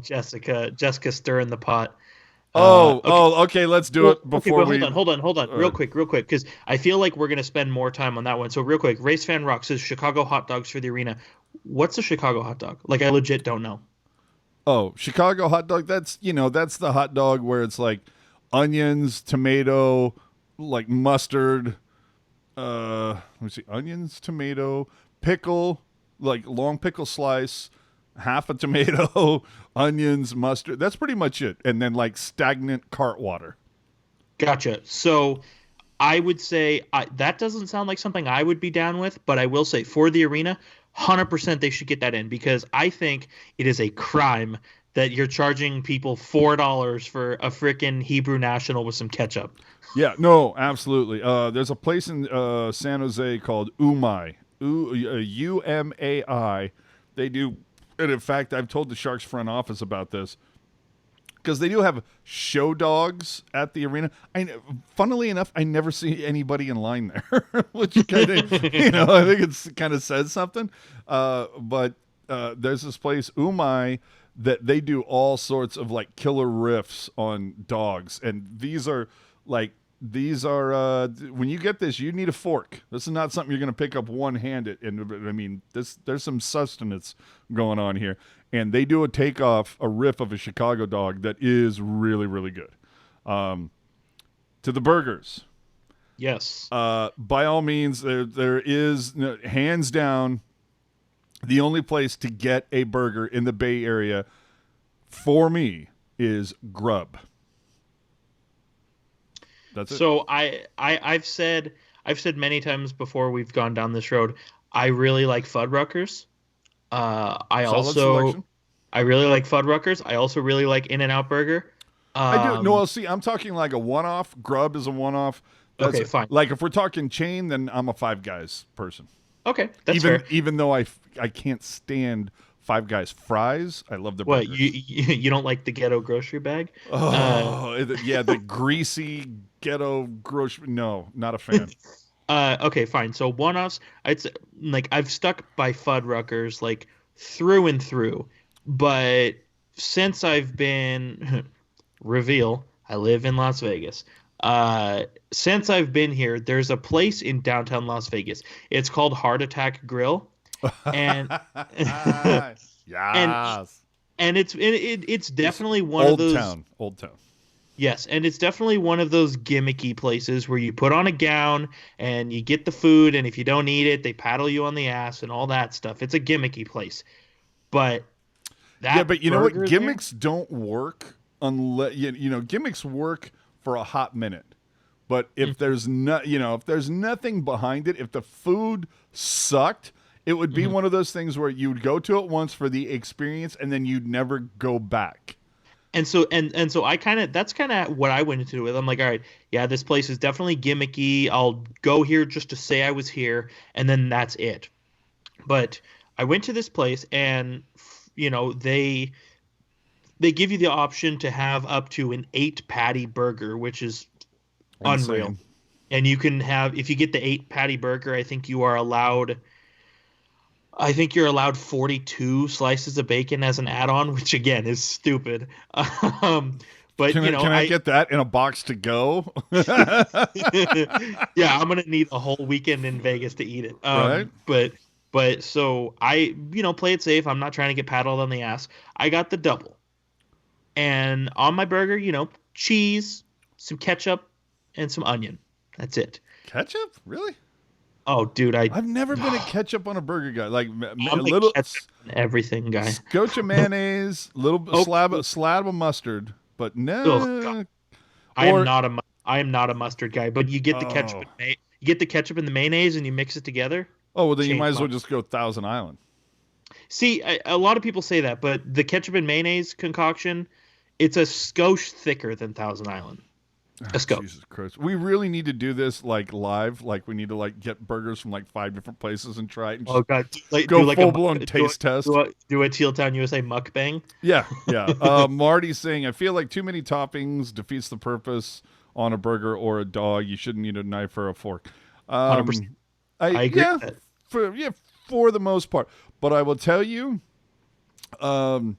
Jessica stirring the pot. Okay, let's do it before hold on, real quick, because I feel like we're gonna spend more time on that one. So real quick, Race Fan Rock says Chicago hot dogs for the arena. What's a Chicago hot dog? I legit don't know. Oh, Chicago hot dog. That's the hot dog where it's onions, tomato, mustard. Let me see. Onions, tomato, pickle, long pickle slice, half a tomato, onions, mustard. That's pretty much it. And then stagnant cart water. Gotcha. So I would say that doesn't sound like something I would be down with, but I will say for the arena, 100% they should get that in, because I think it is a crime that you're charging people $4 for a frickin' Hebrew National with some ketchup. Yeah, no, absolutely. There's a place in San Jose called Umai, UMAI. They do, and in fact, I've told the Sharks front office about this, because they do have show dogs at the arena. Funnily enough, I never see anybody in line there, which kind of, I think it's kind of says something. But there's this place, Umai, that they do all sorts of killer riffs on dogs, and these are when you get this, you need a fork. This is not something you're going to pick up one-handed. And I mean, there's some sustenance going on here. And they do a riff of a Chicago dog that is really, really good. To the burgers. Yes. By all means, there is, hands down, the only place to get a burger in the Bay Area for me is Grub. That's it. So I've said many times before we've gone down this road, I really like Fuddruckers. I really like Fuddruckers. I also really like In-N-Out Burger. I do. No, well, see, I'm talking a one-off. Grub is a one-off. Okay, fine. If we're talking chain, then I'm a Five Guys person. Okay, that's fair. Even though I can't stand Five Guys fries, I love the burgers. What, you don't like the ghetto grocery bag? Oh, yeah, the greasy ghetto grocery. No, not a fan. Okay, fine. So one-offs, I've stuck by Fuddruckers through and through, but since I've been reveal, I live in Las Vegas. Since I've been here, there's a place in downtown Las Vegas. It's called Heart Attack Grill, and yes, and it's definitely one of those old town. Yes, and it's definitely one of those gimmicky places where you put on a gown and you get the food, and if you don't eat it, they paddle you on the ass and all that stuff. It's a gimmicky place, but but you know what? Gimmicks don't work unless gimmicks work for a hot minute. But if there's if there's nothing behind it, if the food sucked It would be one of those things where you would go to it once for the experience, and then you'd never go back. And so I that's kind of what I went into it with. I'm like, all right, yeah, this place is definitely gimmicky. I'll go here just to say I was here, and then that's it. But I went to this place, and they give you the option to have up to an 8-patty burger, which is unreal. Insane. And you can have, if you get the 8-patty burger, I think you're allowed 42 slices of bacon as an add-on, which again is stupid. But can I get that in a box to go? Yeah, I'm gonna need a whole weekend in Vegas to eat it. Right. But so I play it safe. I'm not trying to get paddled on the ass. I got the double, and on my burger, cheese, some ketchup, and some onion. That's it. Ketchup? Really? Oh, dude, I've never been a ketchup on a burger guy. Like a I'm little everything guy. scotch of mayonnaise, little slab of mustard, but no. Oh, I am not a mustard guy. But you get the ketchup. You get the ketchup and the mayonnaise, and you mix it together. Oh, well, then you might as well just go Thousand Island. See, a lot of people say that, but the ketchup and mayonnaise concoction, it's a skosh thicker than Thousand Island. Jesus Christ. We really need to do this live. We need to get burgers from 5 different places and try it. And oh God! Go full blown taste test. Do a Teal Town USA mukbang. Yeah. Marty's saying, I feel like too many toppings defeats the purpose on a burger or a dog. You shouldn't need a knife or a fork. 100%. I agree. Yeah, with that. for the most part. But I will tell you, not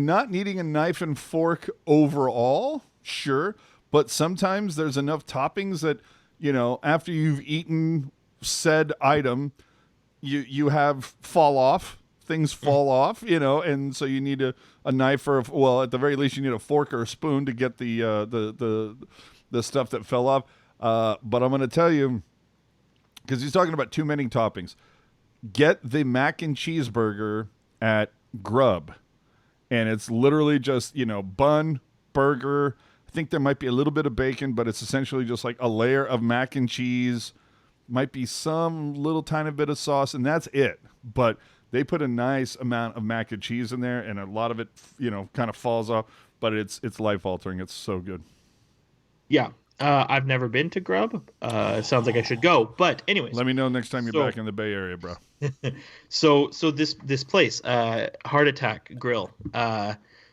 needing a knife and fork overall, sure. But sometimes there's enough toppings that, after you've eaten said item, you have fall off. Things fall off, and so you need a knife or at the very least you need a fork or a spoon to get the stuff that fell off. But I'm going to tell you, because he's talking about too many toppings, get the mac and cheese burger at Grub, and it's literally just bun, burger. I think there might be a little bit of bacon, but it's essentially just a layer of mac and cheese. Might be some little tiny bit of sauce, and that's it. But they put a nice amount of mac and cheese in there, and a lot of it, kind of falls off. But it's life-altering. It's so good. Yeah. I've never been to Grub. It sounds like I should go. But anyways. Let me know next time you're back in the Bay Area, bro. So this place, Heart Attack Grill.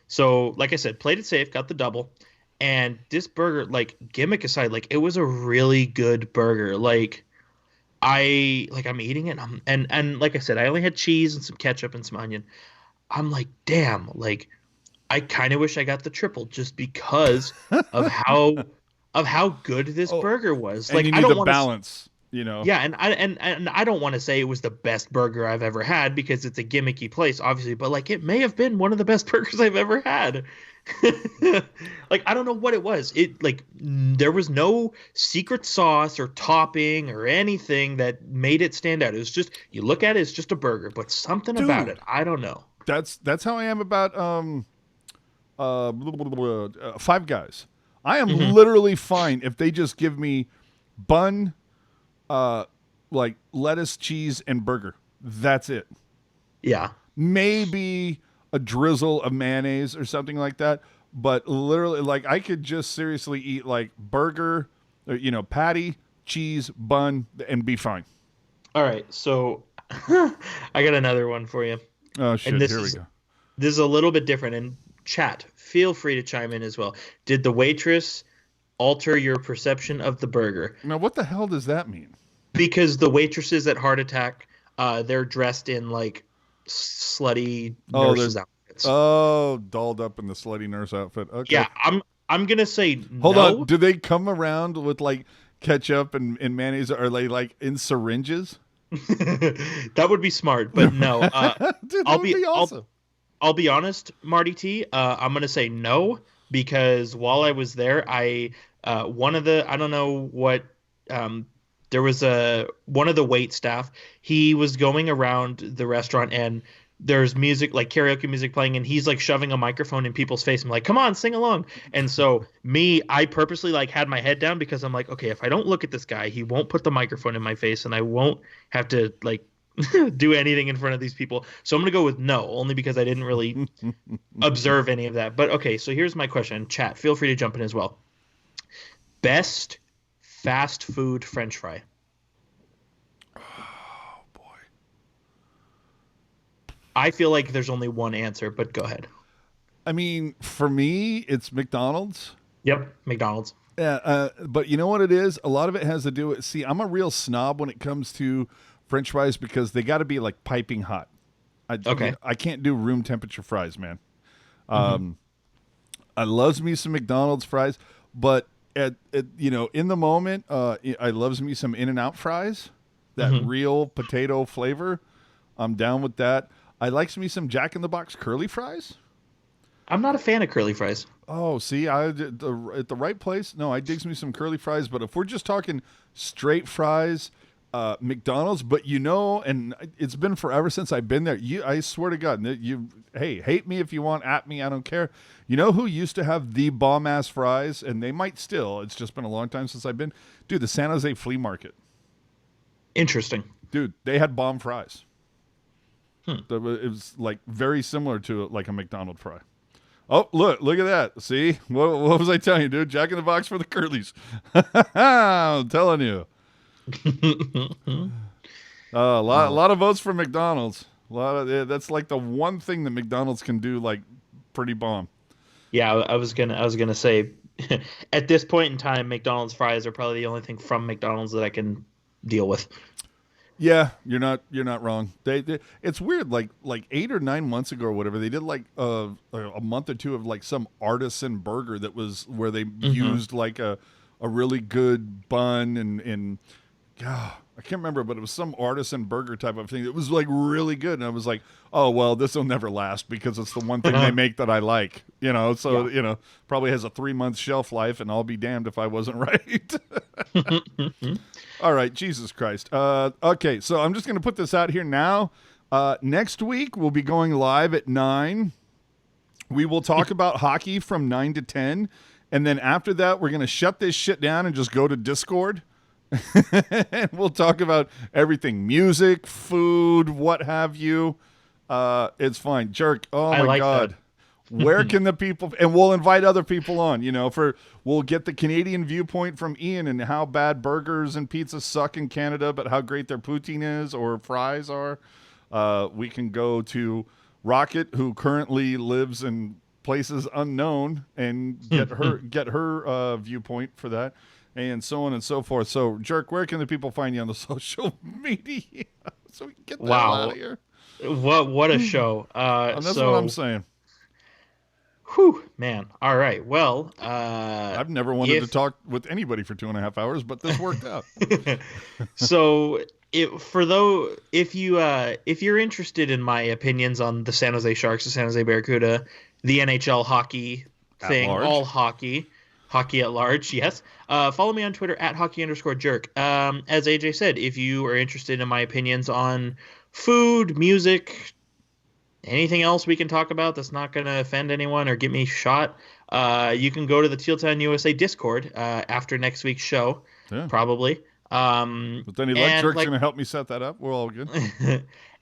So like I said, played it safe, got the double. And this burger, gimmick aside, it was a really good burger. I'm eating it, and like I said, I only had cheese and some ketchup and some onion. I'm like, damn, I kind of wish I got the triple just because of how good this burger was. And you need the balance, Yeah, and I don't want to say it was the best burger I've ever had because it's a gimmicky place, obviously, but it may have been one of the best burgers I've ever had. I don't know what it was. There was no secret sauce or topping or anything that made it stand out. It was just, you look at it, it's just a burger, but something about it, I don't know. That's how I am about Five Guys. I am literally fine if they just give me bun, lettuce, cheese, and burger. That's it. Yeah. Maybe a drizzle of mayonnaise or something like that. But literally, I could just seriously eat burger, patty, cheese, bun, and be fine. All right. So I got another one for you. Oh, shit. Here we go. This is a little bit different. And chat, feel free to chime in as well. Did the waitress alter your perception of the burger? Now, what the hell does that mean? Because the waitresses at Heart Attack, they're dressed in slutty nurses outfits. Oh, dolled up in the slutty nurse outfit. Okay. Yeah, I'm gonna say Hold no. on. Do they come around with ketchup and mayonnaise? Are they in syringes? That would be smart, but no. Dude, that would be awesome. I'll be honest, Marty T. I'm gonna say no because while I was there, I don't know what there was one of the wait staff. He was going around the restaurant and there's music, karaoke music playing, and he's shoving a microphone in people's face. I'm like, come on, sing along. And so I purposely had my head down because I'm like, okay, if I don't look at this guy, he won't put the microphone in my face and I won't have to do anything in front of these people. So I'm going to go with no, only because I didn't really observe any of that. But okay, so here's my question. Chat, feel free to jump in as well. Best fast food French fry. Oh boy. I feel like there's only one answer, but go ahead. I mean, for me, it's McDonald's. Yep, McDonald's. Yeah, but you know what it is? A lot of it has to do with, see, I'm a real snob when it comes to French fries because they got to be like piping hot. I can't do room temperature fries, man. I loves me some McDonald's fries, but in the moment, I loves me some In-N-Out fries. That real potato flavor, I'm down with that. I likes me some Jack in the Box curly fries. I'm not a fan of curly fries. Oh, see, at the right place. No, I digs me some curly fries. But if we're just talking straight fries, McDonald's. But and it's been forever since I've been there. I swear to God, hate me if you want, at me, I don't care. You know who used to have the bomb ass fries, and they might still. It's just been a long time since I've been. Dude, the San Jose Flea Market. Interesting. Dude, they had bomb fries. It was like very similar to like a McDonald's fry. Oh, look at that. See? What was I telling you, dude? Jack in the Box for the curlies. I'm telling you. A lot of votes for McDonald's. That's like the one thing that McDonald's can do like pretty bomb. Yeah, I was gonna say at this point in time, McDonald's fries are probably the only thing from McDonald's that I can deal with. Yeah, you're not wrong. They it's weird. Like 8 or 9 months ago or whatever, they did like a month or two of like some artisan burger that was where they used like a really good bun and I can't remember, but it was some artisan burger type of thing. It was like really good, and I was like, oh well, this will never last because it's the one thing they make that I like. So yeah. Probably has a 3-month shelf life, and I'll be damned if I wasn't right. All right, Jesus Christ. Okay, so I'm just going to put this out here now. Next week, we'll be going live at 9. We will talk about hockey from 9 to 10. And then after that, we're going to shut this shit down and just go to Discord. And we'll talk about everything, music, food, what have you. It's fine. Jerk. Oh, my God. That. Where can the people, and we'll invite other people on, we'll get the Canadian viewpoint from Ian and how bad burgers and pizzas suck in Canada, but how great their poutine is or fries are. We can go to Rocket, who currently lives in places unknown, and get her viewpoint for that, and so on and so forth. So, Jerk, where can the people find you on the social media so we can get that out of here? What a show. That's what I'm saying. Whew, man. All right. Well, I've never wanted to talk with anybody for 2.5 hours, but this worked out. So if you're interested in my opinions on the San Jose Sharks, the San Jose Barracuda, the NHL hockey thing, all hockey at large, yes. Follow me on Twitter at @hockey_jerk. As AJ said, if you are interested in my opinions on food, music, anything else we can talk about that's not going to offend anyone or get me shot, you can go to the Teal Town USA Discord after next week's show, probably. But then Jerk's going to help me set that up. We're all good.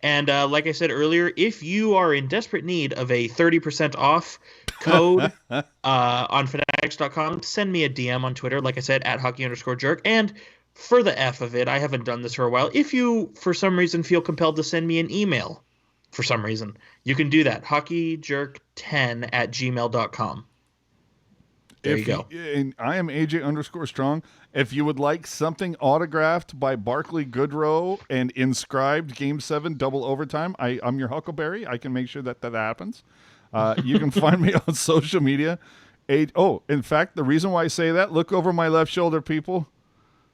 And like I said earlier, if you are in desperate need of a 30% off code on Fanatics.com, send me a DM on Twitter, like I said, at @hockey_jerk. And for the F of it, I haven't done this for a while. If you, for some reason, feel compelled to send me an email, for some reason, you can do that. hockeyjerk10@gmail.com. There you go. And I am AJ_strong. If you would like something autographed by Barclay Goodrow and inscribed Game 7 double overtime, I'm your Huckleberry. I can make sure that happens. You can find me on social media. In fact, the reason why I say that, look over my left shoulder, people.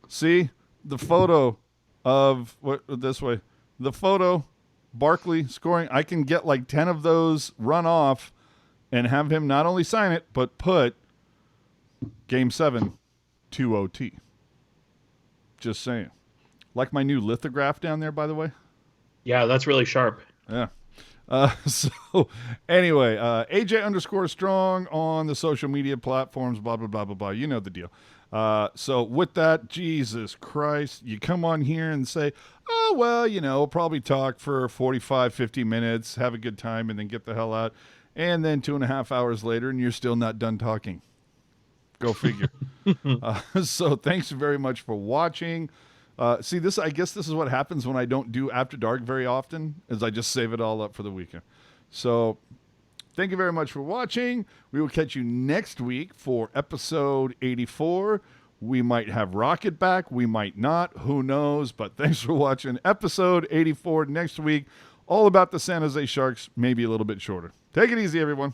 See the photo of the photo Barclay scoring. I can get like 10 of those run off and have him not only sign it, but put Game 7 to OT. Just saying. Like my new lithograph down there, by the way. Yeah, that's really sharp. Yeah. So anyway, AJ_strong on the social media platforms, blah, blah, blah, blah, blah. You know the deal. So with that, Jesus Christ, you come on here and say, oh, oh, well, we'll probably talk for 45, 50 minutes, have a good time, and then get the hell out. And then 2.5 hours later, and you're still not done talking. Go figure. So thanks very much for watching. I guess this is what happens when I don't do After Dark very often, is I just save it all up for the weekend. So thank you very much for watching. We will catch you next week for episode 84. We might have Rocket back. We might not. Who knows? But thanks for watching episode 84 next week. All about the San Jose Sharks, maybe a little bit shorter. Take it easy, everyone.